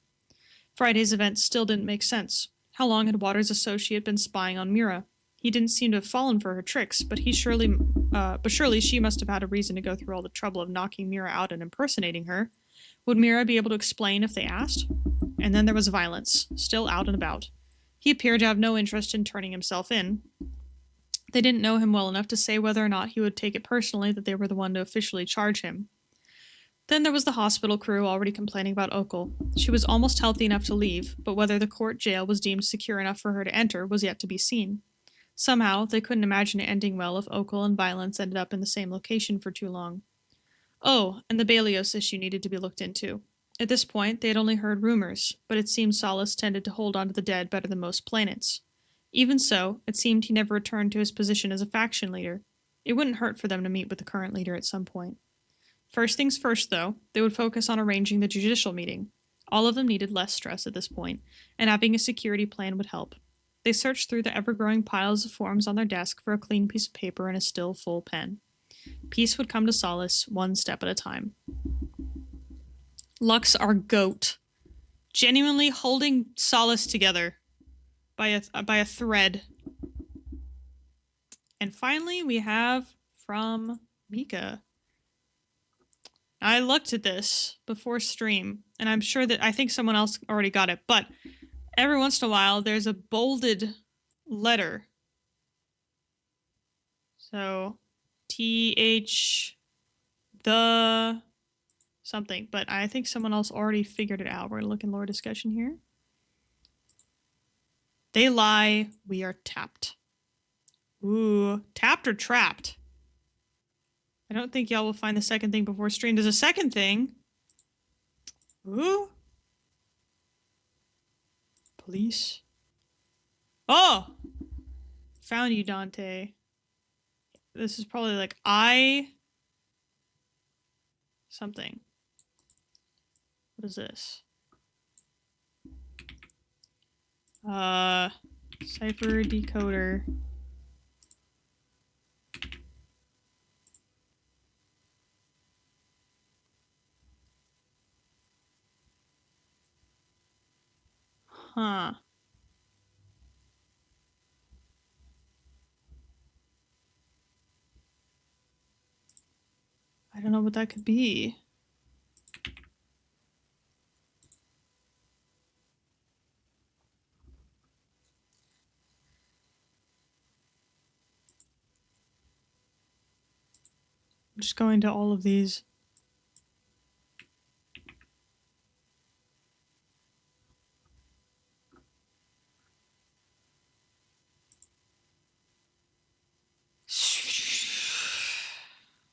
Friday's event still didn't make sense. How long had Waters' associate been spying on Mira? He didn't seem to have fallen for her tricks, but surely she must have had a reason to go through all the trouble of knocking Mira out and impersonating her. Would Mira be able to explain if they asked? And then there was Violence, still out and about. He appeared to have no interest in turning himself in. They didn't know him well enough to say whether or not he would take it personally that they were the one to officially charge him. Then there was the hospital crew already complaining about Okul. She was almost healthy enough to leave, but whether the court jail was deemed secure enough for her to enter was yet to be seen. Somehow, they couldn't imagine it ending well if Okul and Violence ended up in the same location for too long. Oh, and the Balios issue needed to be looked into. At this point, they had only heard rumors, but it seemed Solace tended to hold on to the dead better than most planets. Even so, it seemed he never returned to his position as a faction leader. It wouldn't hurt for them to meet with the current leader at some point. First things first, though, they would focus on arranging the judicial meeting. All of them needed less stress at this point, and having a security plan would help. They searched through the ever-growing piles of forms on their desk for a clean piece of paper and a still full pen. Peace would come to Solace, one step at a time. Lux, our goat, genuinely holding Solace together by a thread. And finally, we have from Mika. I looked at this before stream, and I'm sure that I think someone else already got it, but every once in a while, there's a bolded letter. So, TH, the something, but I think someone else already figured it out. We're going to look in lore discussion here. They lie, we are tapped. Ooh, tapped or trapped? I don't think y'all will find the second thing before stream. There's a second thing. Ooh. Police. Oh! Found you, Dante. This is probably like something. What is this? Cipher decoder. Huh. I don't know what that could be. I'm just going to all of these.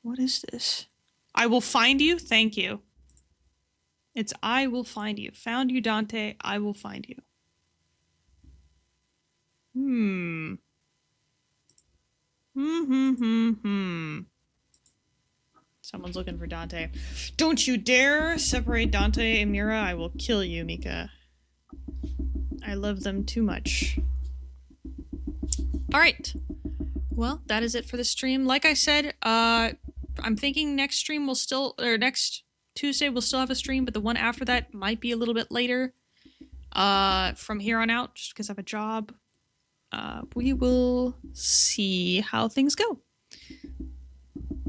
What is this? I will find you. Thank you. It's I will find you. Found you, Dante. I will find you. Someone's looking for Dante. Don't you dare separate Dante and Mira. I will kill you, Mika. I love them too much. Alright. Well, that is it for the stream. Like I said, I'm thinking next stream will still, or next Tuesday we'll still have a stream, but the one after that might be a little bit later. From here on out, just because I have a job. We will see how things go.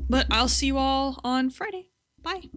But I'll see you all on Friday. Bye.